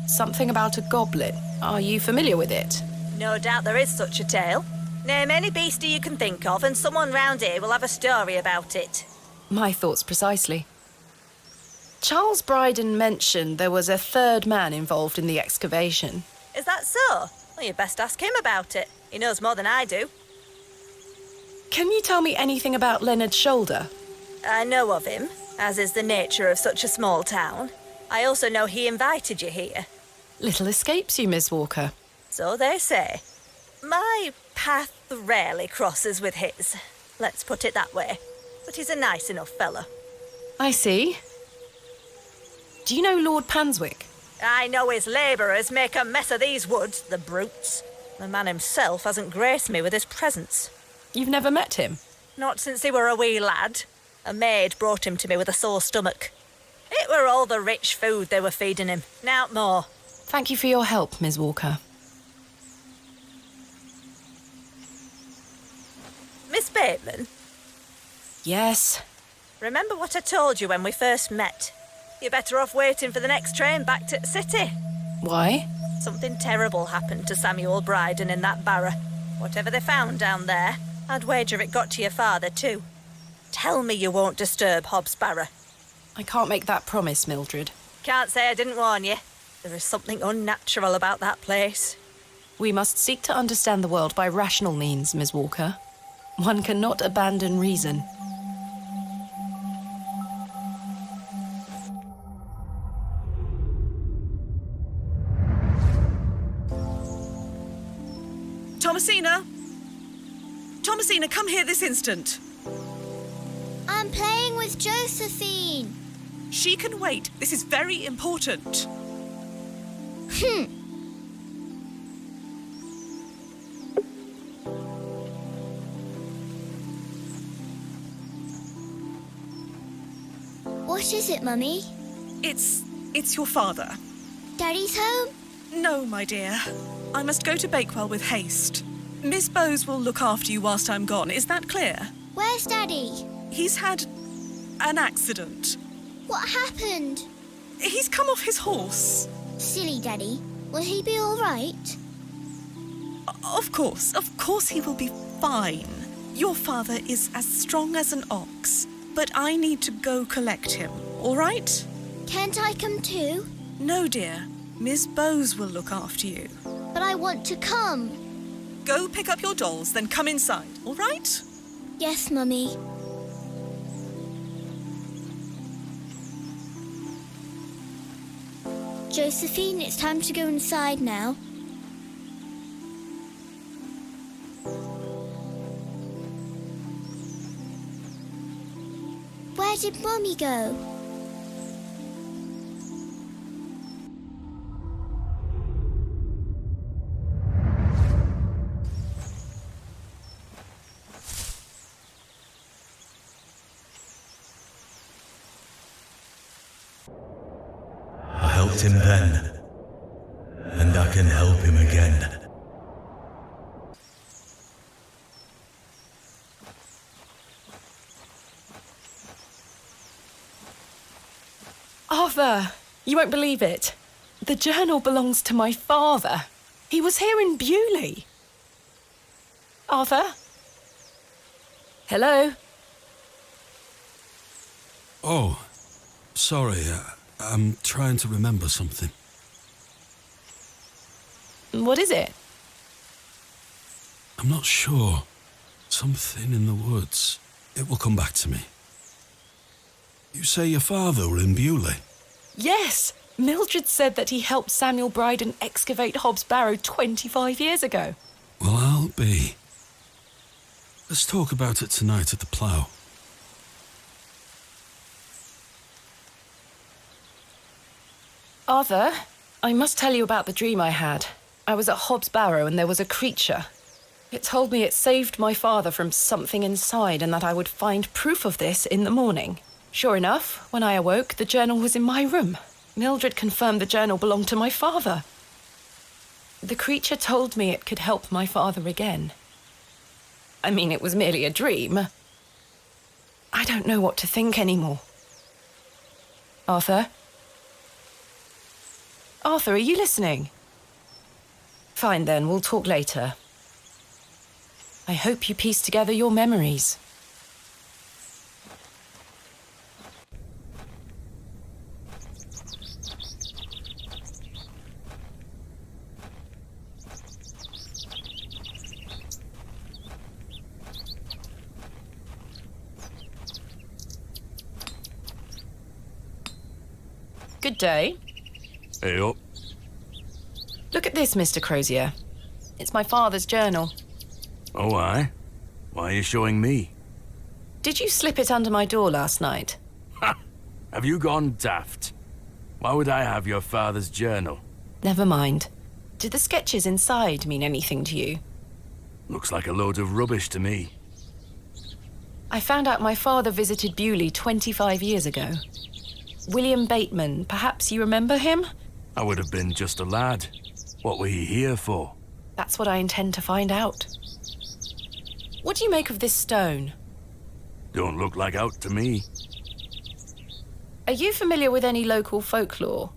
Something about a goblin. Are you familiar with it? No doubt there is such a tale. Name any beastie you can think of, and someone round here will have a story about it. My thoughts precisely. Charles Brydon mentioned there was a third man involved in the excavation. Is that so? Well, you'd best ask him about it. He knows more than I do. Can you tell me anything about Leonard Shoulder? I know of him, as is the nature of such a small town. I also know he invited you here. Little escapes you, Miss Walker. So they say. My path rarely crosses with his. Let's put it that way. But he's a nice enough fellow. I see. Do you know Lord Panswick? I know his labourers make a mess of these woods, the brutes. The man himself hasn't graced me with his presence. You've never met him? Not since he were a wee lad. A maid brought him to me with a sore stomach. It were all the rich food they were feeding him, nowt more. Thank you for your help, Ms. Walker. Miss Bateman, Yes. remember what I told you when we first met? You're better off waiting for the next train back to the city. Why? Something terrible happened to Samuel Brydon in that barrow. Whatever they found down there, I'd wager it got to your father too. Tell me you won't disturb Hob's barrow. I can't make that promise, Mildred. Can't say I didn't warn you. There is something unnatural about that place. We must seek to understand the world by rational means, Ms. Walker. One cannot abandon reason. Thomasina! Thomasina, come here this instant. I'm playing with Josephine. She can wait. This is very important. What is it, Mummy? It's your father. Daddy's home? No, my dear. I must go to Bakewell with haste. Miss Bowes will look after you whilst I'm gone. Is that clear? Where's Daddy? He's had an accident. What happened? He's come off his horse. Silly Daddy. Will he be all right? Of course he will be fine. Your father is as strong as an ox, but I need to go collect him, all right? Can't I come too? No, dear. Miss Bowes will look after you. But I want to come. Go pick up your dolls, then come inside, all right? Yes, Mummy. Josephine, it's time to go inside now. Where did Mummy go? I helped him then, and I can help him again. Arthur, you won't believe it. The journal belongs to my father. He was here in Bewley. Arthur? Hello? Oh, sorry. I'm trying to remember something. What is it? I'm not sure. Something in the woods. It will come back to me. You say your father were in Bewley? Yes! Mildred said that he helped Samuel Brydon excavate Hob's barrow 25 years ago. Well, I'll be. Let's talk about it tonight at the plough. Arthur, I must tell you about the dream I had. I was at Hob's barrow and there was a creature. It told me it saved my father from something inside and that I would find proof of this in the morning. Sure enough, when I awoke, the journal was in my room. Mildred confirmed the journal belonged to my father. The creature told me it could help my father again. I mean, it was merely a dream. I don't know what to think anymore. Arthur? Arthur, are you listening? Fine then, we'll talk later. I hope you piece together your memories. Good day. Hey up. Look at this, Mr. Crozier. It's my father's journal. Oh, aye? Why are you showing me? Did you slip it under my door last night? Ha! Have you gone daft? Why would I have your father's journal? Never mind. Did the sketches inside mean anything to you? Looks like a load of rubbish to me. I found out my father visited Bewley 25 years ago. William Bateman, perhaps you remember him? I would have been just a lad. What were you here for? That's what I intend to find out. What do you make of this stone? Don't look like out to me. Are you familiar with any local folklore?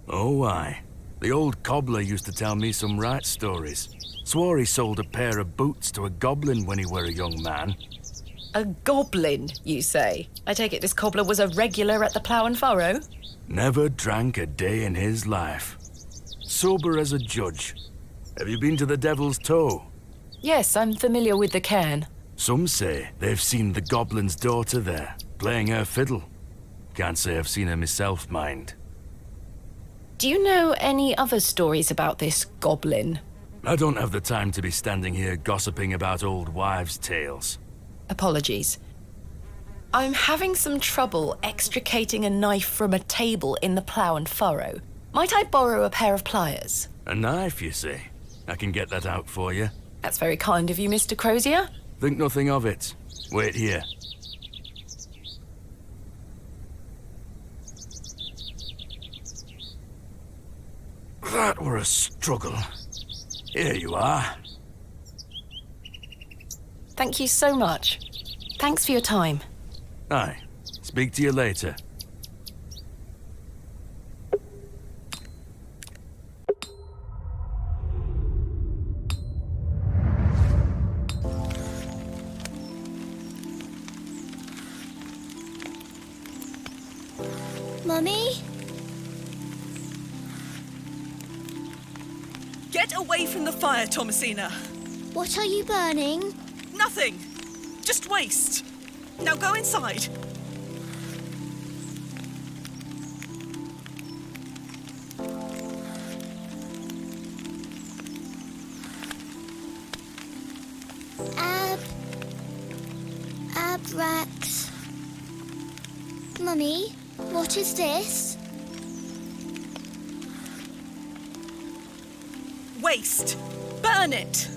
Oh, aye. The old cobbler used to tell me some rat stories. Swore he sold a pair of boots to a goblin when he were a young man. A goblin, you say? I take it this cobbler was a regular at the Plough and Furrow? Never drank a day in his life. Sober as a judge. Have you been to the Devil's Toe? Yes, I'm familiar with the cairn. Some say they've seen the goblin's daughter there, playing her fiddle. Can't say I've seen her myself, mind. Do you know any other stories about this goblin? I don't have the time to be standing here gossiping about old wives' tales. Apologies. I'm having some trouble extricating a knife from a table in the Plough and Furrow. Might I borrow a pair of pliers? A knife, you say? I can get that out for you. That's very kind of you, Mr. Crozier. Think nothing of it. Wait here. That were a struggle. Here you are. Thank you so much. Thanks for your time. Aye. Speak to you later. Mummy? Get away from the fire, Thomasina. What are you burning? Nothing. Just waste. Now go inside. Abrax. Mummy, what is this? Waste. Burn it.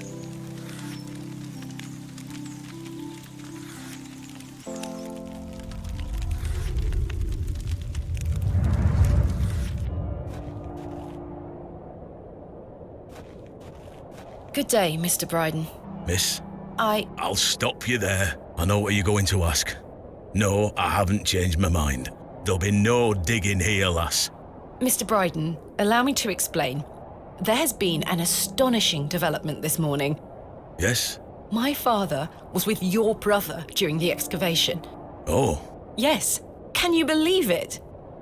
Good day, Mr. Brydon. Miss? I'll stop you there. I know what you're going to ask. No, I haven't changed my mind. There'll be no digging here, lass. Mr. Brydon, allow me to explain. There has been an astonishing development this morning. Yes? My father was with your brother during the excavation. Oh. Yes. Can you believe it?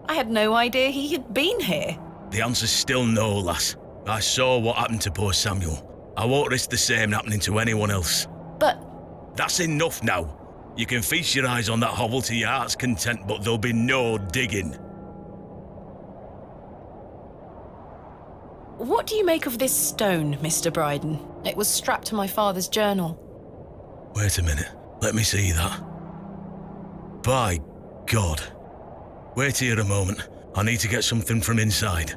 I had no idea he had been here. The answer's still no, lass. I saw what happened to poor Samuel. I won't risk the same happening to anyone else. But... That's enough now. You can feast your eyes on that hovel to your heart's content, but there'll be no digging. What do you make of this stone, Mr. Brydon? It was strapped to my father's journal. Wait a minute. Let me see that. By God. Wait here a moment. I need to get something from inside.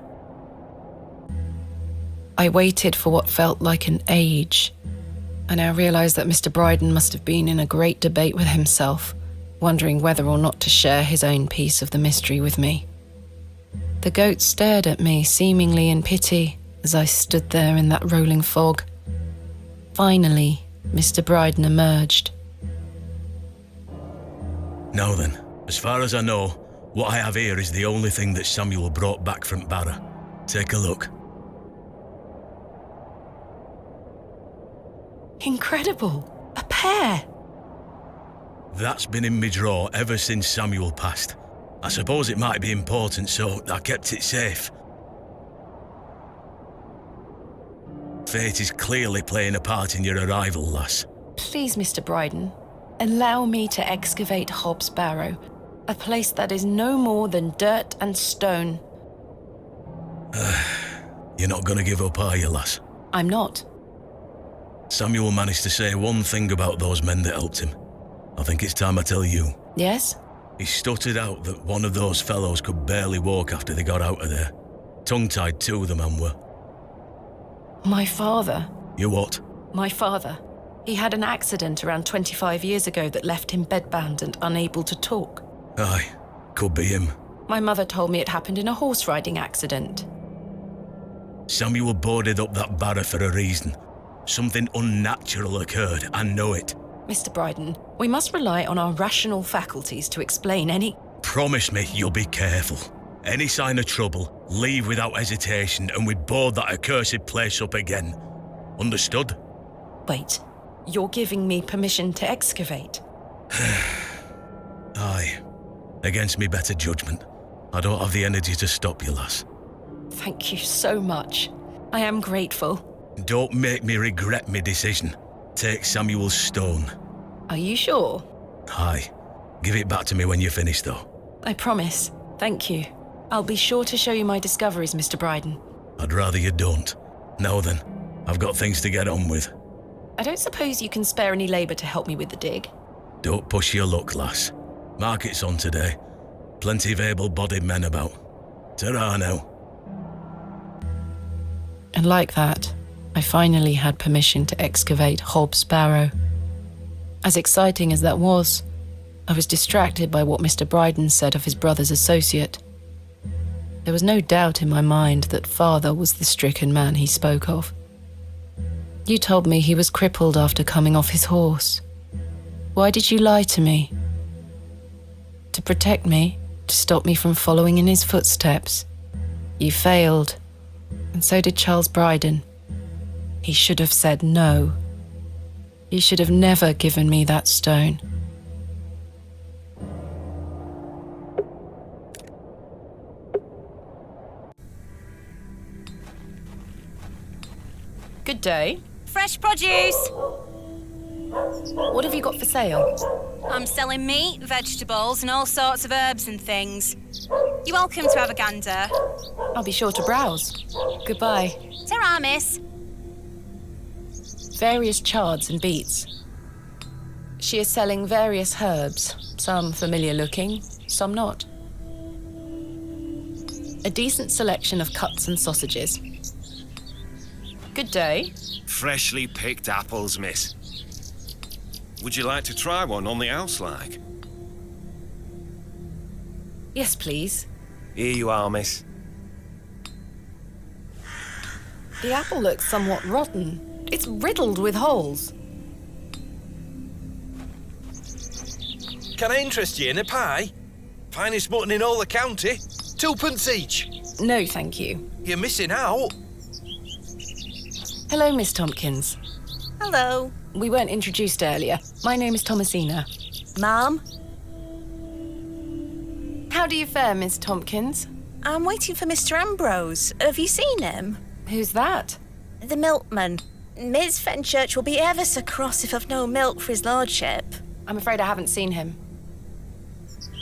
I waited for what felt like an age. I now realise that Mr. Brydon must have been in a great debate with himself, wondering whether or not to share his own piece of the mystery with me. The goat stared at me, seemingly in pity, as I stood there in that rolling fog. Finally, Mr. Brydon emerged. Now then, as far as I know, what I have here is the only thing that Samuel brought back from Barrow. Take a look. Incredible! A pair! That's been in my drawer ever since Samuel passed. I suppose it might be important, so I kept it safe. Fate is clearly playing a part in your arrival, lass. Please, Mr. Brydon, allow me to excavate Hob's Barrow, a place that is no more than dirt and stone. You're not gonna give up, are you, lass? I'm not. Samuel managed to say one thing about those men that helped him. I think it's time I tell you. Yes? He stuttered out that one of those fellows could barely walk after they got out of there. Tongue-tied too, the man were. My father. You what? My father. He had an accident around 25 years ago that left him bedbound and unable to talk. Aye, could be him. My mother told me it happened in a horse riding accident. Samuel boarded up that barrow for a reason. Something unnatural occurred, I know it. Mr. Brydon, we must rely on our rational faculties to explain any... Promise me you'll be careful. Any sign of trouble, leave without hesitation and we board that accursed place up again. Understood? Wait, you're giving me permission to excavate? Aye. Against me better judgment. I don't have the energy to stop you, lass. Thank you so much. I am grateful. Don't make me regret my decision. Take Samuel's stone. Are you sure? Aye. Give it back to me when you're finished, though. I promise. Thank you. I'll be sure to show you my discoveries, Mr. Brydon. I'd rather you don't. Now then, I've got things to get on with. I don't suppose you can spare any labour to help me with the dig? Don't push your luck, lass. Market's on today. Plenty of able-bodied men about. Ta-ra now. And like that, I finally had permission to excavate Hob's barrow. As exciting as that was, I was distracted by what Mr. Brydon said of his brother's associate. There was no doubt in my mind that father was the stricken man he spoke of. You told me he was crippled after coming off his horse. Why did you lie to me? To protect me, to stop me from following in his footsteps. You failed, and so did Charles Brydon. He should have said no. He should have never given me that stone. Good day. Fresh produce! What have you got for sale? I'm selling meat, vegetables, and all sorts of herbs and things. You're welcome to have a gander. I'll be sure to browse. Goodbye. Ta-ra, miss. Various chards and beets. She is selling various herbs, some familiar looking, some not. A decent selection of cuts and sausages. Good day. Freshly picked apples, miss. Would you like to try one on the house, like? Yes, please. Here you are, miss. The apple looks somewhat rotten. It's riddled with holes. Can I interest you in a pie? Finest mutton in all the county. 2p each. No, thank you. You're missing out. Hello, Miss Tompkins. Hello. We weren't introduced earlier. My name is Thomasina. Ma'am? How do you fare, Miss Tompkins? I'm waiting for Mr. Ambrose. Have you seen him? Who's that? The milkman. Ms. Fenchurch will be ever so cross if I've no milk for his lordship. I'm afraid I haven't seen him.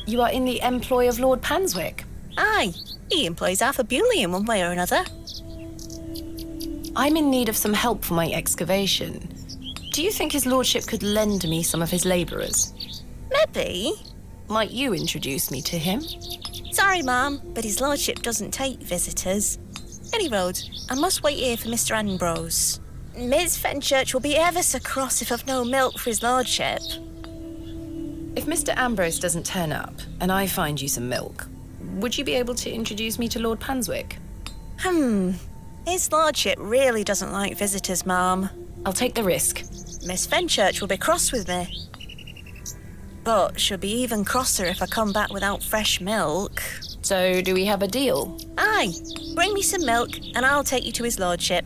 You are in the employ of Lord Panswick? Aye. He employs Arthur Bewley in one way or another. I'm in need of some help for my excavation. Do you think his lordship could lend me some of his labourers? Maybe. Might you introduce me to him? Sorry, ma'am, but his lordship doesn't take visitors. Any road, I must wait here for Mr. Ambrose. Ms. Fenchurch will be ever so cross if I've no milk for his lordship. If Mr. Ambrose doesn't turn up, and I find you some milk, would you be able to introduce me to Lord Panswick? His lordship really doesn't like visitors, ma'am. I'll take the risk. Miss Fenchurch will be cross with me. But she'll be even crosser if I come back without fresh milk. So, do we have a deal? Aye. Bring me some milk and I'll take you to his lordship.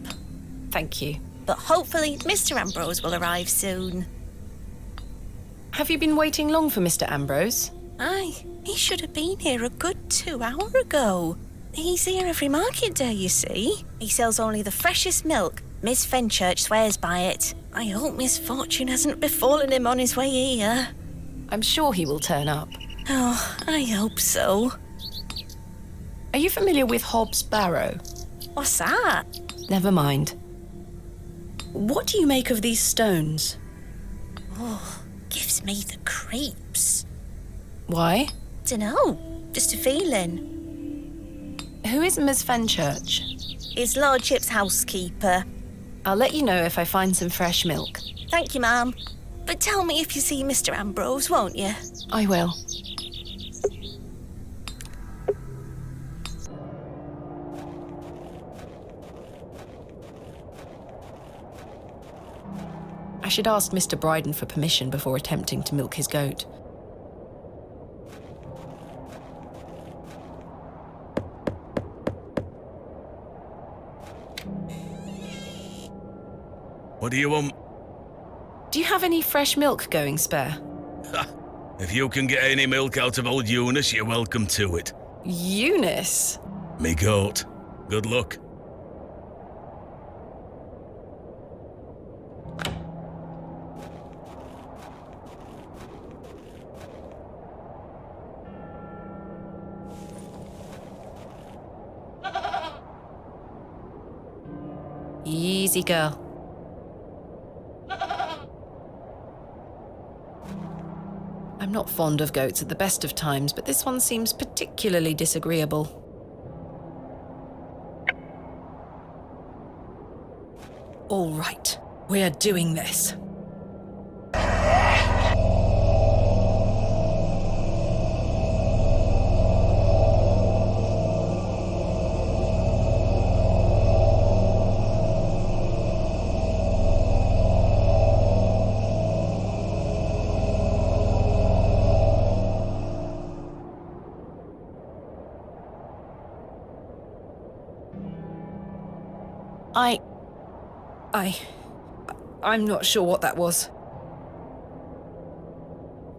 Thank you. But hopefully Mr. Ambrose will arrive soon. Have you been waiting long for Mr. Ambrose? Aye. He should have been here a good 2 hours ago. He's here every market day, you see. He sells only the freshest milk. Miss Fenchurch swears by it. I hope misfortune hasn't befallen him on his way here. I'm sure he will turn up. Oh, I hope so. Are you familiar with Hob's barrow? What's that? Never mind. What do you make of these stones? Oh, gives me the creeps. Why? Dunno, just a feeling. Who is Miss Fenchurch? His lordship's housekeeper. I'll let you know if I find some fresh milk. Thank you, ma'am. But tell me if you see Mr. Ambrose, won't you? I will. should ask Mr. Brydon for permission before attempting to milk his goat. What do you want? Do you have any fresh milk going spare? If you can get any milk out of old Eunice, you're welcome to it. Eunice? Me goat. Good luck. Easy, girl. I'm not fond of goats at the best of times, but this one seems particularly disagreeable. All right, we're doing this. I'm not sure what that was.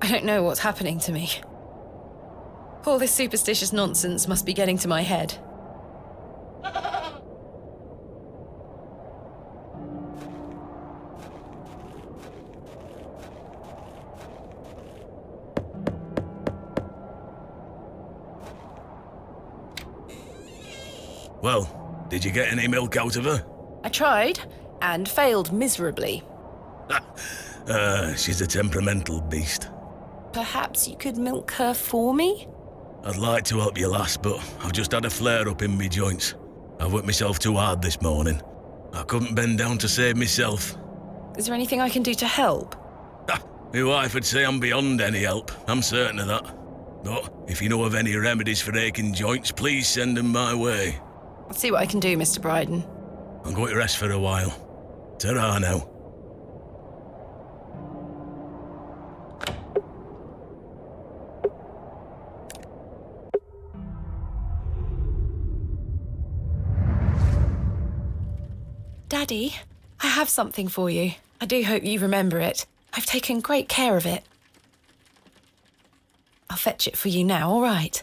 I don't know what's happening to me. All this superstitious nonsense must be getting to my head. Well, did you get any milk out of her? I tried, and failed miserably. She's a temperamental beast. Perhaps you could milk her for me? I'd like to help you, lass, but I've just had a flare-up in me joints. I've worked myself too hard this morning. I couldn't bend down to save myself. Is there anything I can do to help? My wife would say I'm beyond any help, I'm certain of that. But if you know of any remedies for aching joints, please send them my way. I'll see what I can do, Mr. Brydon. I'm going to rest for a while. Ta-ra now. Daddy, I have something for you. I do hope you remember it. I've taken great care of it. I'll fetch it for you now, all right?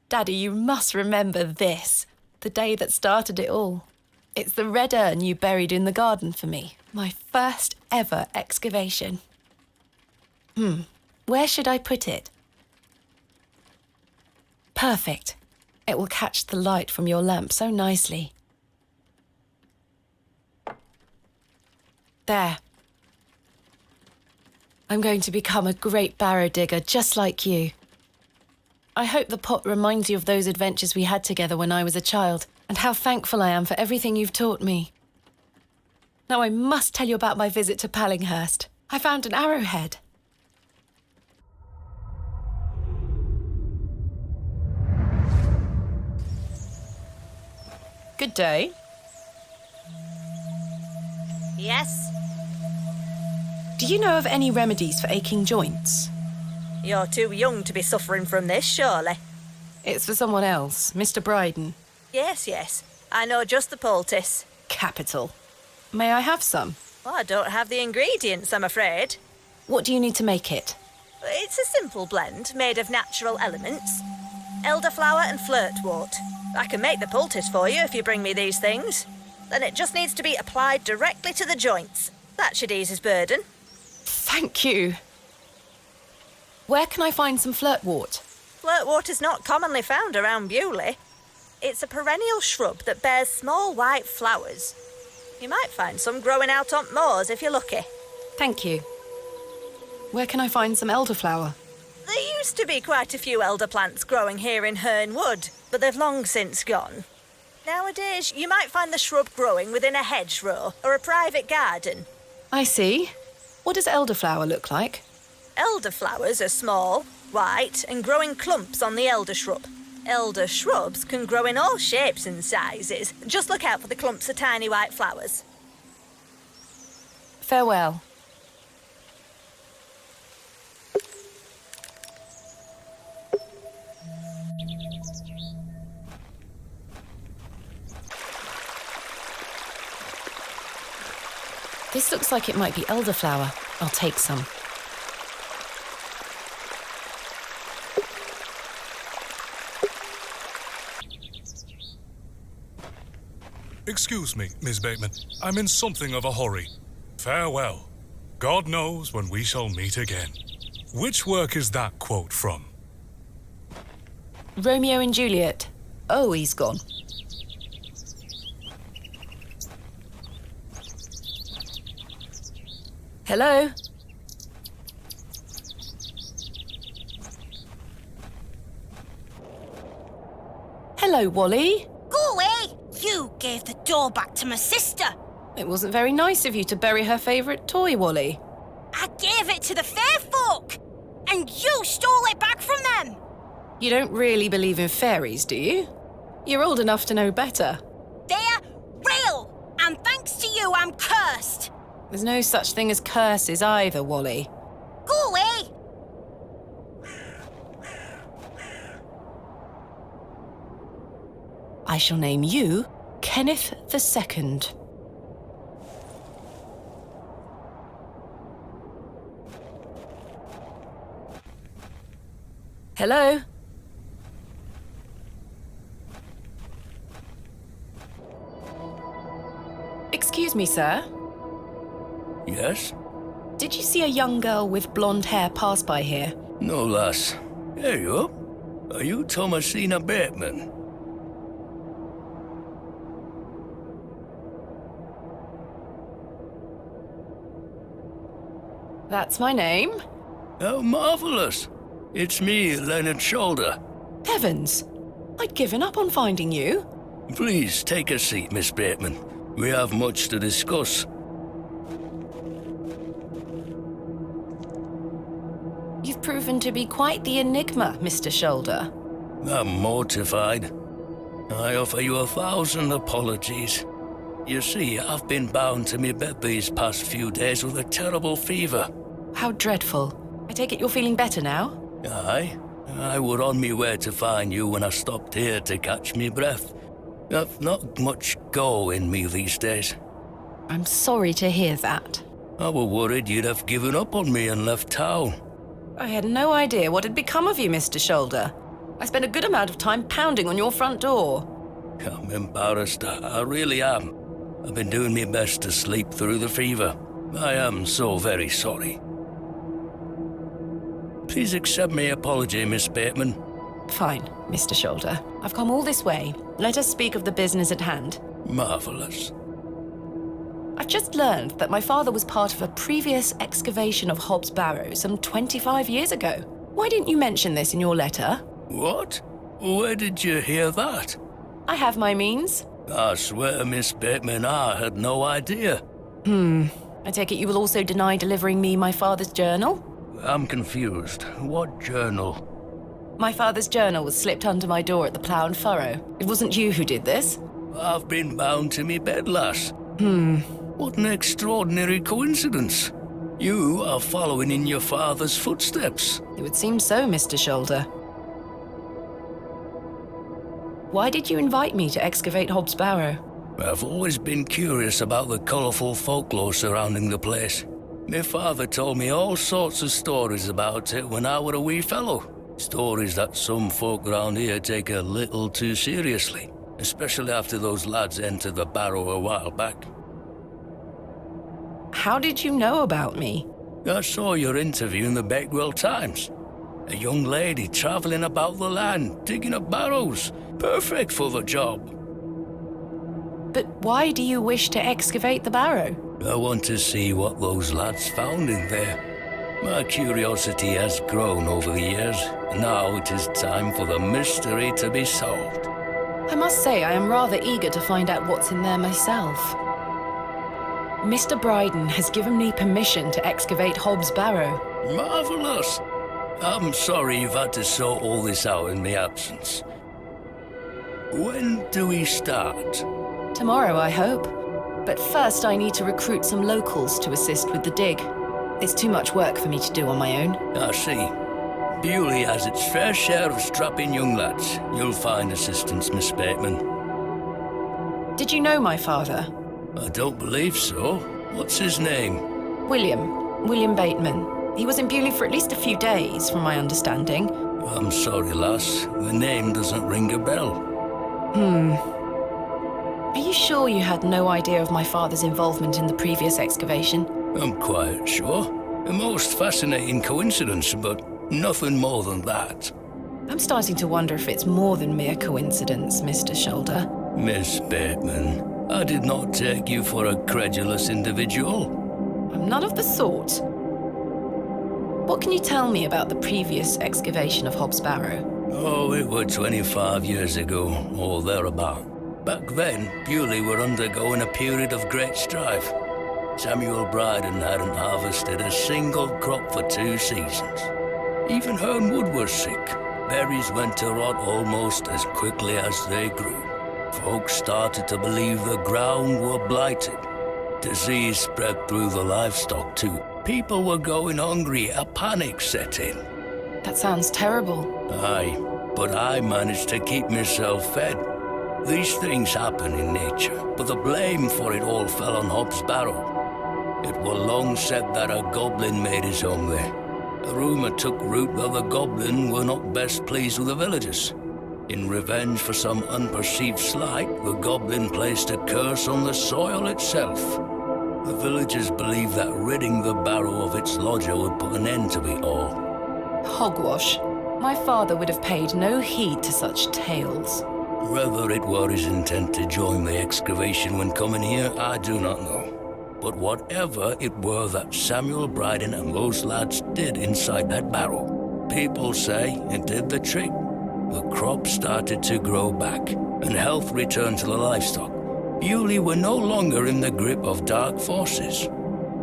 Daddy, you must remember this. The day that started it all. It's the red urn you buried in the garden for me. My first ever excavation. Where should I put it? Perfect. It will catch the light from your lamp so nicely. There. I'm going to become a great barrow digger just like you. I hope the pot reminds you of those adventures we had together when I was a child, and how thankful I am for everything you've taught me. Now I must tell you about my visit to Pallinghurst. I found an arrowhead. Good day. Yes? Do you know of any remedies for aching joints? You're too young to be suffering from this, surely. It's for someone else, Mr. Brydon. Yes. I know just the poultice. Capital. May I have some? Well, I don't have the ingredients, I'm afraid. What do you need to make it? It's a simple blend made of natural elements. Elderflower and flirtwort. I can make the poultice for you if you bring me these things. Then it just needs to be applied directly to the joints. That should ease his burden. Thank you. Where can I find some flirtwort? Flirtwort is not commonly found around Bewley. It's a perennial shrub that bears small white flowers. You might find some growing out on moors if you're lucky. Thank you. Where can I find some elderflower? There used to be quite a few elder plants growing here in Herne Wood, but they've long since gone. Nowadays, you might find the shrub growing within a hedgerow or a private garden. I see. What does elderflower look like? Elderflowers are small, white, and grow in clumps on the elder shrub. Elder shrubs can grow in all shapes and sizes. Just look out for the clumps of tiny white flowers. Farewell. This looks like it might be elderflower. I'll take some. Excuse me, Miss Bateman. I'm in something of a hurry. Farewell. God knows when we shall meet again. Which work is that quote from? Romeo and Juliet. Oh, he's gone. Hello? Hello, Wally. Go away! You gave the door back to my sister. It wasn't very nice of you to bury her favourite toy, Wally. I gave it to the fair folk, and you stole it back from them. You don't really believe in fairies, do you? You're old enough to know better. They're real, and thanks to you, I'm cursed. There's no such thing as curses either, Wally. Go away! I shall name you Kenneth II. Hello? Excuse me, sir. Yes? Did you see a young girl with blonde hair pass by here? No, lass. Here you are. Are you Thomasina Bateman? That's my name. How marvellous. It's me, Leonard Shoulder. Heavens! I'd given up on finding you. Please take a seat, Miss Bateman. We have much to discuss. You've proven to be quite the enigma, Mr. Shoulder. I'm mortified. I offer you 1,000 apologies. You see, I've been bound to me bed these past few days with a terrible fever. How dreadful. I take it you're feeling better now? Aye. I were on me way to find you when I stopped here to catch me breath. I've not much go in me these days. I'm sorry to hear that. I were worried you'd have given up on me and left town. I had no idea what had become of you, Mr. Shoulder. I spent a good amount of time pounding on your front door. I'm embarrassed. I really am. I've been doing my best to sleep through the fever. I am so very sorry. Please accept my apology, Miss Bateman. Fine, Mr. Shoulder. I've come all this way. Let us speak of the business at hand. Marvellous. I've just learned that my father was part of a previous excavation of Hob's Barrow some 25 years ago. Why didn't you mention this in your letter? What? Where did you hear that? I have my means. I swear, Miss Bateman, I had no idea. I take it you will also deny delivering me my father's journal? I'm confused. What journal? My father's journal was slipped under my door at the Plough and Furrow. It wasn't you who did this? I've been bound to me bed, lass. What an extraordinary coincidence. You are following in your father's footsteps. It would seem so, Mr. Shoulder. Why did you invite me to excavate Hob's Barrow? I've always been curious about the colourful folklore surrounding the place. My father told me all sorts of stories about it when I were a wee fellow. Stories that some folk around here take a little too seriously, especially after those lads entered the Barrow a while back. How did you know about me? I saw your interview in the Beckwell Times. A young lady travelling about the land, digging up barrows. Perfect for the job. But why do you wish to excavate the barrow? I want to see what those lads found in there. My curiosity has grown over the years. Now it is time for the mystery to be solved. I must say I am rather eager to find out what's in there myself. Mr. Brydon has given me permission to excavate Hob's Barrow. Marvellous! I'm sorry you've had to sort all this out in my absence. When do we start? Tomorrow, I hope. But first, I need to recruit some locals to assist with the dig. It's too much work for me to do on my own. I see. Bewley has its fair share of strapping young lads. You'll find assistance, Miss Bateman. Did you know my father? I don't believe so. What's his name? William Bateman. He was in Bewley for at least a few days, from my understanding. I'm sorry, lass. The name doesn't ring a bell. Are you sure you had no idea of my father's involvement in the previous excavation? I'm quite sure. A most fascinating coincidence, but nothing more than that. I'm starting to wonder if it's more than mere coincidence, Mr. Shoulder. Miss Bateman, I did not take you for a credulous individual. I'm none of the sort. What can you tell me about the previous excavation of Hob's Barrow? Oh, it was 25 years ago, or thereabout. Back then, Bewley were undergoing a period of great strife. Samuel Brydon hadn't harvested a single crop for 2 seasons. Even Hernwood was sick. Berries went to rot almost as quickly as they grew. Folks started to believe the ground were blighted. Disease spread through the livestock too. People were going hungry, a panic set in. That sounds terrible. Aye, but I managed to keep myself fed. These things happen in nature, but the blame for it all fell on Hob's Barrow. It was long said that a goblin made his home there. A rumour took root that the goblin were not best pleased with the villagers. In revenge for some unperceived slight, the goblin placed a curse on the soil itself. The villagers believed that ridding the barrow of its lodger would put an end to it all. Hogwash. My father would have paid no heed to such tales. Whether it were his intent to join the excavation when coming here, I do not know. But whatever it were that Samuel Brydon and those lads did inside that barrow, people say it did the trick. The crops started to grow back, and health returned to the livestock. Bewley were no longer in the grip of dark forces.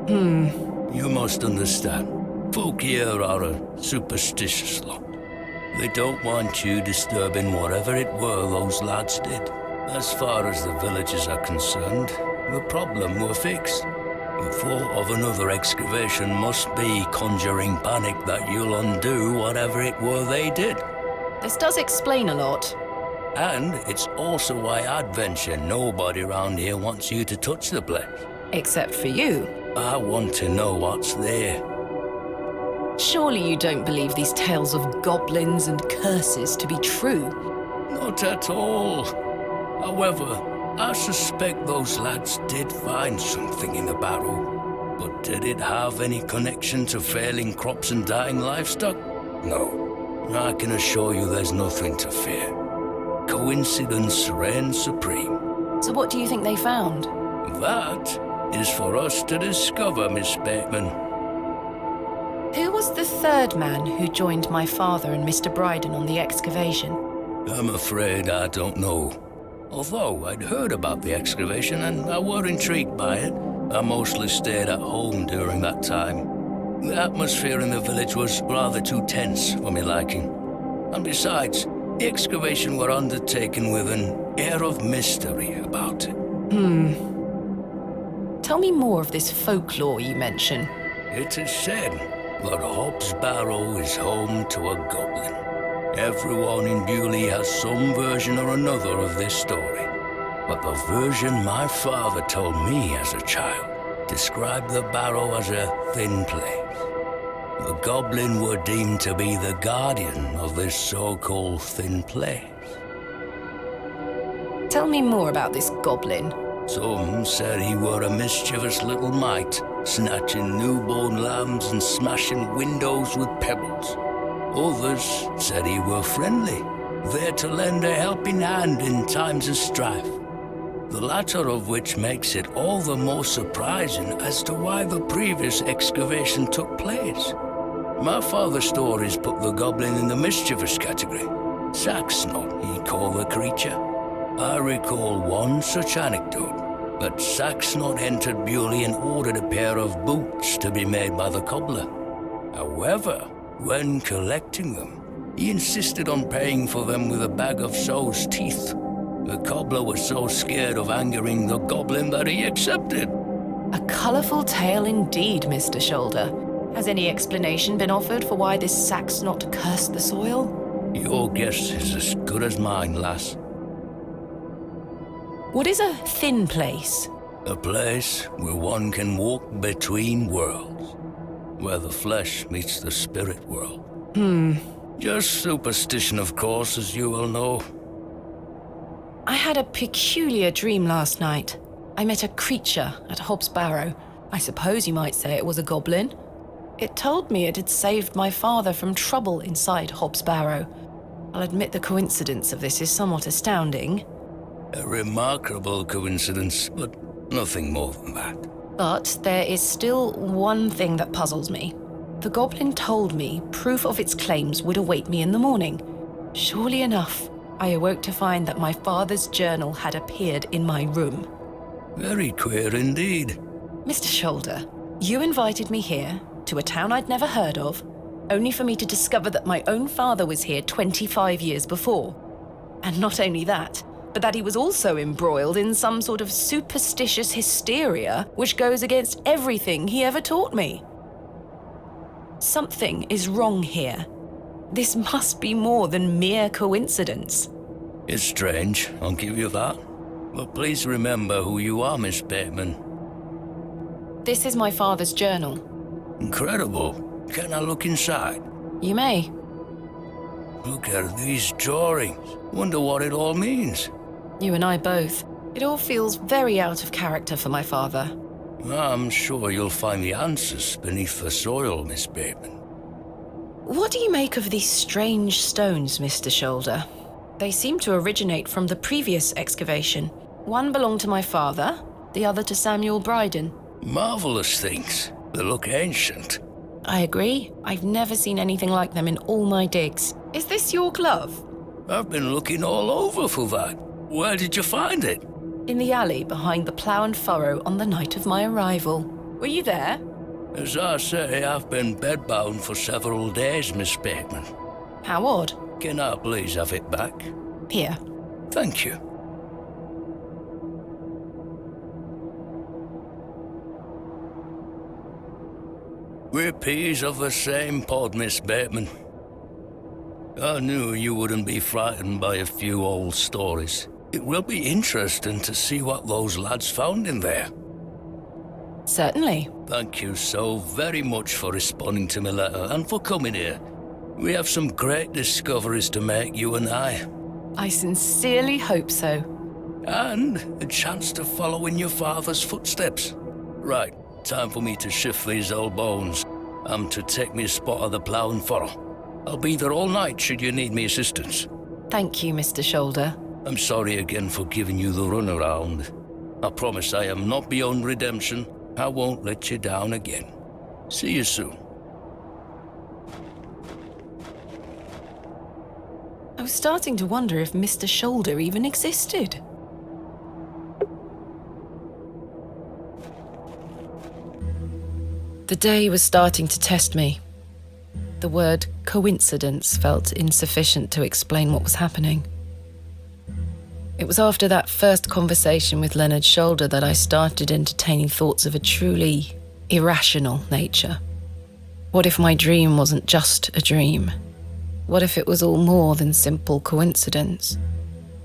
You must understand, folk here are a superstitious lot. They don't want you disturbing whatever it were those lads did. As far as the villagers are concerned, the problem were fixed. The thought of another excavation must be conjuring panic that you'll undo whatever it were they did. This does explain a lot. And it's also why I'd venture nobody around here wants you to touch the place. Except for you. I want to know what's there. Surely you don't believe these tales of goblins and curses to be true? Not at all. However, I suspect those lads did find something in the barrow. But did it have any connection to failing crops and dying livestock? No. I can assure you there's nothing to fear. Coincidence reigns supreme. So what do you think they found? That is for us to discover, Miss Bateman. Who was the third man who joined my father and Mr. Brydon on the excavation? I'm afraid I don't know. Although I'd heard about the excavation and I were intrigued by it, I mostly stayed at home during that time. The atmosphere in the village was rather too tense for me liking. And besides, the excavation were undertaken with an air of mystery about it. Tell me more of this folklore you mention. It is said that Hob's Barrow is home to a goblin. Everyone in Bewley has some version or another of this story. But the version my father told me as a child described the barrow as a thin place. The goblin were deemed to be the guardian of this so-called thin place. Tell me more about this goblin. Some said he were a mischievous little mite, snatching newborn lambs and smashing windows with pebbles. Others said he were friendly, there to lend a helping hand in times of strife. The latter of which makes it all the more surprising as to why the previous excavation took place. My father's stories put the goblin in the mischievous category. Saxnot, he called the creature. I recall one such anecdote, that Saxnot entered Bewley and ordered a pair of boots to be made by the cobbler. However, when collecting them, he insisted on paying for them with a bag of sow's teeth. The cobbler was so scared of angering the goblin that he accepted. A colourful tale indeed, Mr. Shoulder. Has any explanation been offered for why this sack's not cursed the soil? Your guess is as good as mine, lass. What is a thin place? A place where one can walk between worlds. Where the flesh meets the spirit world. Just superstition, of course, as you well know. I had a peculiar dream last night. I met a creature at Hob's Barrow. I suppose you might say it was a goblin. It told me it had saved my father from trouble inside Hob's Barrow. I'll admit the coincidence of this is somewhat astounding. A remarkable coincidence, but nothing more than that. But there is still one thing that puzzles me. The goblin told me proof of its claims would await me in the morning. Surely enough, I awoke to find that my father's journal had appeared in my room. Very queer indeed. Mr. Shoulder, you invited me here, to a town I'd never heard of, only for me to discover that my own father was here 25 years before. And not only that, but that he was also embroiled in some sort of superstitious hysteria which goes against everything he ever taught me. Something is wrong here. This must be more than mere coincidence. It's strange, I'll give you that. But please remember who you are, Miss Bateman. This is my father's journal. Incredible. Can I look inside? You may. Look at these drawings. Wonder what it all means. You and I both. It all feels very out of character for my father. I'm sure you'll find the answers beneath the soil, Miss Bateman. What do you make of these strange stones, Mr. Shoulder? They seem to originate from the previous excavation. One belonged to my father, the other to Samuel Brydon. Marvelous things. They look ancient. I agree. I've never seen anything like them in all my digs. Is this your glove? I've been looking all over for that. Where did you find it? In the alley behind the plough and furrow on the night of my arrival. Were you there? As I say, I've been bedbound for several days, Miss Bateman. How odd. Can I please have it back? Here. Thank you. We're peas of the same pod, Miss Bateman. I knew you wouldn't be frightened by a few old stories. It will be interesting to see what those lads found in there. Certainly. Thank you so very much for responding to my letter and for coming here. We have some great discoveries to make, you and I. I sincerely hope so. And a chance to follow in your father's footsteps. Right, time for me to shift these old bones. I'm to take me a spot of the plough and furrow. I'll be there all night should you need me assistance. Thank you, Mr. Shoulder. I'm sorry again for giving you the runaround. I promise I am not beyond redemption. I won't let you down again. See you soon. I was starting to wonder if Mr. Shoulder even existed. The day was starting to test me. The word coincidence felt insufficient to explain what was happening. It was after that first conversation with Leonard Shoulder that I started entertaining thoughts of a truly irrational nature. What if my dream wasn't just a dream? What if it was all more than simple coincidence?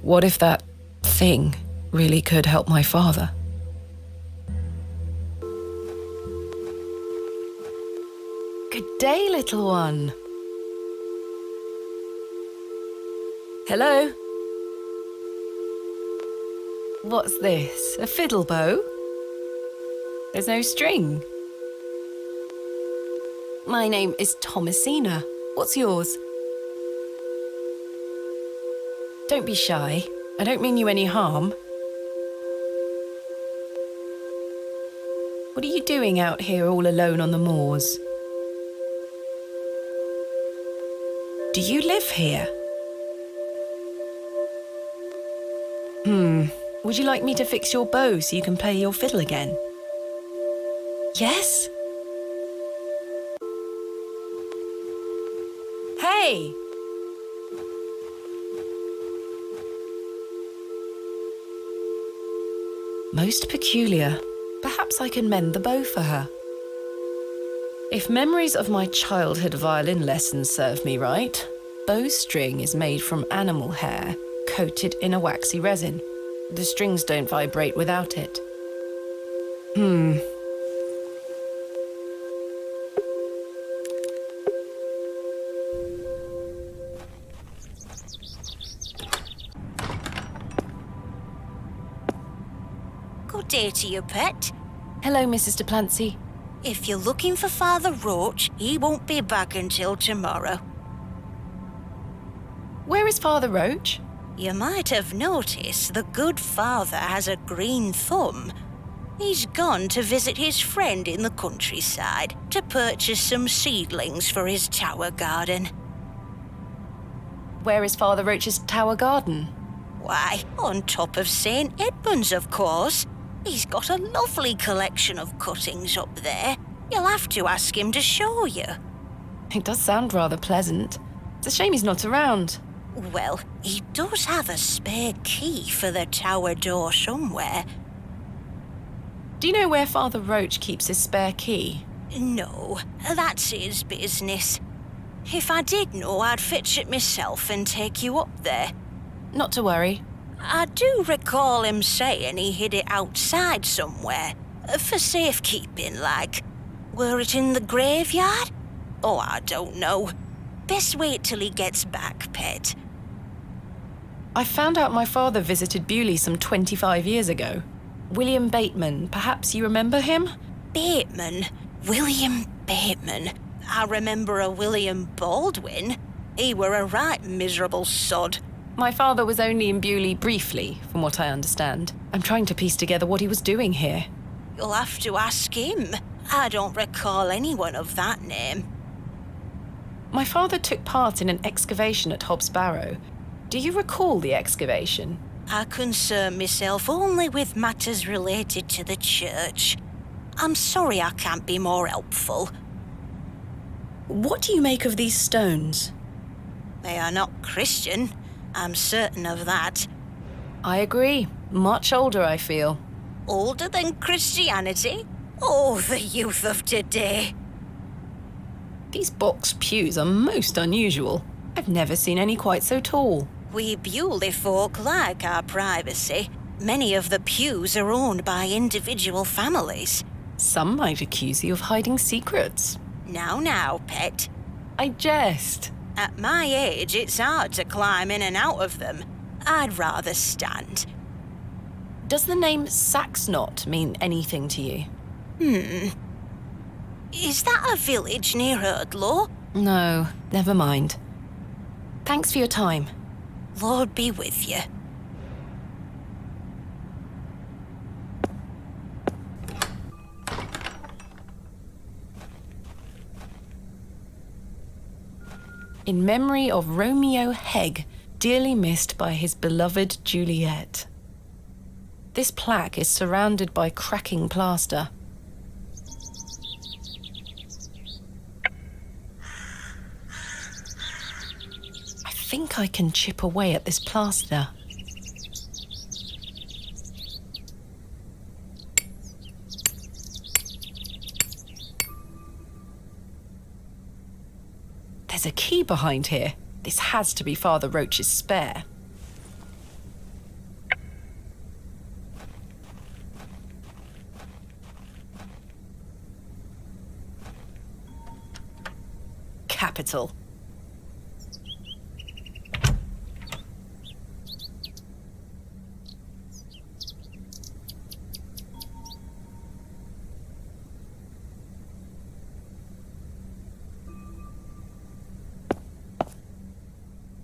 What if that thing really could help my father? Good day, little one. Hello? What's this? A fiddle bow? There's no string. My name is Thomasina. What's yours? Don't be shy. I don't mean you any harm. What are you doing out here all alone on the moors? Do you live here? Would you like me to fix your bow so you can play your fiddle again? Yes? Hey! Most peculiar. Perhaps I can mend the bow for her. If memories of my childhood violin lessons serve me right, bowstring is made from animal hair, coated in a waxy resin. The strings don't vibrate without it. Good day to you, pet. Hello, Mrs. de Plancy. If you're looking for Father Roach, he won't be back until tomorrow. Where is Father Roach? You might have noticed the good father has a green thumb. He's gone to visit his friend in the countryside to purchase some seedlings for his tower garden. Where is Father Roach's tower garden? Why, on top of St. Edmund's, of course. He's got a lovely collection of cuttings up there. You'll have to ask him to show you. It does sound rather pleasant. It's a shame he's not around. Well, he does have a spare key for the tower door somewhere. Do you know where Father Roach keeps his spare key? No, that's his business. If I did know, I'd fetch it myself and take you up there. Not to worry. I do recall him saying he hid it outside somewhere, for safekeeping, like. Were it in the graveyard? Oh, I don't know. Best wait till he gets back, pet. I found out my father visited Bewley some 25 years ago. William Bateman, perhaps you remember him? Bateman? William Bateman? I remember a William Baldwin. He were a right miserable sod. My father was only in Bewley briefly, from what I understand. I'm trying to piece together what he was doing here. You'll have to ask him. I don't recall anyone of that name. My father took part in an excavation at Hob's Barrow. Do you recall the excavation? I concern myself only with matters related to the church. I'm sorry I can't be more helpful. What do you make of these stones? They are not Christian. I'm certain of that. I agree. Much older, I feel. Older than Christianity? Oh, the youth of today. These box pews are most unusual. I've never seen any quite so tall. We Bewley folk like our privacy. Many of the pews are owned by individual families. Some might accuse you of hiding secrets. Now, pet. I jest. At my age, it's hard to climb in and out of them. I'd rather stand. Does the name Saxnot mean anything to you? Is that a village near Erdlaw? No, never mind. Thanks for your time. Lord be with you. In memory of Romeo Hegg, dearly missed by his beloved Juliet. This plaque is surrounded by cracking plaster. I think I can chip away at this plaster. There's a key behind here. This has to be Father Roach's spare. Capital.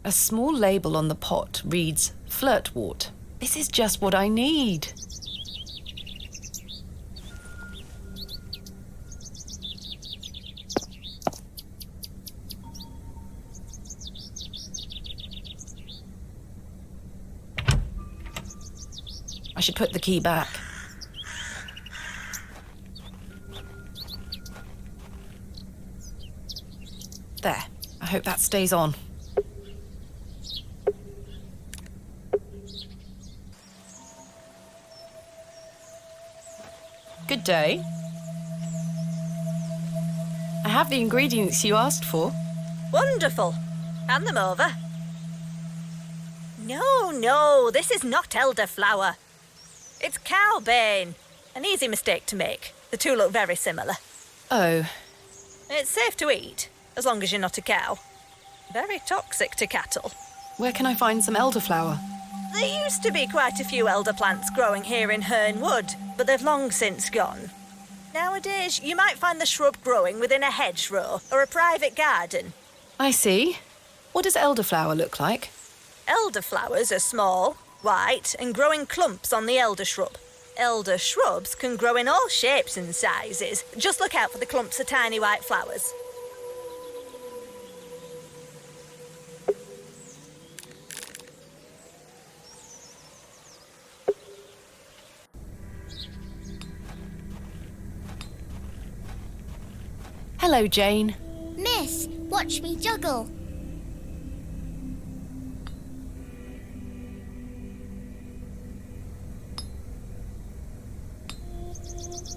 A small label on the pot reads Flirtwort. This is just what I need. I should put the key back. There. I hope that stays on. Good day. I have the ingredients you asked for. Wonderful. Hand them over. No, this is not elderflower. It's cowbane. An easy mistake to make. The two look very similar. Oh. It's safe to eat, as long as you're not a cow. Very toxic to cattle. Where can I find some elderflower? There used to be quite a few elder plants growing here in Herne Wood, but they've long since gone. Nowadays, you might find the shrub growing within a hedgerow or a private garden. I see. What does elderflower look like? Elderflowers are small, white, and grow in clumps on the elder shrub. Elder shrubs can grow in all shapes and sizes. Just look out for the clumps of tiny white flowers. Hello, Jane. Miss, watch me juggle.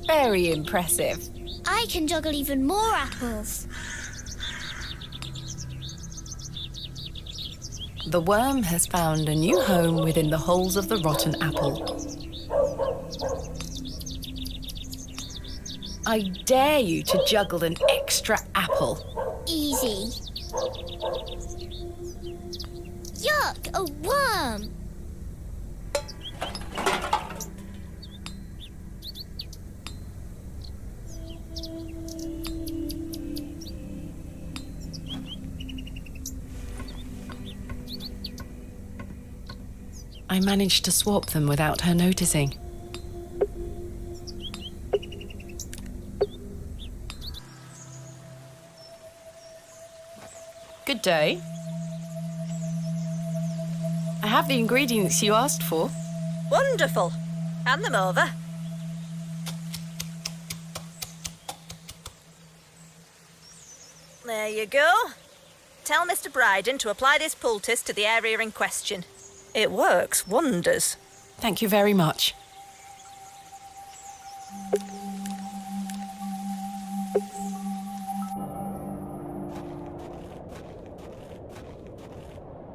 Very impressive. I can juggle even more apples. The worm has found a new home within the holes of the rotten apple. I dare you to juggle an extra apple. Easy. Yuck, a worm! I managed to swap them without her noticing. Good day. I have the ingredients you asked for. Wonderful. Hand them over. There you go. Tell Mr. Brydon to apply this poultice to the area in question. It works wonders. Thank you very much.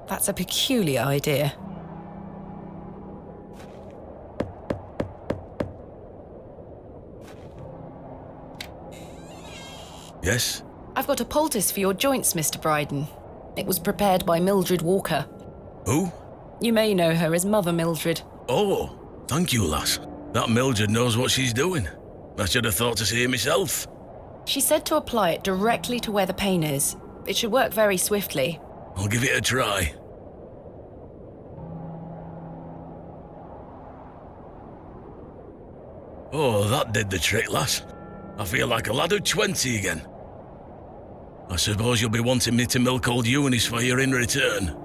That's a peculiar idea. Yes? I've got a poultice for your joints, Mr. Brydon. It was prepared by Mildred Walker. Who? You may know her as Mother Mildred. Oh, thank you, lass. That Mildred knows what she's doing. I should have thought to see it myself. She said to apply it directly to where the pain is. It should work very swiftly. I'll give it a try. Oh, that did the trick, lass. I feel like a lad of 20 again. I suppose you'll be wanting me to milk old Eunice for you in return.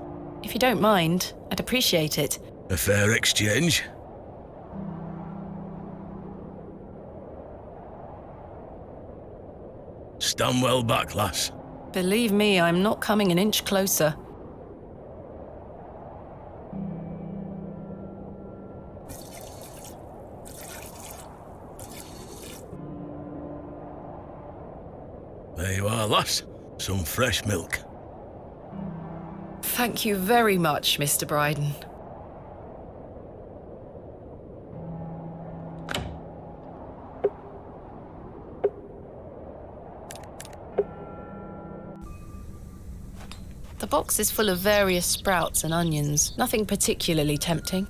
If you don't mind, I'd appreciate it. A fair exchange. Stand well back, lass. Believe me, I'm not coming an inch closer. There you are, lass. Some fresh milk. Thank you very much, Mr. Brydon. The box is full of various sprouts and onions, nothing particularly tempting.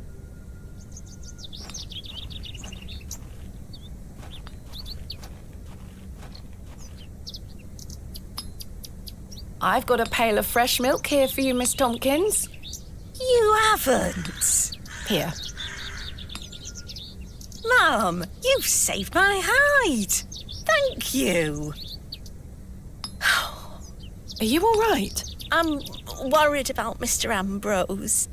I've got a pail of fresh milk here for you, Miss Tompkins. You haven't? Here. Mum, you've saved my hide. Thank you. Are you all right? I'm worried about Mr. Ambrose.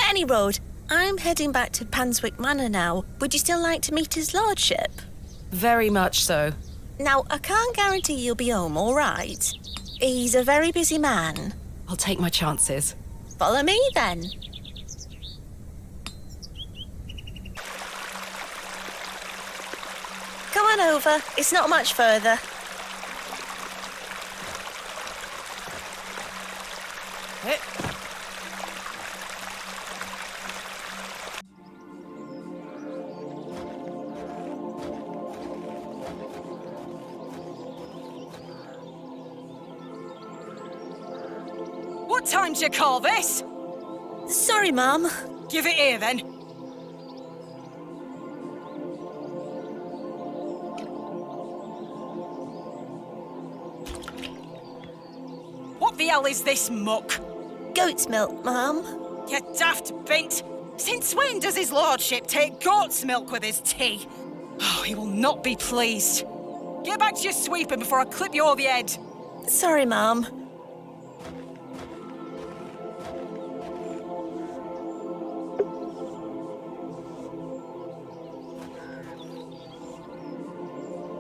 Any road, I'm heading back to Panswick Manor now. Would you still like to meet his lordship? Very much so. Now, I can't guarantee you'll be home, all right? He's a very busy man. I'll take my chances. Follow me, then. on over. It's not much further. What time do you call this? Sorry, Mum. Give it here, then. What the hell is this muck? Goat's milk, Mum. You daft bint. Since when does his lordship take goat's milk with his tea? Oh, he will not be pleased. Get back to your sweeping before I clip you over the head. Sorry, Mum.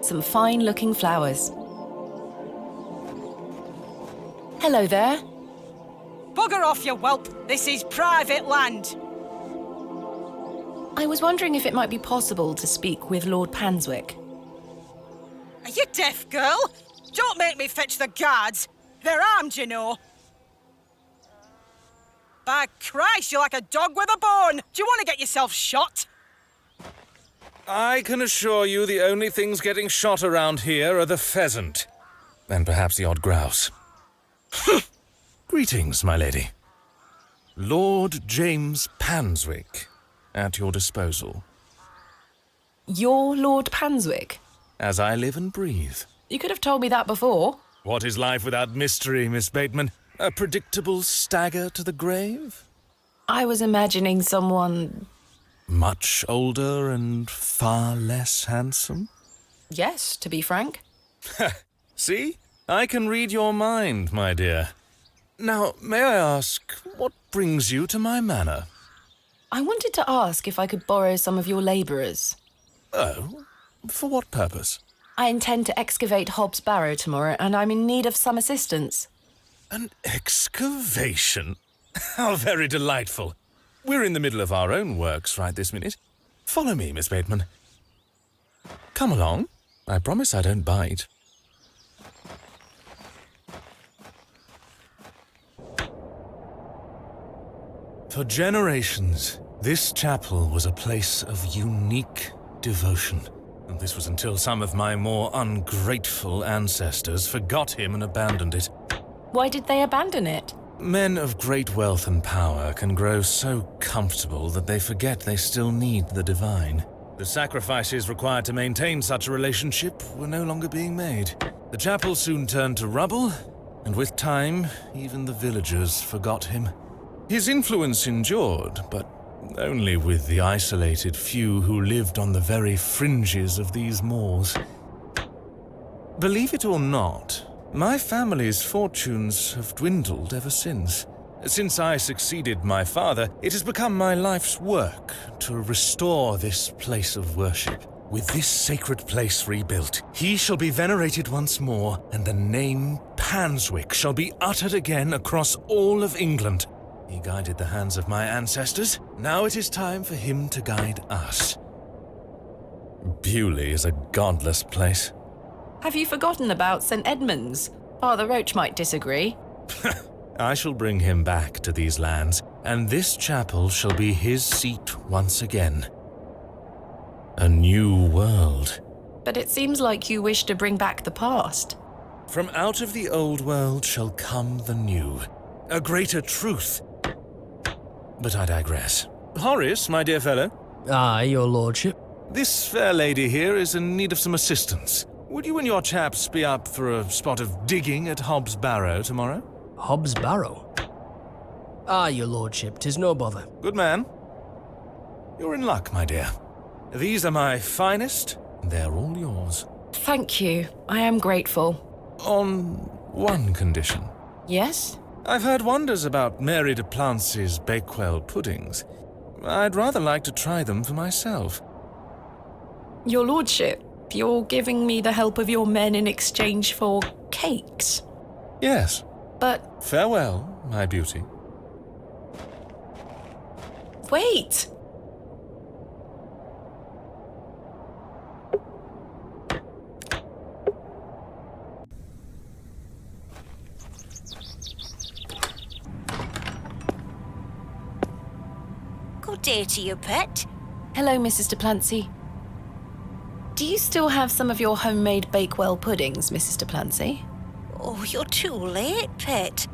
Some fine-looking flowers. Hello there. Bugger off, you whelp. This is private land. I was wondering if it might be possible to speak with Lord Panswick. Are you deaf, girl? Don't make me fetch the guards. They're armed, you know. By Christ, you're like a dog with a bone. Do you want to get yourself shot? I can assure you the only things getting shot around here are the pheasant. And perhaps the odd grouse. Greetings, my lady. Lord James Panswick, at your disposal. You're Lord Panswick? As I live and breathe. You could have told me that before. What is life without mystery, Miss Bateman? A predictable stagger to the grave? I was imagining someone... Much older and far less handsome? Yes, to be frank. See? I can read your mind, my dear. Now, may I ask, what brings you to my manor? I wanted to ask if I could borrow some of your labourers. Oh? For what purpose? I intend to excavate Hob's Barrow tomorrow, and I'm in need of some assistance. An excavation? How very delightful. We're in the middle of our own works right this minute. Follow me, Miss Bateman. Come along. I promise I don't bite. For generations, this chapel was a place of unique devotion. And this was until some of my more ungrateful ancestors forgot him and abandoned it. Why did they abandon it? Men of great wealth and power can grow so comfortable that they forget they still need the divine. The sacrifices required to maintain such a relationship were no longer being made. The chapel soon turned to rubble, and with time, even the villagers forgot him. His influence endured, but only with the isolated few who lived on the very fringes of these moors. Believe it or not, my family's fortunes have dwindled ever since. Since I succeeded my father, it has become my life's work to restore this place of worship. With this sacred place rebuilt, he shall be venerated once more, and the name Panswick shall be uttered again across all of England. He guided the hands of my ancestors. Now it is time for him to guide us. Bewley is a godless place. Have you forgotten about St. Edmund's? Father Roach might disagree. I shall bring him back to these lands, and this chapel shall be his seat once again. A new world. But it seems like you wish to bring back the past. From out of the old world shall come the new. A greater truth. But I digress. Horace, my dear fellow. Aye, your lordship. This fair lady here is in need of some assistance. Would you and your chaps be up for a spot of digging at Hob's Barrow tomorrow? Hob's Barrow? Aye, your lordship, 'tis no bother. Good man. You're in luck, my dear. These are my finest, and they're all yours. Thank you. I am grateful. On one condition. Yes? I've heard wonders about Mary de Plancy's Bakewell puddings. I'd rather like to try them for myself. Your lordship, you're giving me the help of your men in exchange for cakes? Yes. But... Farewell, my beauty. Wait! Good day to you, pet. Hello, Mrs. Duplancy. Do you still have some of your homemade Bakewell puddings, Mrs. Duplancy? Oh, you're too late, pet.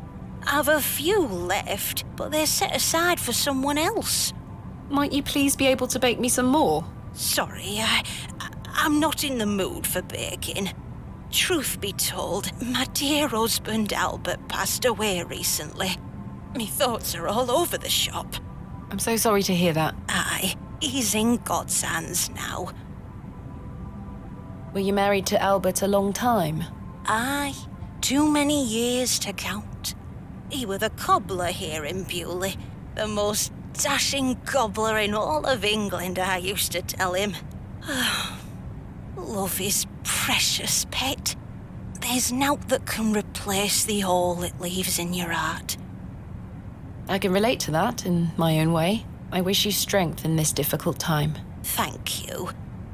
I've a few left, but they're set aside for someone else. Might you please be able to bake me some more? Sorry, I'm not in the mood for baking. Truth be told, my dear husband Albert passed away recently. Me thoughts are all over the shop. I'm so sorry to hear that. Aye, he's in God's hands now. Were you married to Albert a long time? Aye, too many years to count. He were the cobbler here in Bewley, the most dashing cobbler in all of England, I used to tell him. Love is precious, pet. There's naught that can replace the hole it leaves in your heart. I can relate to that in my own way. I wish you strength in this difficult time. Thank you.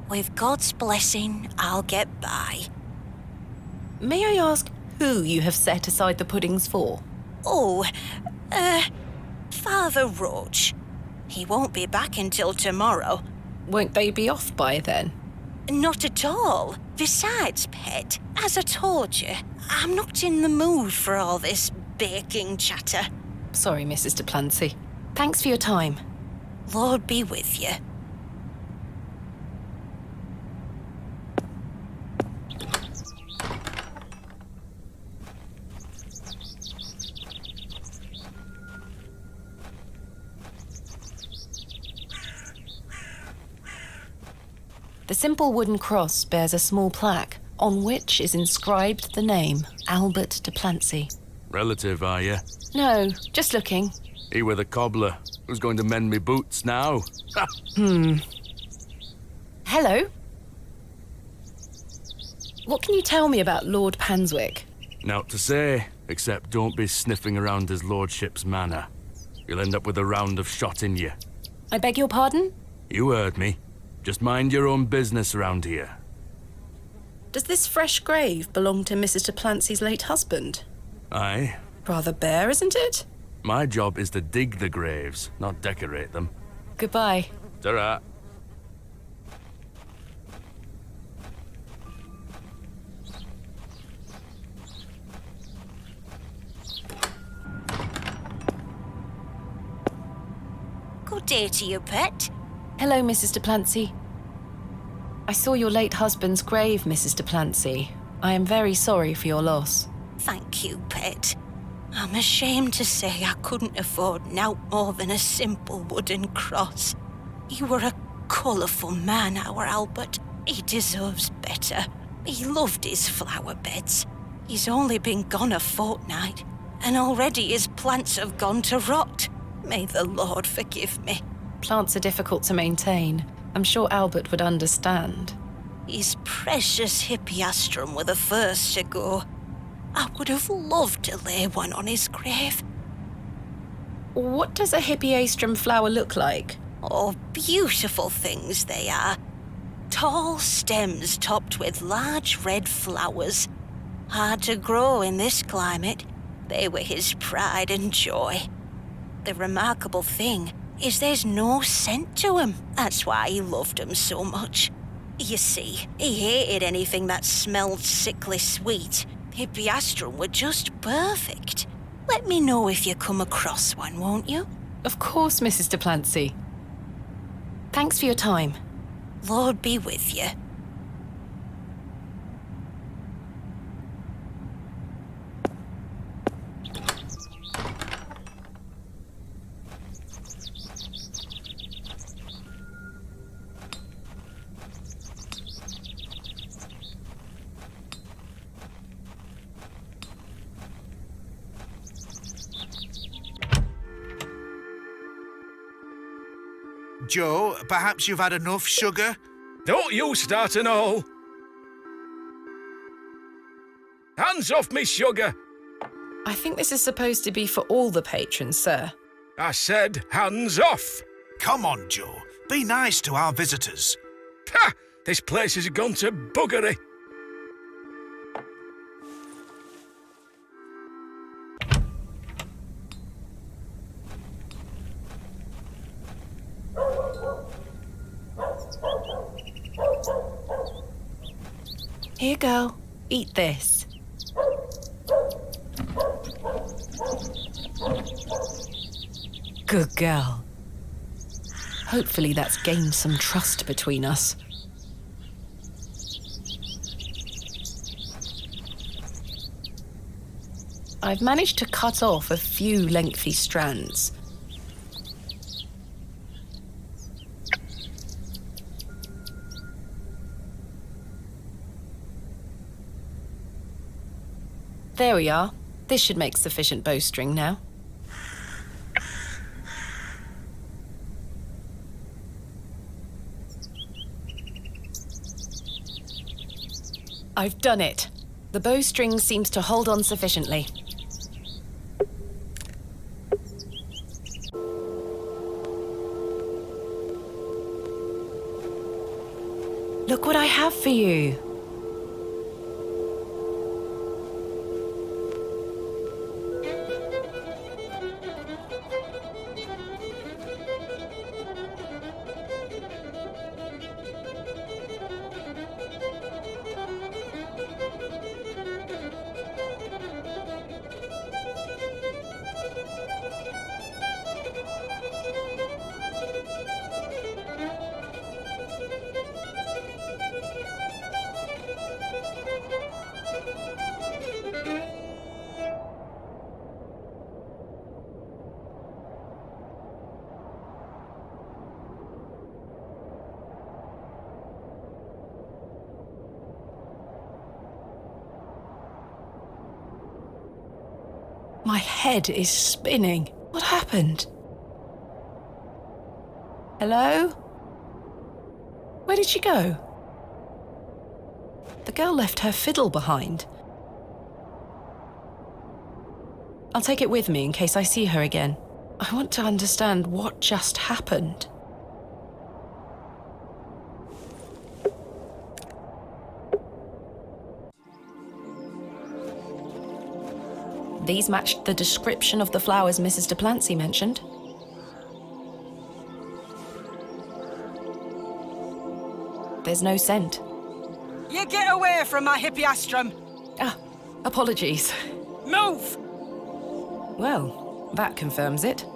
With God's blessing, I'll get by. May I ask who you have set aside the puddings for? Oh, Father Roach. He won't be back until tomorrow. Won't they be off by then? Not at all. Besides, pet, as I told you, I'm not in the mood for all this baking chatter. Sorry, Mrs. Duplancy. Thanks for your time. Lord be with you. The simple wooden cross bears a small plaque on which is inscribed the name Albert Duplancy. Relative, are you? No, just looking. He were the cobbler. Who's going to mend me boots now? Hello? What can you tell me about Lord Panswick? Naught to say, except don't be sniffing around his lordship's manor. You'll end up with a round of shot in you. I beg your pardon? You heard me. Just mind your own business around here. Does this fresh grave belong to Mrs. Duplancy's late husband? Aye. Rather bare, isn't it? My job is to dig the graves, not decorate them. Goodbye. Ta-ra. Good day to you, pet. Hello, Mrs. Duplancy. I saw your late husband's grave, Mrs. Duplancy. I am very sorry for your loss. Thank you, pet. I'm ashamed to say I couldn't afford naught more than a simple wooden cross. He were a colourful man, our Albert. He deserves better. He loved his flower beds. He's only been gone a fortnight, and already his plants have gone to rot. May the Lord forgive me. Plants are difficult to maintain. I'm sure Albert would understand. His precious hippeastrum were the first to go. I would have loved to lay one on his grave. What does a hippeastrum flower look like? Oh, beautiful things they are. Tall stems topped with large red flowers. Hard to grow in this climate. They were his pride and joy. The remarkable thing is there's no scent to 'em. That's why he loved 'em so much. You see, he hated anything that smelled sickly sweet. Hippeastrum were just perfect. Let me know if you come across one, won't you? Of course, Mrs. Duplancy. Thanks for your time. Lord be with you. Joe, perhaps you've had enough sugar? Don't you start an all. Hands off me sugar. I think this is supposed to be for all the patrons, sir. I said hands off. Come on, Joe. Be nice to our visitors. Ha! This place has gone to buggery. Here, girl. Eat this. Good girl. Hopefully that's gained some trust between us. I've managed to cut off a few lengthy strands. There we are. This should make sufficient bowstring now. I've done it. The bowstring seems to hold on sufficiently. Look what I have for you. My head is spinning. What happened? Hello? Where did she go? The girl left her fiddle behind. I'll take it with me in case I see her again. I want to understand what just happened. These matched the description of the flowers Mrs. Duplancy mentioned. There's no scent. You get away from my hippiastrum! Ah, apologies. Move! Well, that confirms it.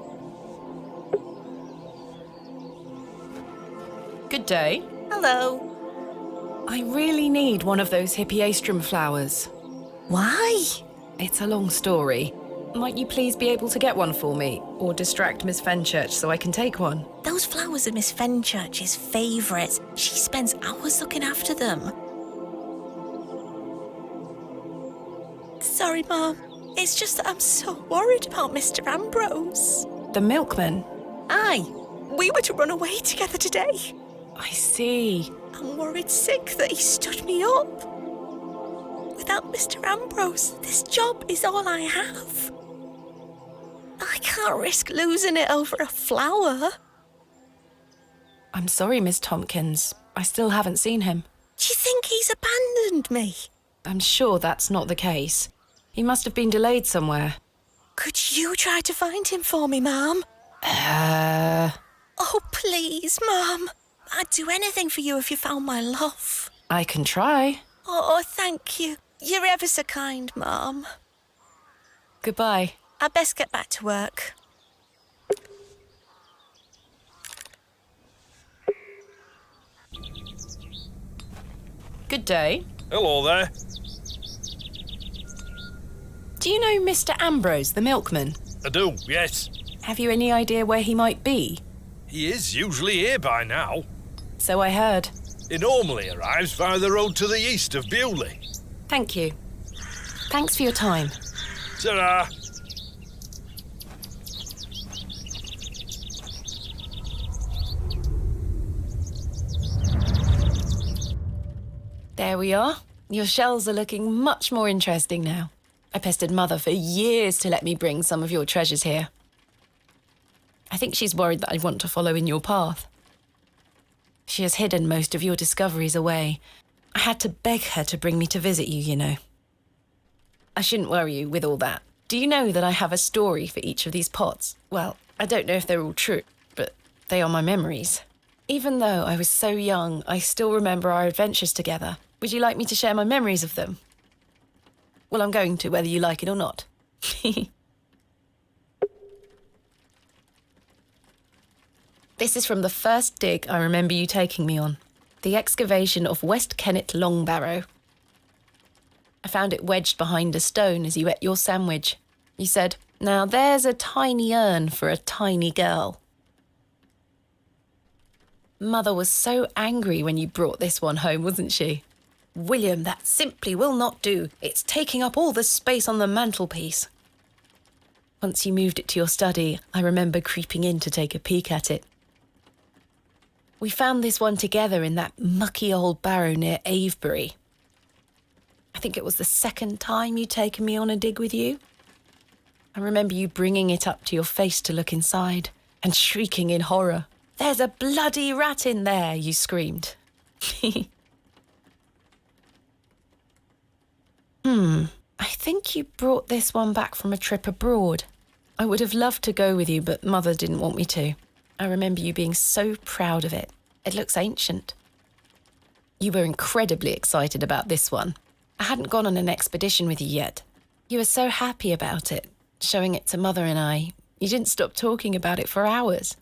Good day. Hello. I really need one of those hippiastrum flowers. Why? It's a long story. Might you please be able to get one for me, or distract Miss Fenchurch so I can take one? Those flowers are Miss Fenchurch's favourites. She spends hours looking after them. Sorry, Mum. It's just that I'm so worried about Mr. Ambrose. The milkman? Aye. We were to run away together today. I see. I'm worried sick that he stood me up. Without Mr. Ambrose, this job is all I have. I can't risk losing it over a flower. I'm sorry, Miss Tompkins. I still haven't seen him. Do you think he's abandoned me? I'm sure that's not the case. He must have been delayed somewhere. Could you try to find him for me, Mum? Oh, please, Mum. I'd do anything for you if you found my love. I can try. Oh, thank you. You're ever so kind, Mum. Goodbye. I'd best get back to work. Good day. Hello there. Do you know Mr. Ambrose, the milkman? I do, yes. Have you any idea where he might be? He is usually here by now. So I heard. He normally arrives via the road to the east of Bewley. Thank you. Thanks for your time. Ta-ra! There we are. Your shells are looking much more interesting now. I pestered Mother for years to let me bring some of your treasures here. I think she's worried that I want to follow in your path. She has hidden most of your discoveries away. I had to beg her to bring me to visit you, you know. I shouldn't worry you with all that. Do you know that I have a story for each of these pots? Well, I don't know if they're all true, but they are my memories. Even though I was so young, I still remember our adventures together. Would you like me to share my memories of them? Well, I'm going to, whether you like it or not. This is from the first dig I remember you taking me on. The excavation of West Kennet Long Barrow. I found it wedged behind a stone as you ate your sandwich. You said, "Now there's a tiny urn for a tiny girl." Mother was so angry when you brought this one home, wasn't she? "William, that simply will not do. It's taking up all the space on the mantelpiece." Once you moved it to your study, I remember creeping in to take a peek at it. We found this one together in that mucky old barrow near Avebury. I think it was the second time you'd taken me on a dig with you. I remember you bringing it up to your face to look inside and shrieking in horror. "There's a bloody rat in there," you screamed. I think you brought this one back from a trip abroad. I would have loved to go with you, but Mother didn't want me to. I remember you being so proud of it. It looks ancient. You were incredibly excited about this one. I hadn't gone on an expedition with you yet. You were so happy about it, showing it to Mother and I. You didn't stop talking about it for hours.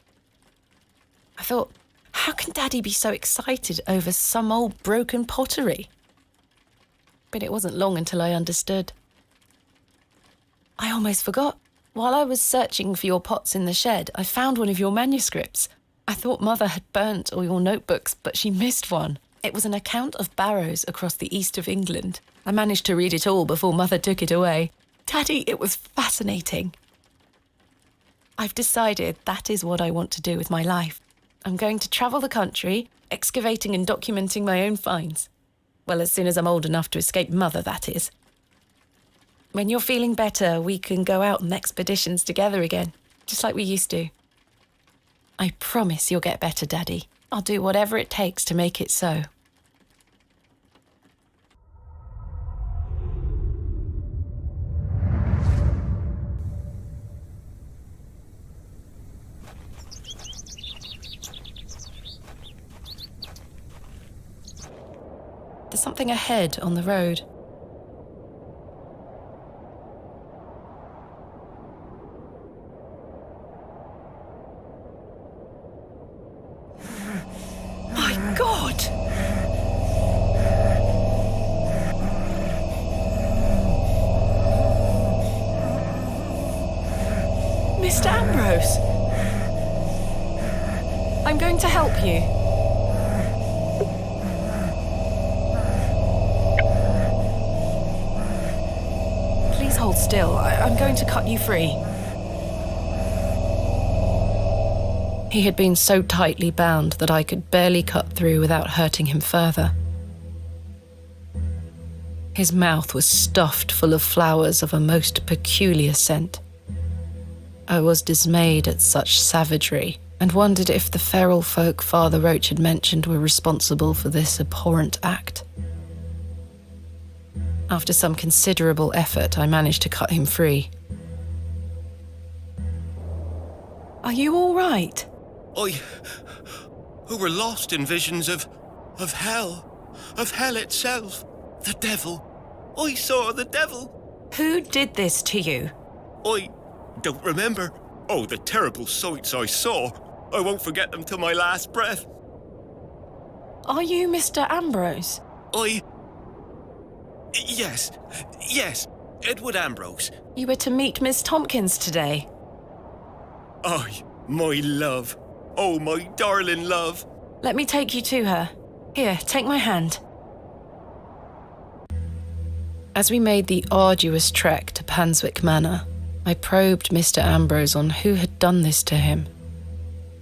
I thought, how can Daddy be so excited over some old broken pottery? But it wasn't long until I understood. I almost forgot. While I was searching for your pots in the shed, I found one of your manuscripts. I thought Mother had burnt all your notebooks, but she missed one. It was an account of barrows across the east of England. I managed to read it all before Mother took it away. Daddy, it was fascinating. I've decided that is what I want to do with my life. I'm going to travel the country, excavating and documenting my own finds. Well, as soon as I'm old enough to escape Mother, that is. When you're feeling better, we can go out on expeditions together again, just like we used to. I promise you'll get better, Daddy. I'll do whatever it takes to make it so. There's something ahead on the road. My God! Mr. Ambrose! I'm going to help you. Please hold still. I'm going to cut you free. He had been so tightly bound that I could barely cut through without hurting him further. His mouth was stuffed full of flowers of a most peculiar scent. I was dismayed at such savagery and wondered if the feral folk Father Roach had mentioned were responsible for this abhorrent act. After some considerable effort, I managed to cut him free. Are you all right? Who were lost in visions of hell itself, the devil. I saw the devil. Who did this to you? I don't remember. Oh, the terrible sights I saw. I won't forget them till my last breath. Are you Mr. Ambrose? Yes, Edward Ambrose. You were to meet Miss Tompkins today. Aye, my love. Oh, my darling love. Let me take you to her. Here, take my hand. As we made the arduous trek to Panswick Manor, I probed Mr. Ambrose on who had done this to him.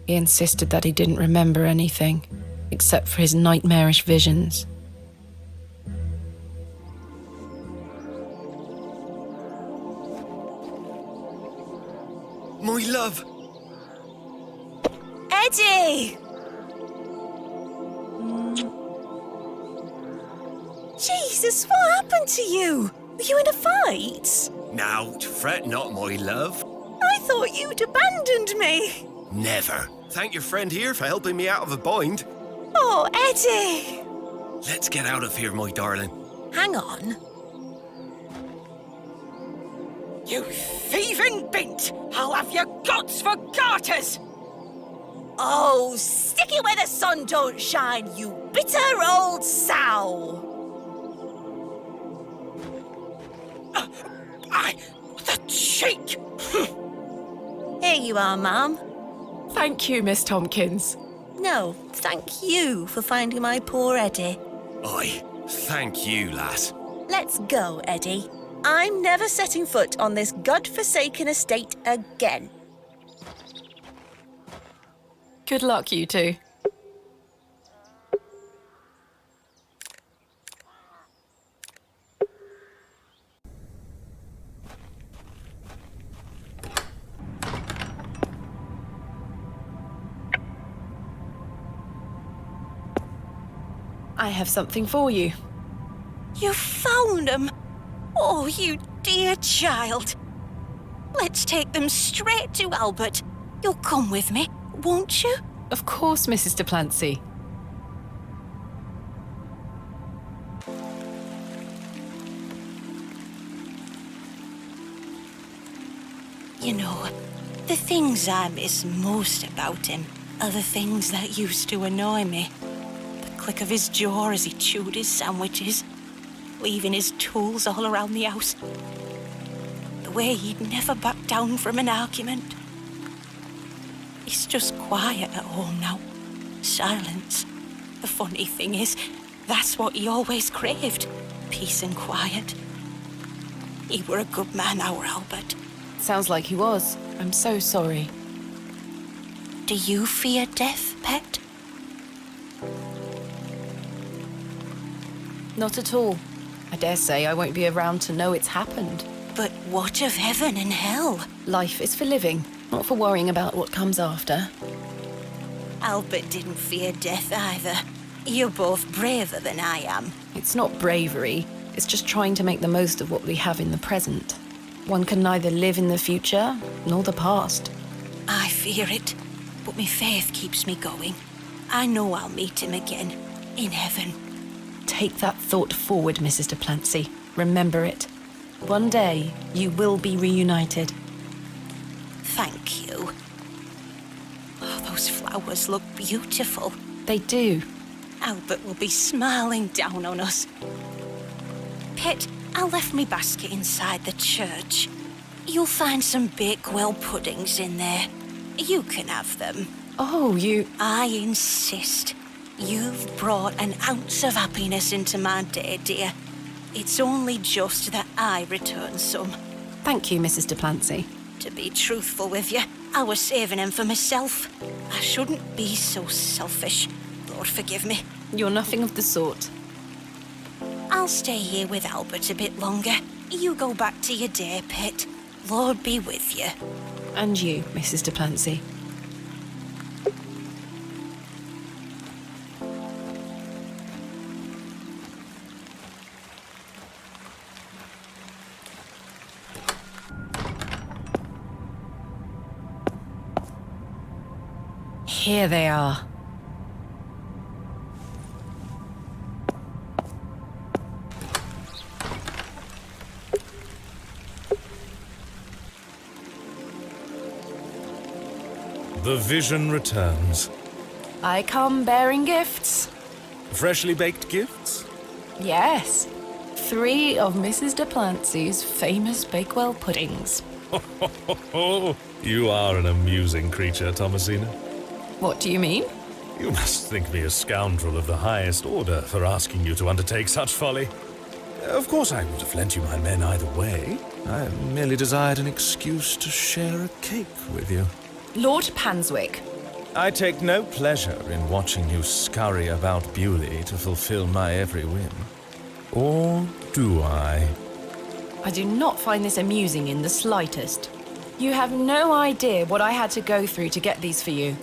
He insisted that he didn't remember anything, except for his nightmarish visions. My love. Eddie! Jesus, what happened to you? Were you in a fight? Now, fret not, my love. I thought you'd abandoned me. Never. Thank your friend here for helping me out of a bind. Oh, Eddie! Let's get out of here, my darling. Hang on. You thieving bint! I'll have your guts for garters! Oh, stick it where the sun don't shine, you bitter old sow! The cheek! Here you are, ma'am. Thank you, Miss Tompkins. No, thank you for finding my poor Eddie. Aye, thank you, lass. Let's go, Eddie. I'm never setting foot on this godforsaken estate again. Good luck, you two. I have something for you. You found them? Oh, you dear child. Let's take them straight to Albert. You'll come with me, won't you? Of course, Mrs. de Plancy. You know, the things I miss most about him are the things that used to annoy me. The click of his jaw as he chewed his sandwiches, leaving his tools all around the house. The way he'd never back down from an argument. He's just quiet at home now. Silence. The funny thing is, that's what he always craved. Peace and quiet. He were a good man, our Albert. Sounds like he was. I'm so sorry. Do you fear death, pet? Not at all. I dare say I won't be around to know it's happened. But what of heaven and hell? Life is for living, not for worrying about what comes after. Albert didn't fear death either. You're both braver than I am. It's not bravery. It's just trying to make the most of what we have in the present. One can neither live in the future nor the past. I fear it, but my faith keeps me going. I know I'll meet him again, in heaven. Take that thought forward, Mrs. de Plancy. Remember it. One day, you will be reunited. Thank you. Oh, those flowers look beautiful. They do. Albert will be smiling down on us. Pet, I left my basket inside the church. You'll find some Bakewell puddings in there. You can have them. Oh, you... I insist. You've brought an ounce of happiness into my day, dear. It's only just that I return some. Thank you, Mrs. de Plancy. To be truthful with you, I was saving them for myself. I shouldn't be so selfish. Lord forgive me. You're nothing of the sort. I'll stay here with Albert a bit longer. You go back to your day, Pet. Lord be with you. And you, Mrs. de Plancy. Here they are. The vision returns. I come bearing gifts. Freshly baked gifts? Yes. 3 of Mrs. de Plancy's famous Bakewell puddings. You are an amusing creature, Thomasina. What do you mean? You must think me a scoundrel of the highest order for asking you to undertake such folly. Of course, I would have lent you my men either way. I merely desired an excuse to share a cake with you. Lord Panswick. I take no pleasure in watching you scurry about Bewley to fulfill my every whim. Or do I? I do not find this amusing in the slightest. You have no idea what I had to go through to get these for you.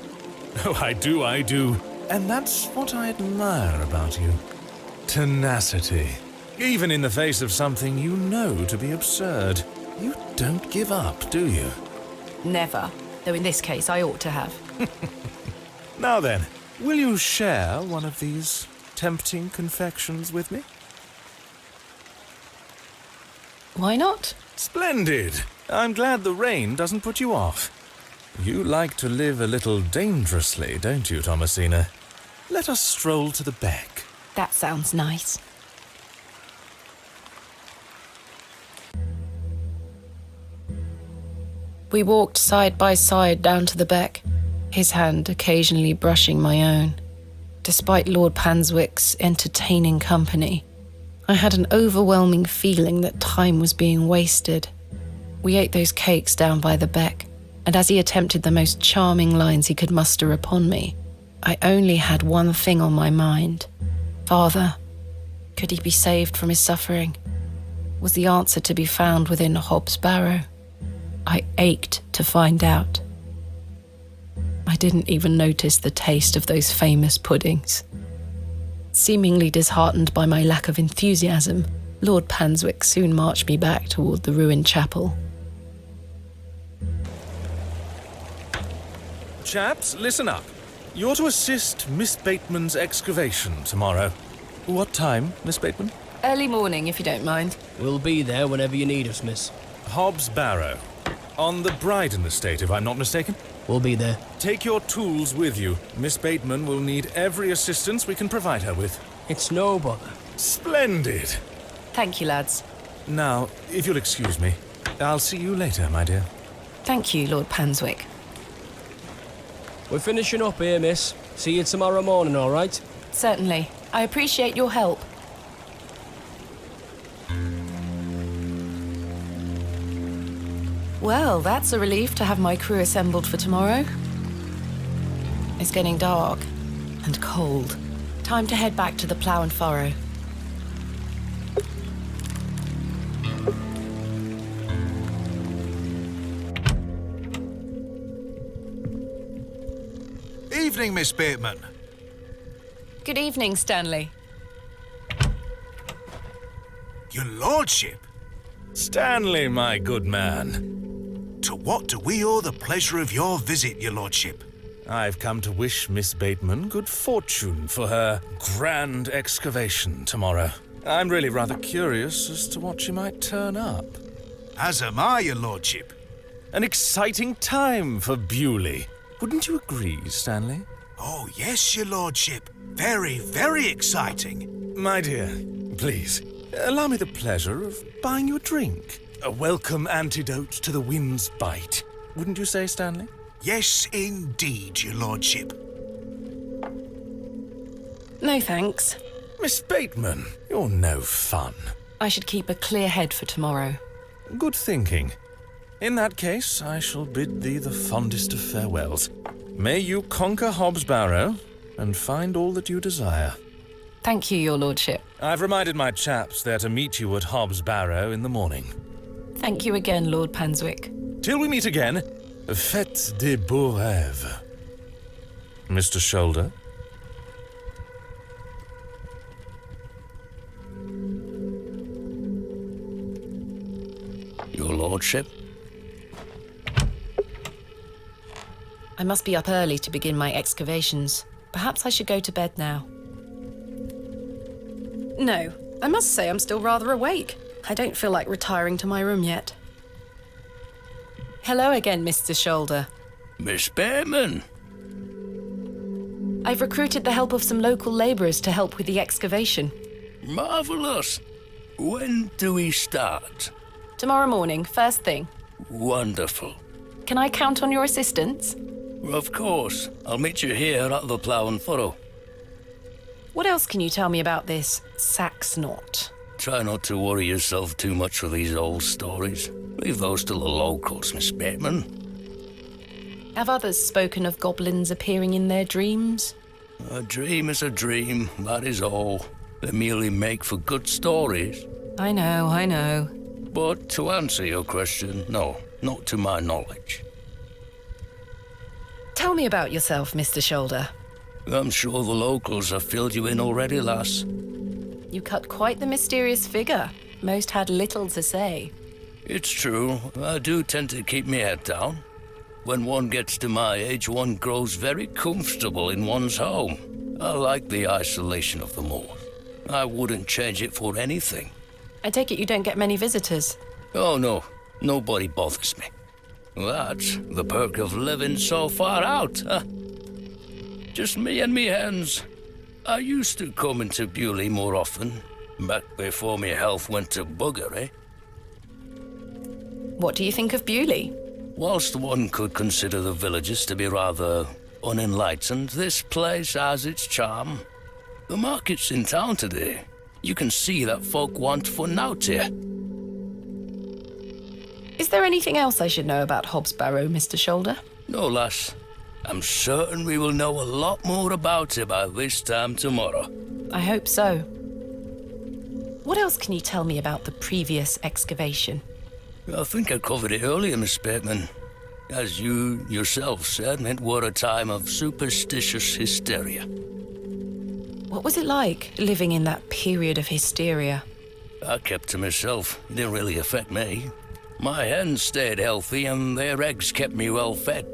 Oh, I do. And that's what I admire about you. Tenacity. Even in the face of something you know to be absurd. You don't give up, do you? Never. Though in this case, I ought to have. Now then, will you share one of these tempting confections with me? Why not? Splendid! I'm glad the rain doesn't put you off. You like to live a little dangerously, don't you, Thomasina? Let us stroll to the beck. That sounds nice. We walked side by side down to the beck, his hand occasionally brushing my own. Despite Lord Panswick's entertaining company, I had an overwhelming feeling that time was being wasted. We ate those cakes down by the beck, and as he attempted the most charming lines he could muster upon me, I only had one thing on my mind. Father, could he be saved from his suffering? Was the answer to be found within Hob's Barrow? I ached to find out. I didn't even notice the taste of those famous puddings. Seemingly disheartened by my lack of enthusiasm, Lord Panswick soon marched me back toward the ruined chapel. Chaps, listen up. You're to assist Miss Bateman's excavation tomorrow. What time, Miss Bateman? Early morning, if you don't mind. We'll be there whenever you need us, miss. Hob's Barrow. On the Brydon estate, if I'm not mistaken. We'll be there. Take your tools with you. Miss Bateman will need every assistance we can provide her with. It's no bother. Splendid! Thank you, lads. Now, if you'll excuse me, I'll see you later, my dear. Thank you, Lord Panswick. We're finishing up here, miss. See you tomorrow morning, all right? Certainly. I appreciate your help. Well, that's a relief to have my crew assembled for tomorrow. It's getting dark and cold. Time to head back to the plough and furrow. Evening, Miss Bateman. Good evening, Stanley. Your lordship. Stanley, my good man. To what do we owe the pleasure of your visit, your lordship? I've come to wish Miss Bateman good fortune for her grand excavation tomorrow. I'm really rather curious as to what she might turn up. As am I, your lordship. An exciting time for Bewley. Wouldn't you agree, Stanley? Oh, yes, your lordship. Very, very exciting. My dear, please, allow me the pleasure of buying you a drink. A welcome antidote to the wind's bite. Wouldn't you say, Stanley? Yes, indeed, your lordship. No thanks. Miss Bateman, you're no fun. I should keep a clear head for tomorrow. Good thinking. In that case, I shall bid thee the fondest of farewells. May you conquer Hob's Barrow and find all that you desire. Thank you, your lordship. I've reminded my chaps they're to meet you at Hob's Barrow in the morning. Thank you again, Lord Panswick. Till we meet again, faites des beaux rêves. Mr. Shoulder? Your lordship? I must be up early to begin my excavations. Perhaps I should go to bed now. No, I must say I'm still rather awake. I don't feel like retiring to my room yet. Hello again, Mr. Shoulder. Miss Bateman! I've recruited the help of some local labourers to help with the excavation. Marvellous! When do we start? Tomorrow morning, first thing. Wonderful. Can I count on your assistance? Of course. I'll meet you here at the plough and furrow. What else can you tell me about this sax knot? Try not to worry yourself too much with these old stories. Leave those to the locals, Miss Bateman. Have others spoken of goblins appearing in their dreams? A dream is a dream, that is all. They merely make for good stories. I know. But to answer your question, no, not to my knowledge. Tell me about yourself, Mr. Shoulder. I'm sure the locals have filled you in already, lass. You cut quite the mysterious figure. Most had little to say. It's true. I do tend to keep my head down. When one gets to my age, one grows very comfortable in one's home. I like the isolation of the moor. I wouldn't change it for anything. I take it you don't get many visitors. Oh no, nobody bothers me. That's the perk of living so far out, huh? Just me and me hens. I used to come into Bewley more often, back before my health went to bugger, eh? What do you think of Bewley? Whilst one could consider the villagers to be rather unenlightened, this place has its charm. The market's in town today. You can see that folk want fun out here. Is there anything else I should know about Hob's Barrow, Mr. Shoulder? No, lass. I'm certain we will know a lot more about it by this time tomorrow. I hope so. What else can you tell me about the previous excavation? I think I covered it earlier, Miss Bateman. As you yourself said, it were a time of superstitious hysteria. What was it like, living in that period of hysteria? I kept to myself. It didn't really affect me. My hens stayed healthy and their eggs kept me well fed.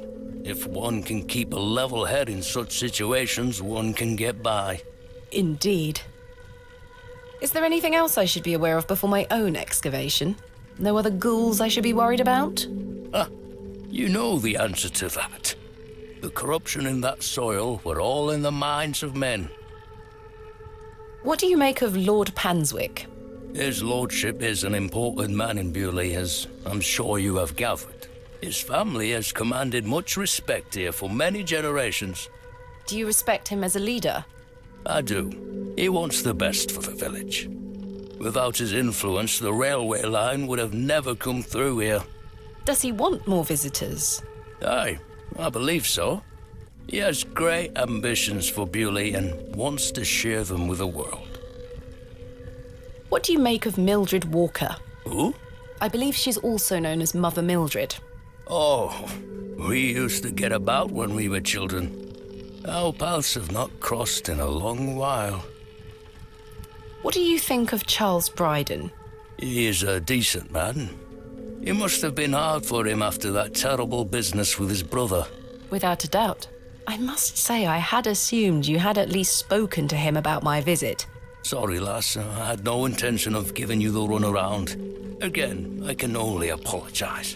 If one can keep a level head in such situations, one can get by. Indeed. Is there anything else I should be aware of before my own excavation? No other ghouls I should be worried about? You know the answer to that. The corruption in that soil were all in the minds of men. What do you make of Lord Panswick? His lordship is an important man in Bewley, as I'm sure you have gathered. His family has commanded much respect here for many generations. Do you respect him as a leader? I do. He wants the best for the village. Without his influence, the railway line would have never come through here. Does he want more visitors? Aye, I believe so. He has great ambitions for Bewley and wants to share them with the world. What do you make of Mildred Walker? Who? I believe she's also known as Mother Mildred. Oh, we used to get about when we were children. Our paths have not crossed in a long while. What do you think of Charles Brydon? He is a decent man. It must have been hard for him after that terrible business with his brother. Without a doubt. I must say I had assumed you had at least spoken to him about my visit. Sorry, lass. I had no intention of giving you the runaround. Again, I can only apologize.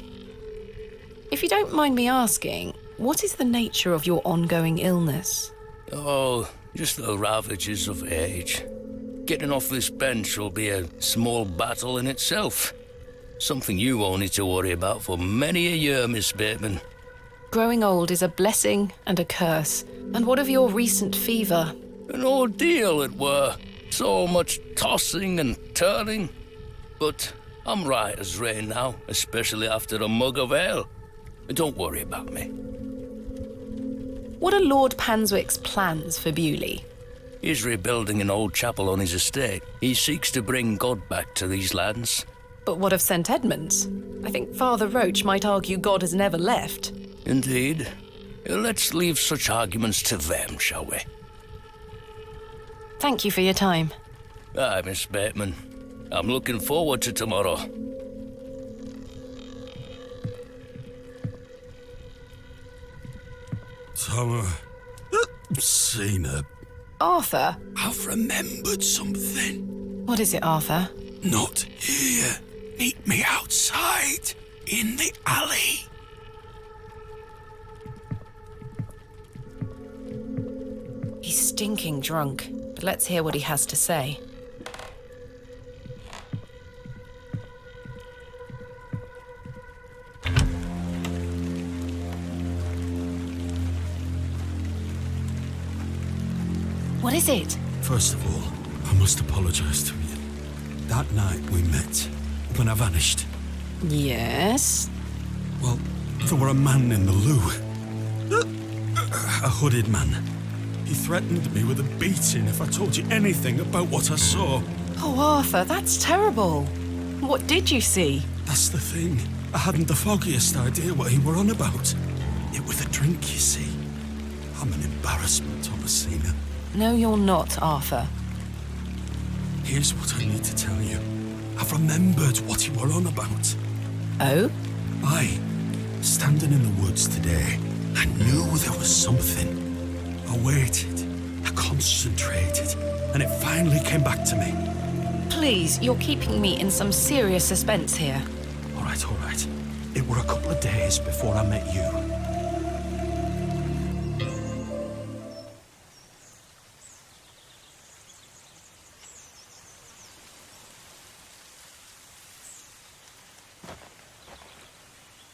If you don't mind me asking, what is the nature of your ongoing illness? Oh, just the ravages of age. Getting off this bench will be a small battle in itself. Something you won't need to worry about for many a year, Miss Bateman. Growing old is a blessing and a curse. And what of your recent fever? An ordeal, it were. So much tossing and turning. But I'm right as rain now, especially after a mug of ale. Don't worry about me. What are Lord Panswick's plans for Bewley? He's rebuilding an old chapel on his estate. He seeks to bring God back to these lands. But what of St. Edmunds? I think Father Roach might argue God has never left. Indeed. Let's leave such arguments to them, shall we? Thank you for your time. Aye, Miss Bateman. I'm looking forward to tomorrow. Thomasina. Arthur? I've remembered something. What is it, Arthur? Not here. Meet me outside, in the alley. He's stinking drunk, but let's hear what he has to say. What is it? First of all, I must apologize to you. That night we met, when I vanished. Yes? Well, there were a man in the loo. A hooded man. He threatened me with a beating if I told you anything about what I saw. Oh, Arthur, that's terrible. What did you see? That's the thing. I hadn't the foggiest idea what he were on about. It was a drink, you see. I'm an embarrassment, Thomasina. No, you're not, Arthur. Here's what I need to tell you. I've remembered what you were on about. Oh? Aye. Standing in the woods today, I knew there was something. I waited. I concentrated, and it finally came back to me. Please, you're keeping me in some serious suspense here. All right. It were a couple of days before I met you.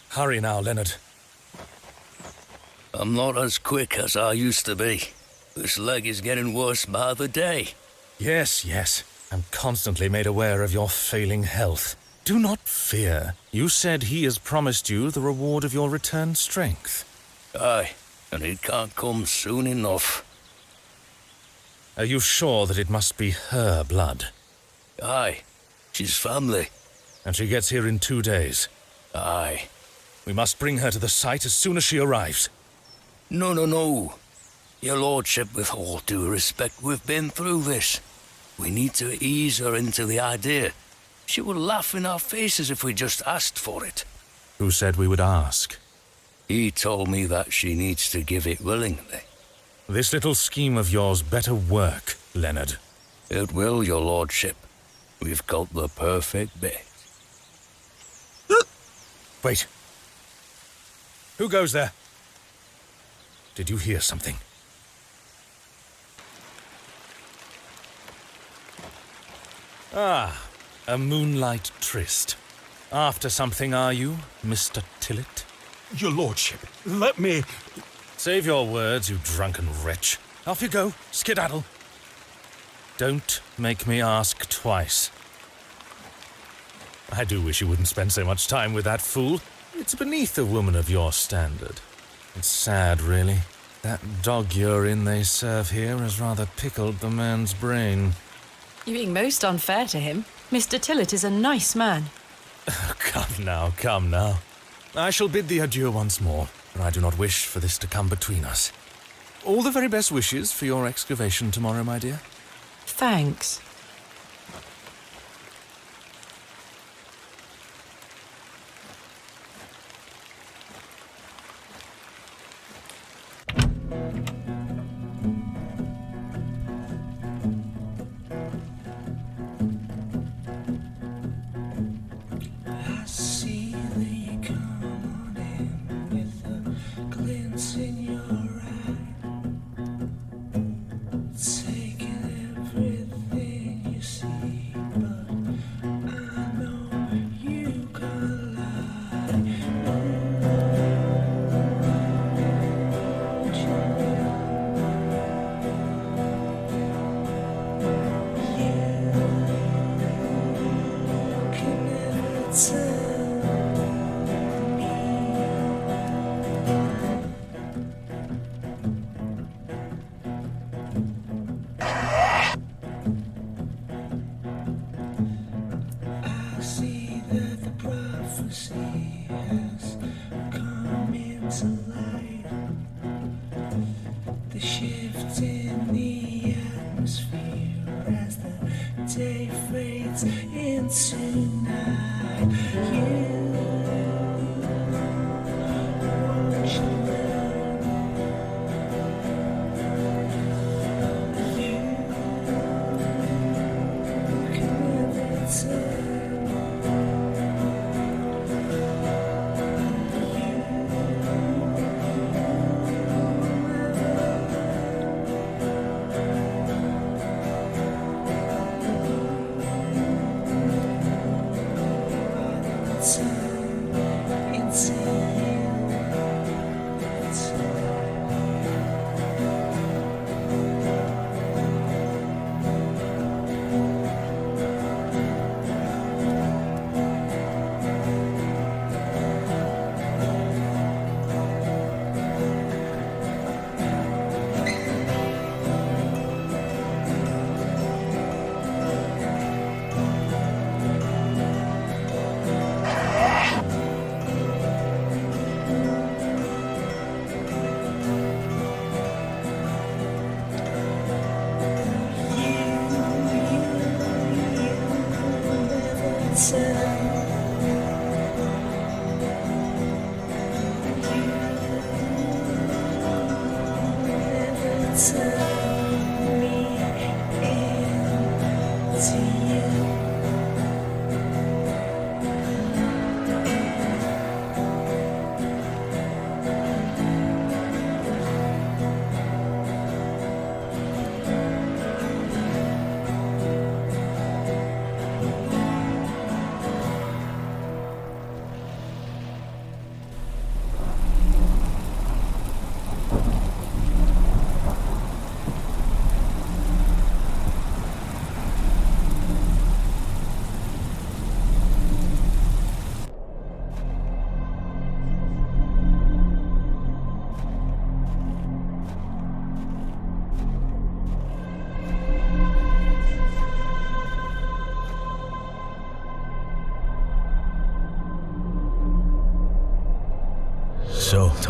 Hurry now, Leonard. I'm not as quick as I used to be. This leg is getting worse by the day. Yes. I'm constantly made aware of your failing health. Do not fear. You said he has promised you the reward of your returned strength. Aye, and it can't come soon enough. Are you sure that it must be her blood? Aye, she's family. And she gets here in 2 days? Aye. We must bring her to the site as soon as she arrives. No. Your lordship, with all due respect, we've been through this. We need to ease her into the idea. She will laugh in our faces if we just asked for it. Who said we would ask? He told me that she needs to give it willingly. This little scheme of yours better work, Leonard. It will, your lordship. We've got the perfect bait. Wait. Who goes there? Did you hear something? A moonlight tryst. After something, are you, Mr. Tillett? Your lordship, let me... Save your words, you drunken wretch. Off you go, skedaddle. Don't make me ask twice. I do wish you wouldn't spend so much time with that fool. It's beneath a woman of your standard. It's sad, really. That dog urine they serve here has rather pickled the man's brain. You're being most unfair to him. Mr. Tillett is a nice man. Come now. I shall bid thee adieu once more, for I do not wish for this to come between us. All the very best wishes for your excavation tomorrow, my dear. Thanks.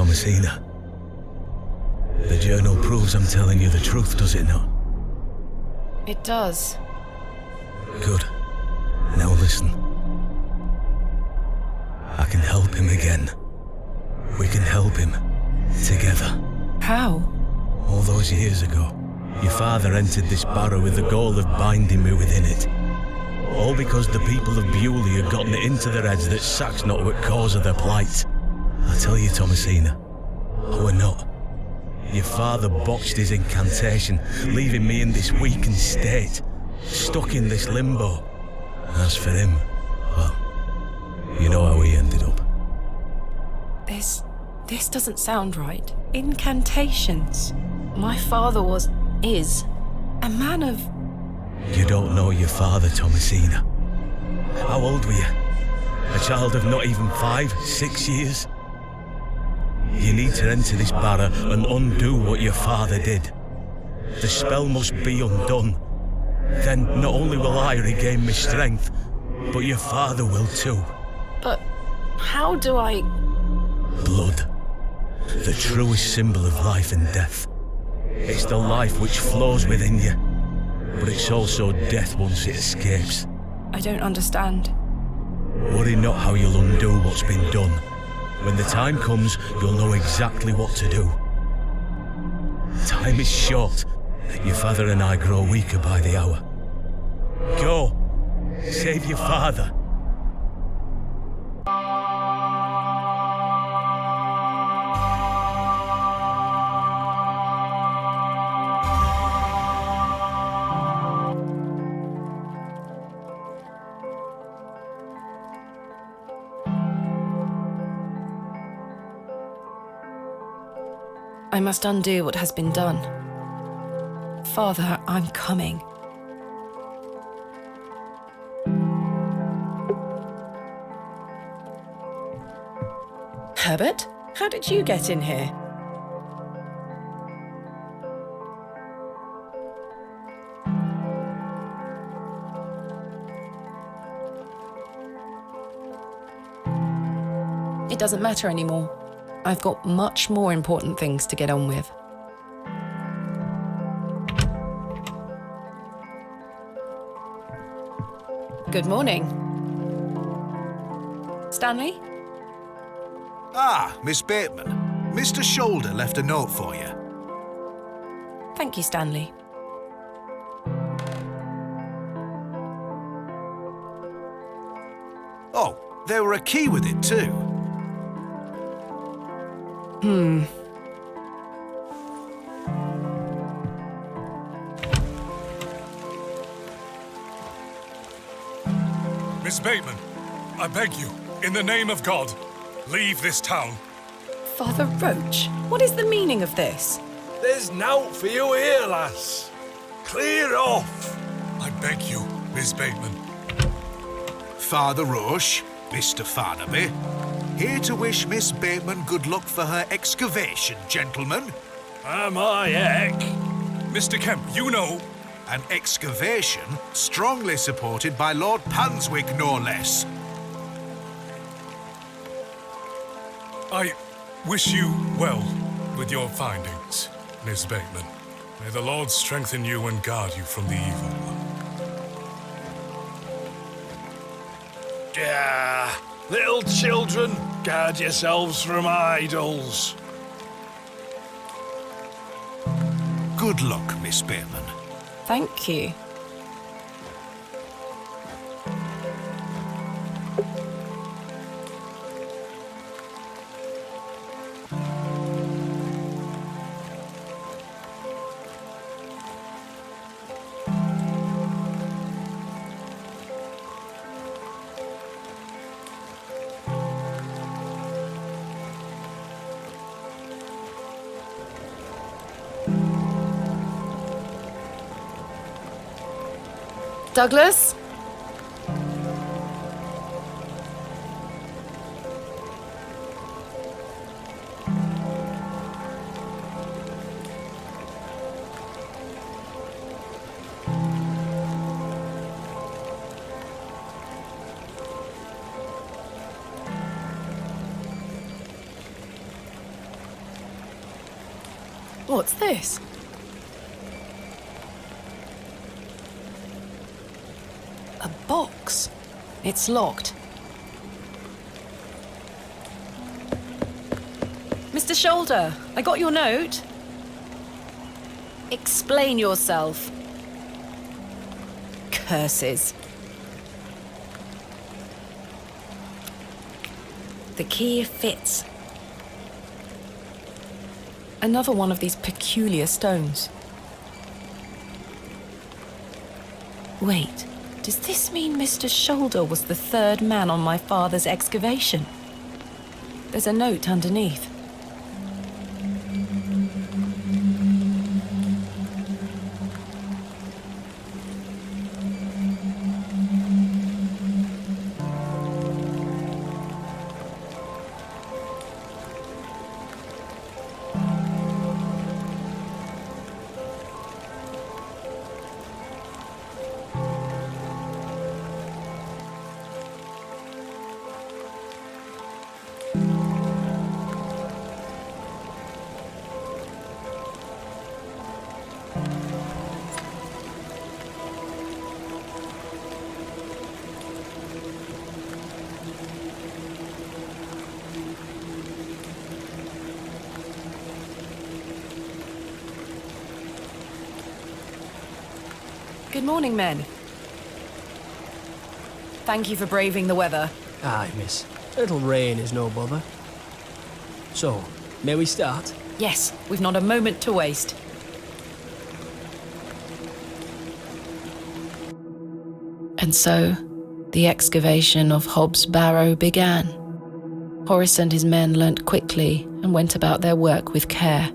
Thomasina. The journal proves I'm telling you the truth, does it not? It does. Good. Now listen. I can help him again. We can help him. Together. How? All those years ago, your father entered this barrow with the goal of binding me within it. All because the people of Bewley had gotten it into their heads that sack's not what cause of their plight. I tell you, Thomasina, we're not. Your father botched his incantation, leaving me in this weakened state, stuck in this limbo. As for him, well, you know how he ended up. This doesn't sound right. Incantations. My father is a man of... You don't know your father, Thomasina. How old were you? A child of not even 5, 6 years? You need to enter this barrow and undo what your father did. The spell must be undone. Then not only will I regain my strength, but your father will too. But how do I... Blood. The truest symbol of life and death. It's the life which flows within you, but it's also death once it escapes. I don't understand. Worry not how you'll undo what's been done. When the time comes, you'll know exactly what to do. Time is short. Your father and I grow weaker by the hour. Go. Save your father. I must undo what has been done. Father, I'm coming. Herbert, how did you get in here? It doesn't matter anymore. I've got much more important things to get on with. Good morning. Stanley? Ah, Miss Bateman. Mr. Shoulder left a note for you. Thank you, Stanley. Oh, there were a key with it too. Miss Bateman, I beg you, in the name of God, leave this town. Father Roach, what is the meaning of this? There's nowt for you here, lass. Clear off. I beg you, Miss Bateman. Father Roche, Mr. Farnaby, here to wish Miss Bateman good luck for her excavation, gentlemen. Am I heck? Mr. Kemp, you know... An excavation strongly supported by Lord Panswick, no less. I wish you well with your findings, Miss Bateman. May the Lord strengthen you and guard you from the evil one. Yeah, little children, guard yourselves from idols. Good luck, Miss Bateman. Thank you. Douglas? What's this? A box. It's locked. Mr. Shoulder, I got your note. Explain yourself. Curses. The key fits. Another one of these peculiar stones. Wait, does this mean Mr. Shoulder was the third man on my father's excavation? There's a note underneath. Good morning, men. Thank you for braving the weather. Aye, miss. A little rain is no bother. So, may we start? Yes, we've not a moment to waste. And so, the excavation of Hob's Barrow began. Horace and his men learnt quickly and went about their work with care.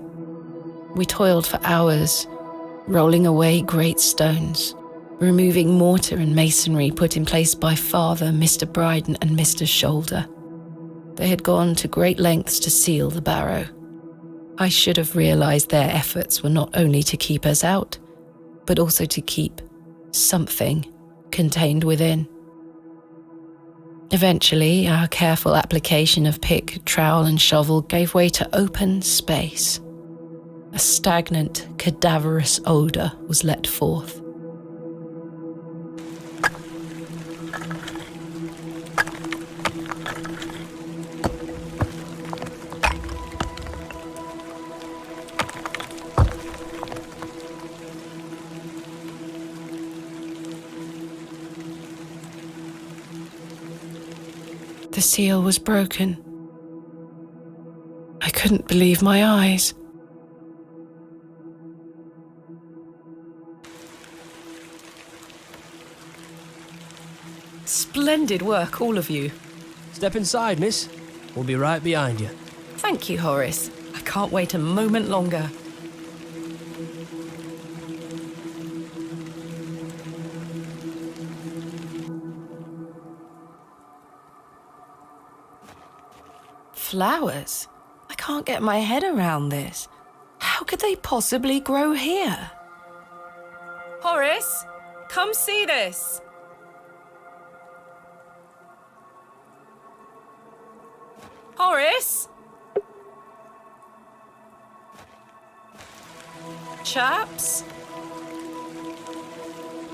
We toiled for hours, rolling away great stones, removing mortar and masonry put in place by Father, Mr. Brydon and Mr. Shoulder. They had gone to great lengths to seal the barrow. I should have realised their efforts were not only to keep us out, but also to keep something contained within. Eventually, our careful application of pick, trowel and shovel gave way to open space. A stagnant, cadaverous odour was let forth. The seal was broken. I couldn't believe my eyes. Splendid work, all of you. Step inside, miss. We'll be right behind you. Thank you, Horace. I can't wait a moment longer. Flowers? I can't get my head around this. How could they possibly grow here? Horace, come see this. Horace? Chaps?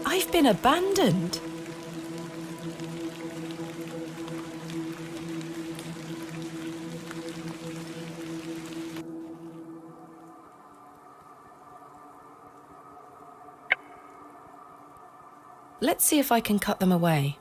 I've been abandoned. Let's see if I can cut them away.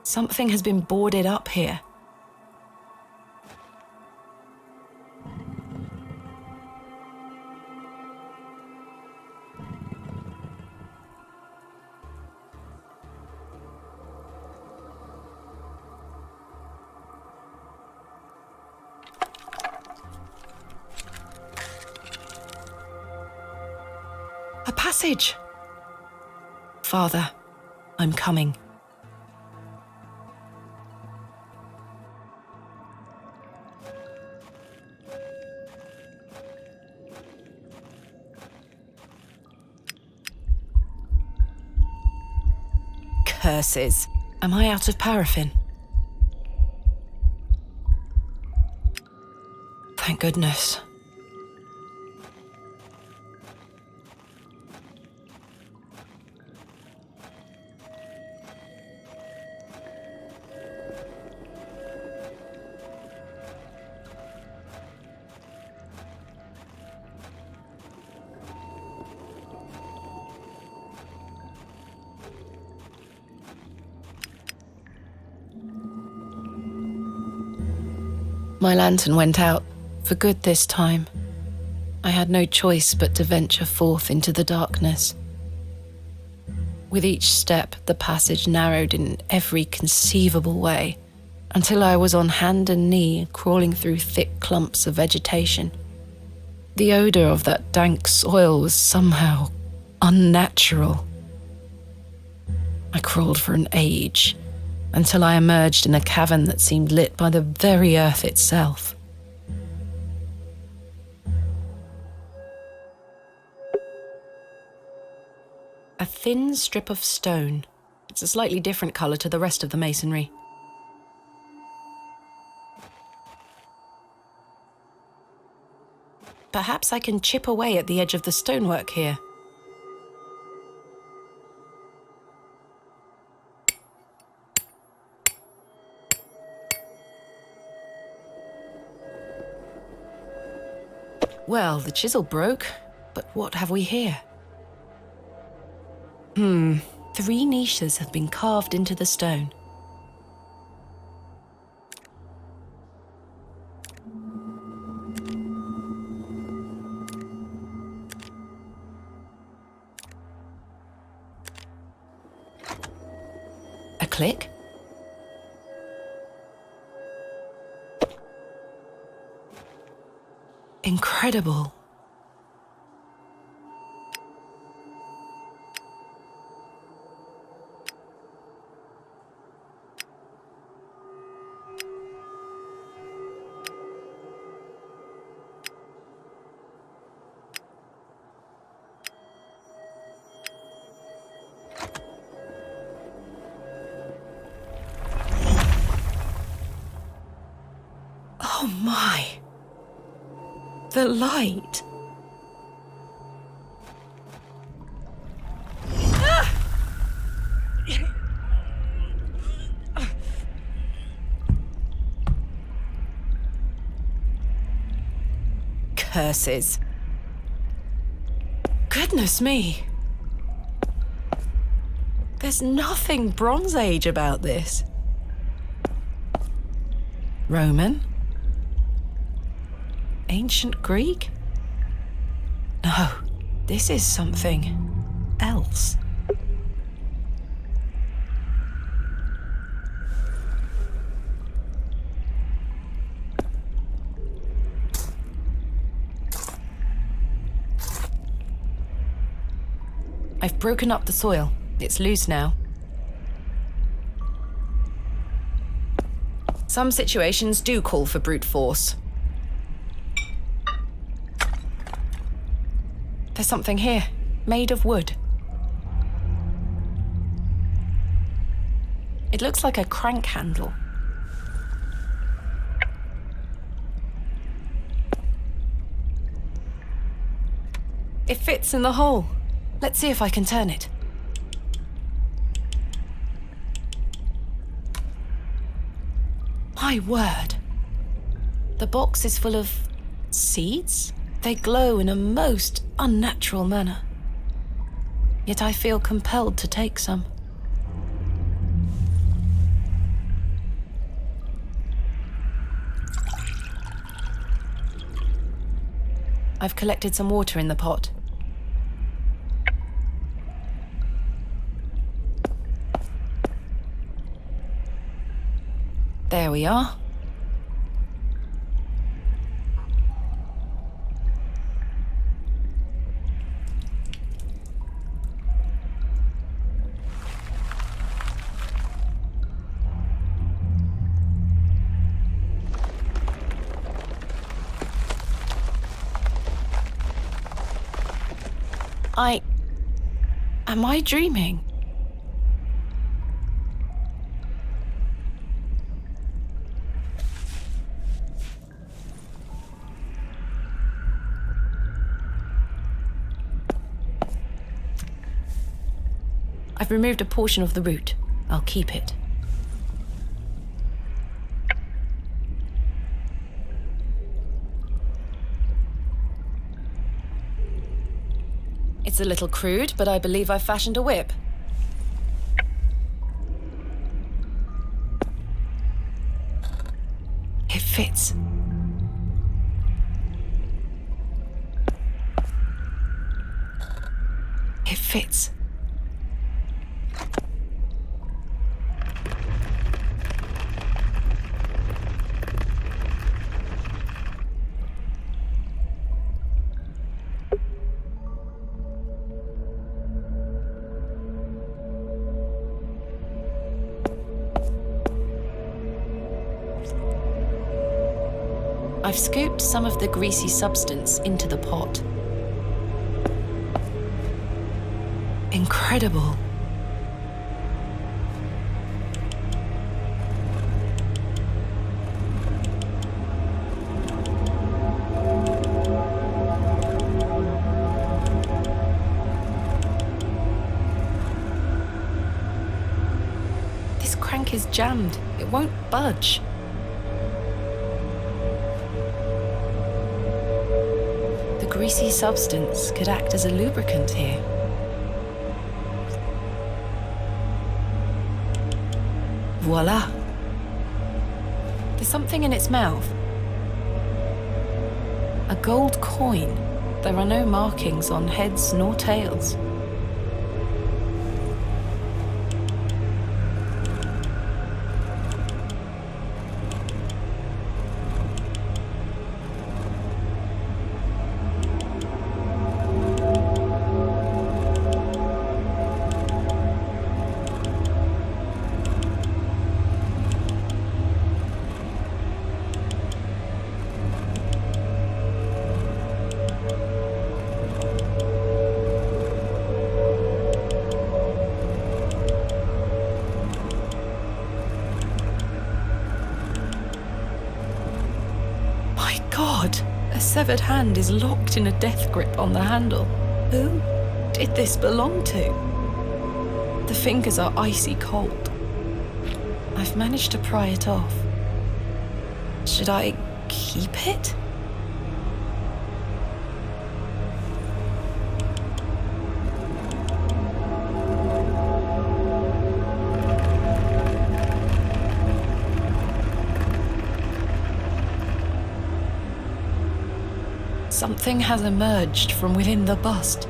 Something has been boarded up here. A passage. Father, I'm coming. Curses. Am I out of paraffin? Thank goodness. My lantern went out, for good this time. I had no choice but to venture forth into the darkness. With each step, the passage narrowed in every conceivable way, until I was on hand and knee, crawling through thick clumps of vegetation. The odour of that dank soil was somehow unnatural. I crawled for an age, until I emerged in a cavern that seemed lit by the very earth itself. A thin strip of stone. It's a slightly different colour to the rest of the masonry. Perhaps I can chip away at the edge of the stonework here. Well, the chisel broke, but what have we here? 3 niches have been carved into the stone. A click. Incredible. Oh my. The light. Curses. Goodness me. There's nothing Bronze Age about this. Roman? Ancient Greek? No, this is something else. I've broken up the soil. It's loose now. Some situations do call for brute force. There's something here, made of wood. It looks like a crank handle. It fits in the hole. Let's see if I can turn it. My word. The box is full of seeds? They glow in a most unnatural manner. Yet I feel compelled to take some. I've collected some water in the pot. There we are. Am I dreaming? I've removed a portion of the root. I'll keep it. It's a little crude, but I believe I've fashioned a whip. It fits. It fits. I've scooped some of the greasy substance into the pot. Incredible. This crank is jammed. It won't budge. The greasy substance could act as a lubricant here. Voila. There's something in its mouth. A gold coin. There are no markings on heads nor tails. A severed hand is locked in a death grip on the handle. Who did this belong to? The fingers are icy cold. I've managed to pry it off. Should I keep it? Something has emerged from within the bust.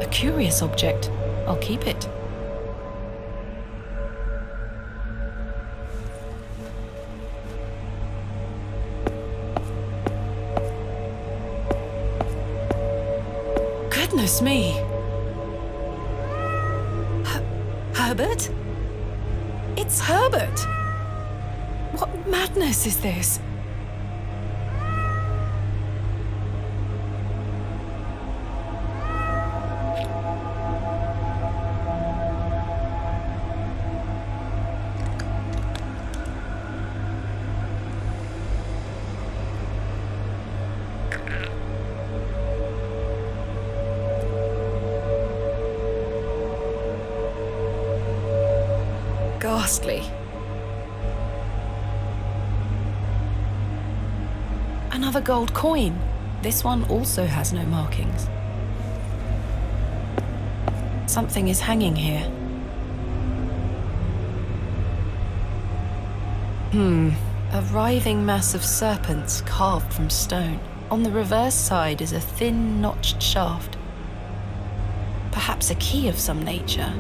A curious object. I'll keep it. Goodness me! Herbert? It's Herbert! What madness is this? Ghastly. Another gold coin. This one also has no markings. Something is hanging here. A writhing mass of serpents carved from stone. On the reverse side is a thin, notched shaft. Perhaps a key of some nature.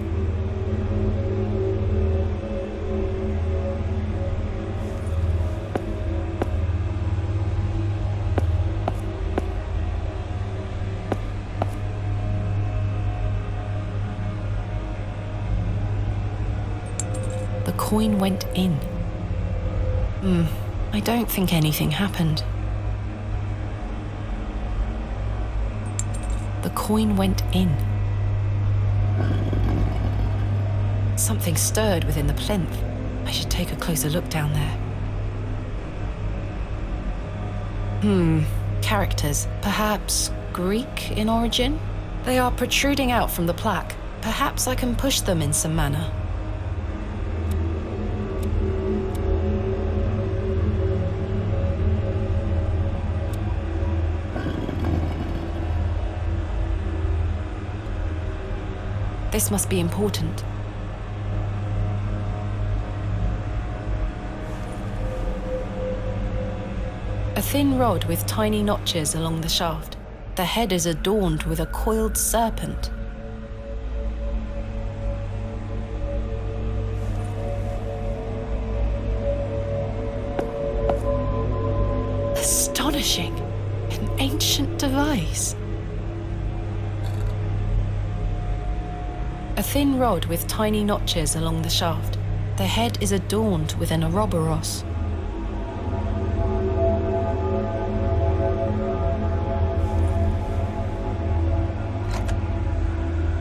The coin went in. I don't think anything happened. The coin went in. Something stirred within the plinth. I should take a closer look down there. Characters, perhaps Greek in origin? They are protruding out from the plaque. Perhaps I can push them in some manner. This must be important. A thin rod with tiny notches along the shaft. The head is adorned with a coiled serpent. Astonishing! An ancient device. A thin rod with tiny notches along the shaft. The head is adorned with an ouroboros.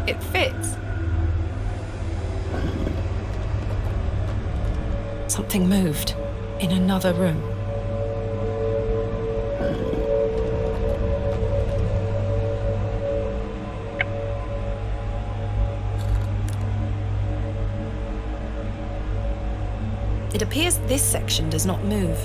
It fits. Something moved in another room. It appears this section does not move.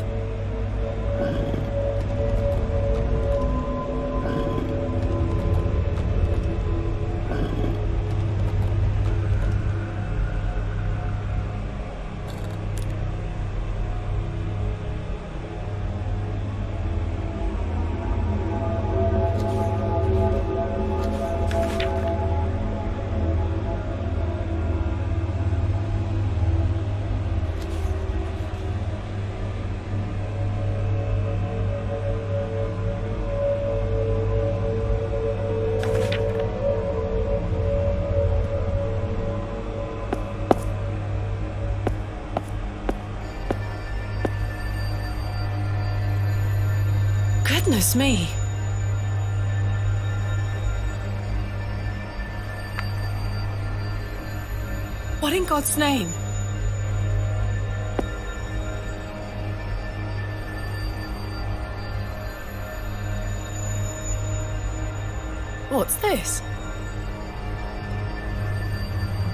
Goodness me. What in God's name? What's this?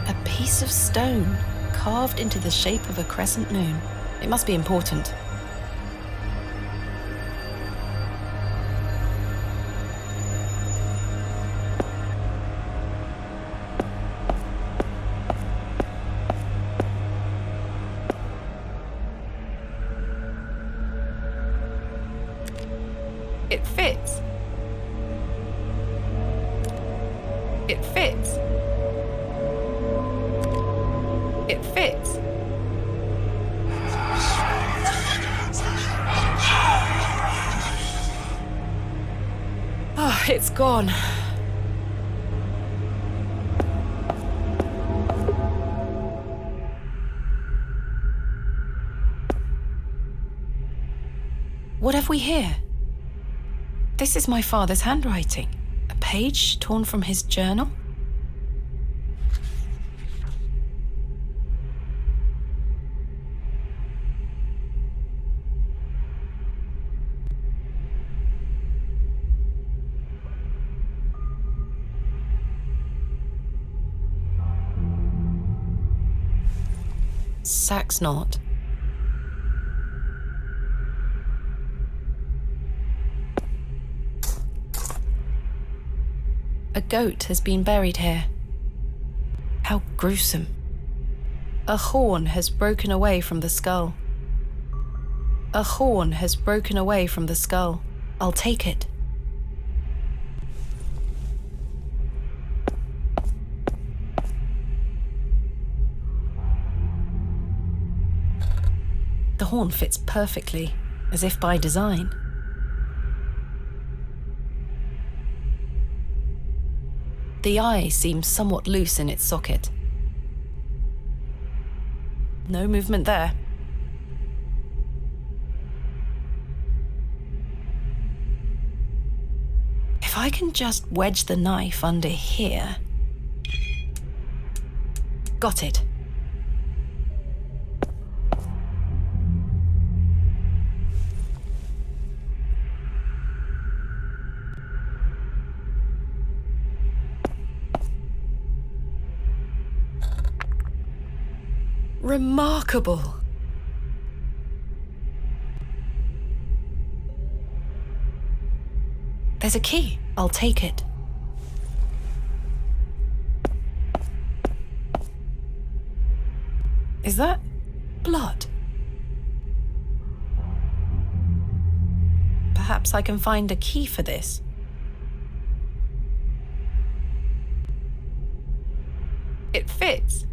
A piece of stone carved into the shape of a crescent moon. It must be important. It fits. It fits. It fits. Oh, it's gone. What have we here? This is my father's handwriting. A page torn from his journal? Sax knot. A goat has been buried here. How gruesome. A horn has broken away from the skull. A horn has broken away from the skull. I'll take it. The horn fits perfectly, as if by design. The eye seems somewhat loose in its socket. No movement there. If I can just wedge the knife under here... Got it. Remarkable. There's a key. I'll take it. Is that blood? Perhaps I can find a key for this. It fits.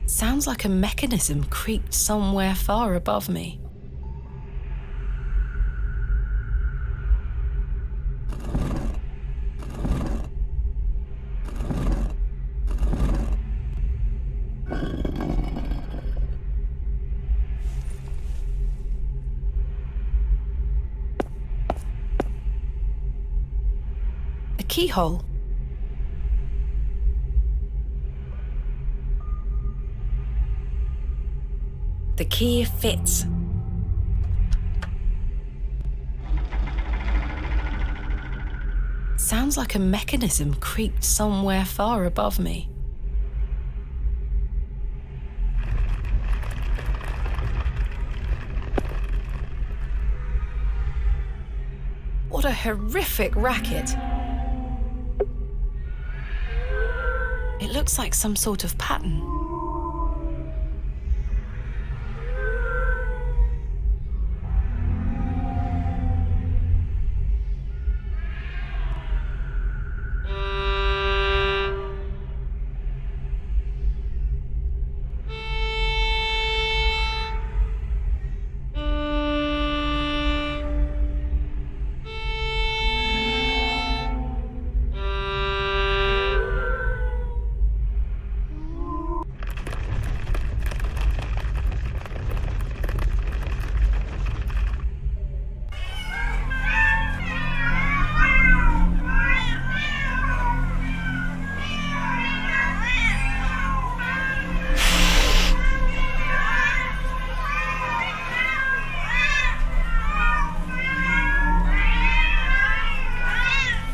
Sounds like a mechanism creaked somewhere far above me. A keyhole. The key fits. Sounds like a mechanism creaked somewhere far above me. What a horrific racket. It looks like some sort of pattern.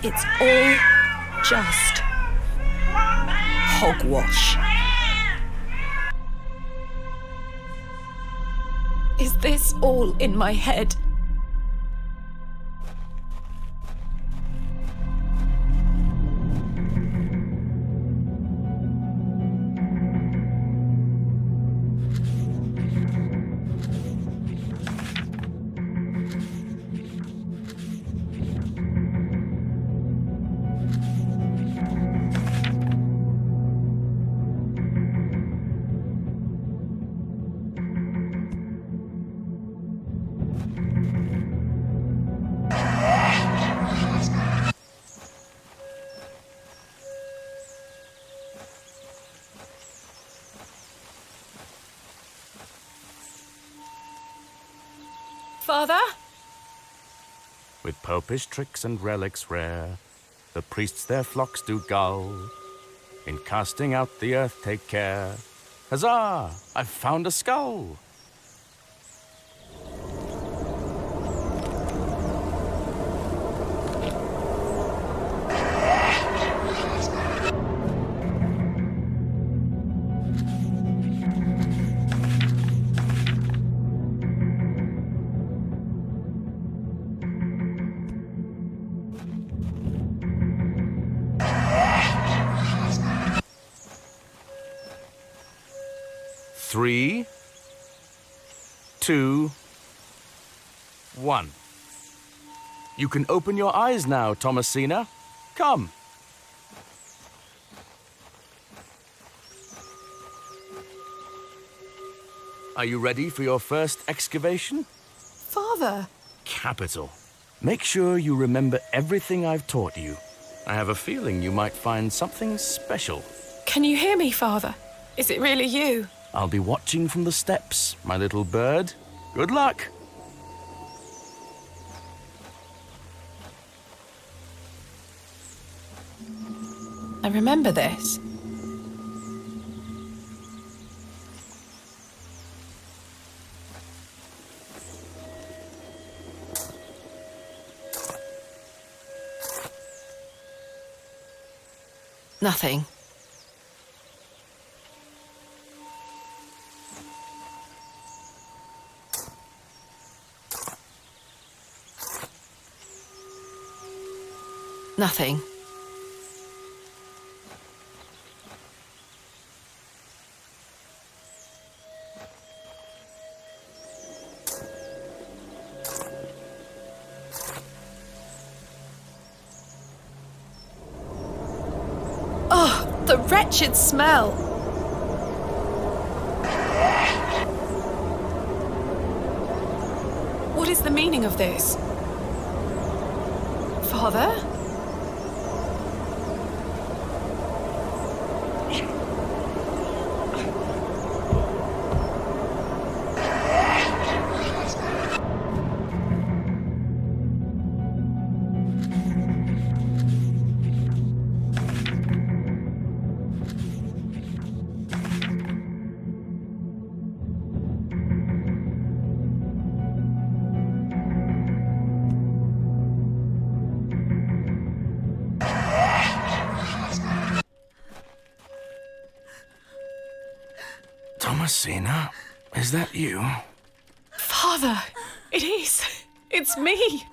It's all just hogwash. Is this all in my head? Father? With popish tricks and relics rare, the priests their flocks do gull. In casting out the earth take care. Huzzah! I've found a skull! Three, 2, 1. You can open your eyes now, Thomasina. Come. Are you ready for your first excavation? Father! Capital. Make sure you remember everything I've taught you. I have a feeling you might find something special. Can you hear me, Father? Is it really you? I'll be watching from the steps, my little bird. Good luck. I remember this. Nothing. Nothing. Oh, the wretched smell! What is the meaning of this? Father? Thomasina, is that you? Father, it is. It's me.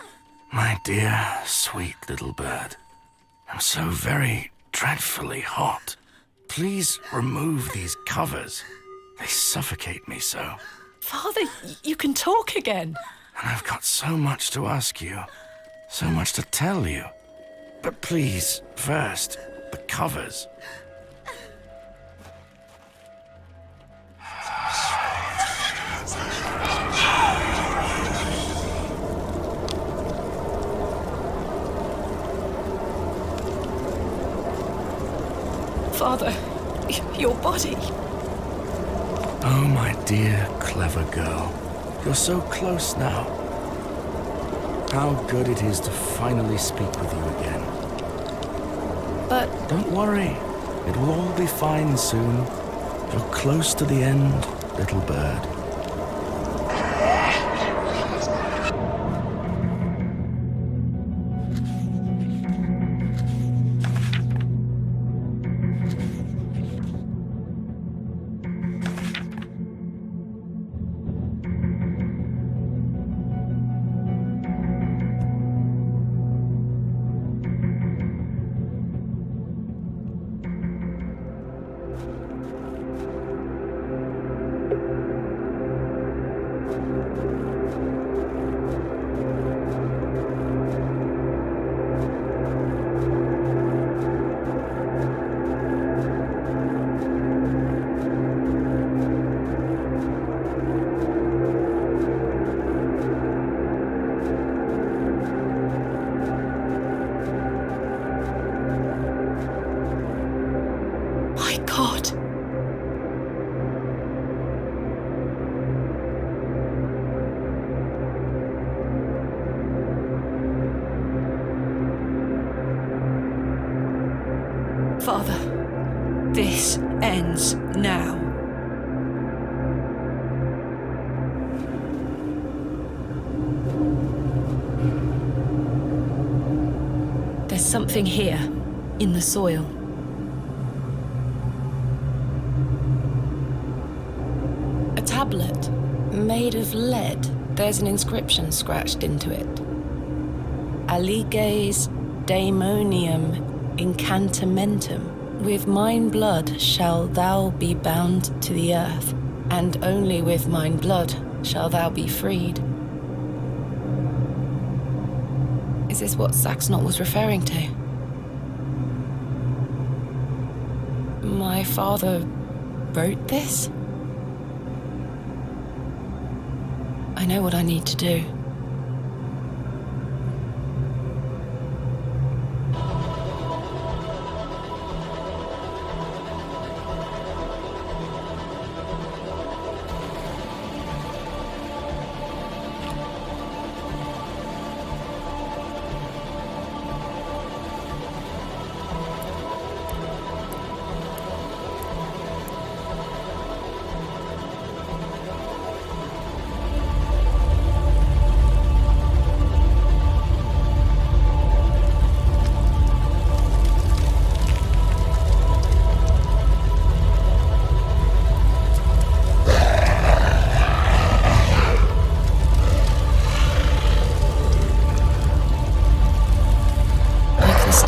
My dear, sweet little bird. I'm so very dreadfully hot. Please remove these covers. They suffocate me so. Father, you can talk again. And I've got so much to ask you, so much to tell you. But please, first, the covers. Father, your body. Oh, my dear, clever girl. You're so close now. How good it is to finally speak with you again. But... Don't worry. It will all be fine soon. You're close to the end, little bird. Father, this ends now. There's something here, in the soil. A tablet, made of lead. There's an inscription scratched into it. Aliges daemonium incantamentum. With mine blood shall thou be bound to the earth, and only with mine blood shall thou be freed. Is this what Saxnot was referring to? My father wrote this? I know what I need to do.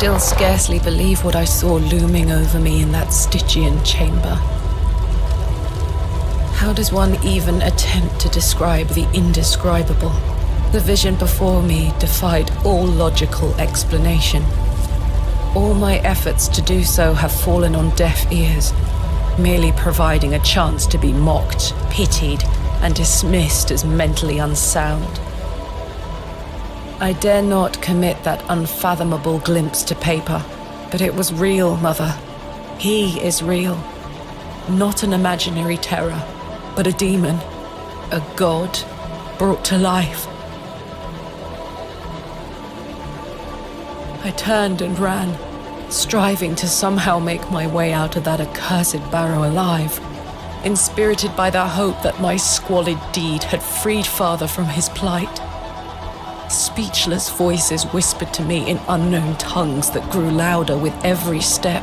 still scarcely believe what I saw looming over me in that Stygian chamber. How does one even attempt to describe the indescribable? The vision before me defied all logical explanation. All my efforts to do so have fallen on deaf ears, merely providing a chance to be mocked, pitied, and dismissed as mentally unsound. I dare not commit that unfathomable glimpse to paper, but it was real, Mother. He is real. Not an imaginary terror, but a demon, a god brought to life. I turned and ran, striving to somehow make my way out of that accursed Barrow alive, inspirited by the hope that my squalid deed had freed father from his plight. Speechless voices whispered to me in unknown tongues that grew louder with every step.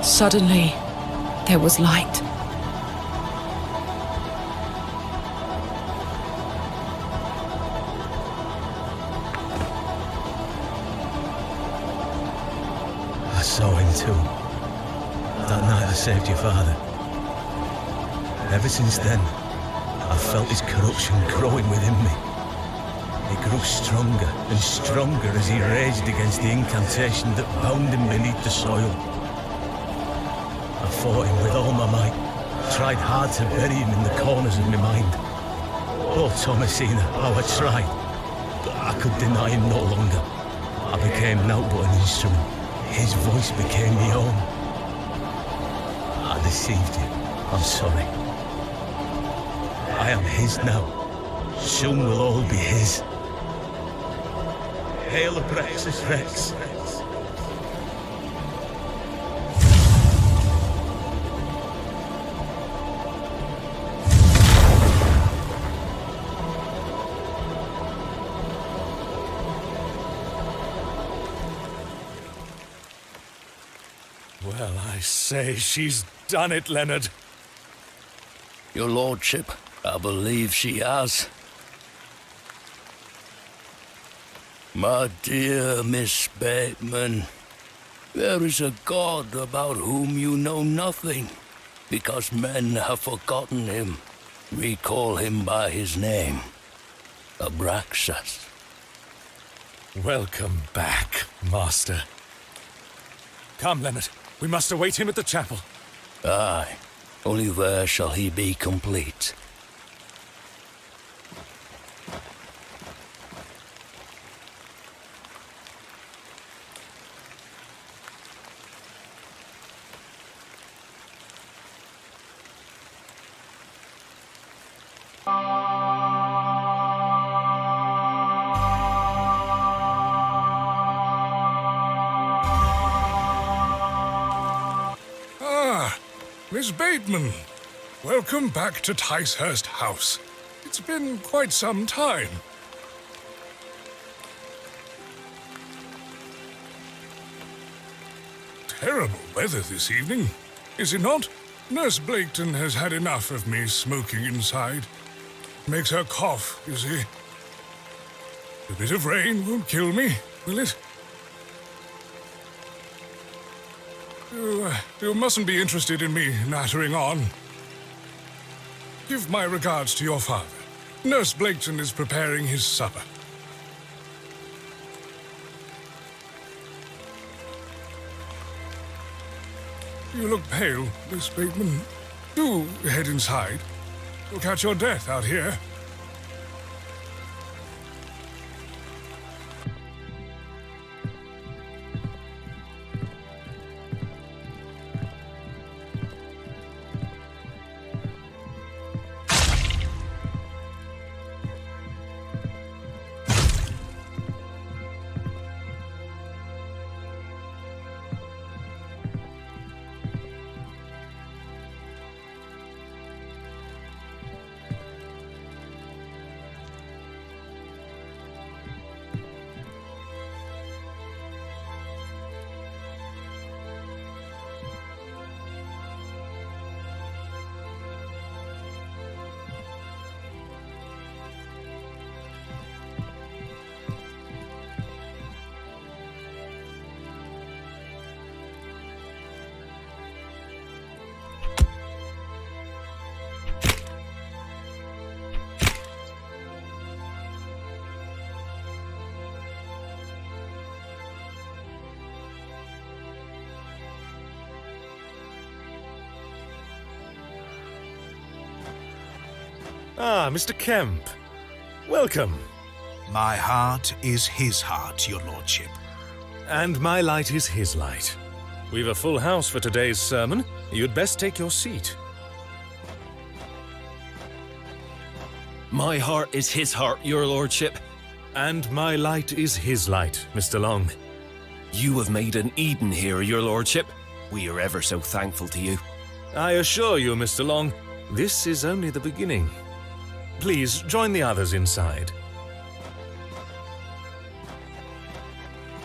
Suddenly, there was light. I saw him too. That night I saved your father. Ever since then, I've felt his corruption growing within me. He grew stronger and stronger as he raged against the incantation that bound him beneath the soil. I fought him with all my might, tried hard to bury him in the corners of my mind. Oh, Thomasina, how I tried, but I could deny him no longer. I became naught but an instrument. His voice became my own. I deceived you. I'm sorry. I am his now. Soon we'll all be his. Hail Abrexus Rex. Well, I say, she's done it, Leonard. Your lordship, I believe she has. My dear Miss Bateman, there is a god about whom you know nothing, because men have forgotten him. Recall him by his name, Abraxas. Welcome back, Master. Come, Leonard. We must await him at the chapel. Aye, only there shall he be complete. Miss Bateman, welcome back to Ticehurst House. It's been quite some time. Terrible weather this evening, is it not? Nurse Blaketon has had enough of me smoking inside. Makes her cough, you see. A bit of rain won't kill me, will it? You mustn't be interested in me nattering on. Give my regards to your father. Nurse Blaketon is preparing his supper. You look pale, Miss Bateman. Do head inside. You'll catch your death out here. Ah, Mr. Kemp. Welcome. My heart is his heart, your lordship. And my light is his light. We've a full house for today's sermon. You'd best take your seat. My heart is his heart, your lordship. And my light is his light, Mr. Long. You have made an Eden here, your lordship. We are ever so thankful to you. I assure you, Mr. Long, this is only the beginning. Please, join the others inside.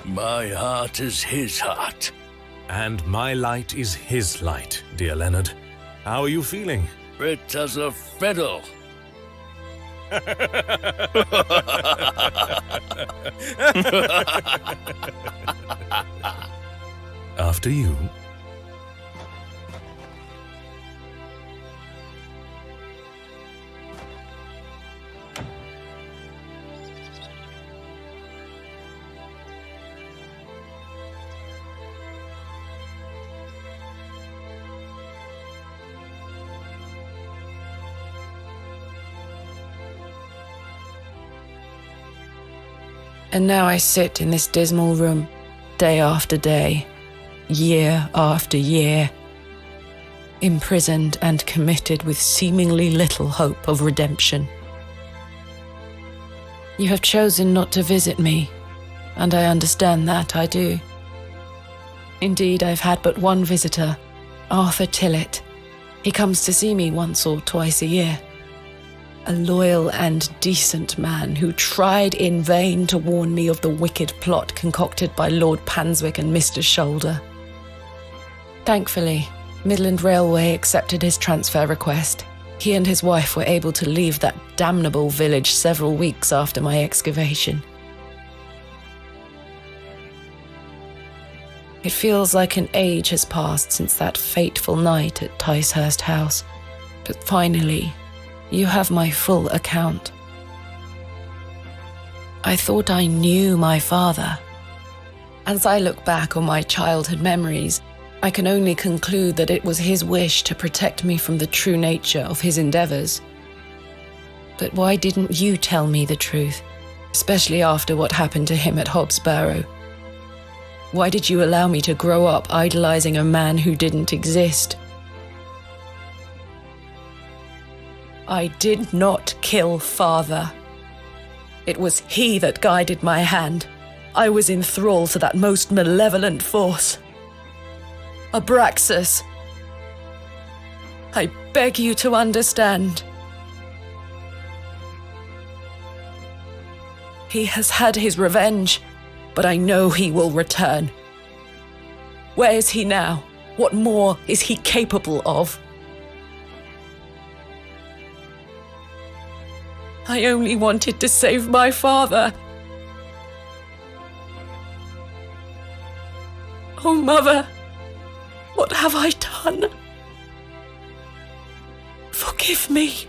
My heart is his heart. And my light is his light, dear Leonard. How are you feeling? Fit as a fiddle. After you. And now I sit in this dismal room, day after day, year after year, imprisoned and committed with seemingly little hope of redemption. You have chosen not to visit me, and I understand that, I do. Indeed, I've had but one visitor, Arthur Tillett. He comes to see me once or twice a year. A loyal and decent man who tried in vain to warn me of the wicked plot concocted by Lord Panswick and Mr. Shoulder. Thankfully, Midland Railway accepted his transfer request. He and his wife were able to leave that damnable village several weeks after my excavation. It feels like an age has passed since that fateful night at Ticehurst House, but finally, you have my full account. I thought I knew my father. As I look back on my childhood memories, I can only conclude that it was his wish to protect me from the true nature of his endeavours. But why didn't you tell me the truth, especially after what happened to him at Hobbs Barrow? Why did you allow me to grow up idolising a man who didn't exist? I did not kill father. It was he that guided my hand. I was in thrall to that most malevolent force. Abraxas. I beg you to understand. He has had his revenge, but I know he will return. Where is he now? What more is he capable of? I only wanted to save my father. Oh, Mother, what have I done? Forgive me.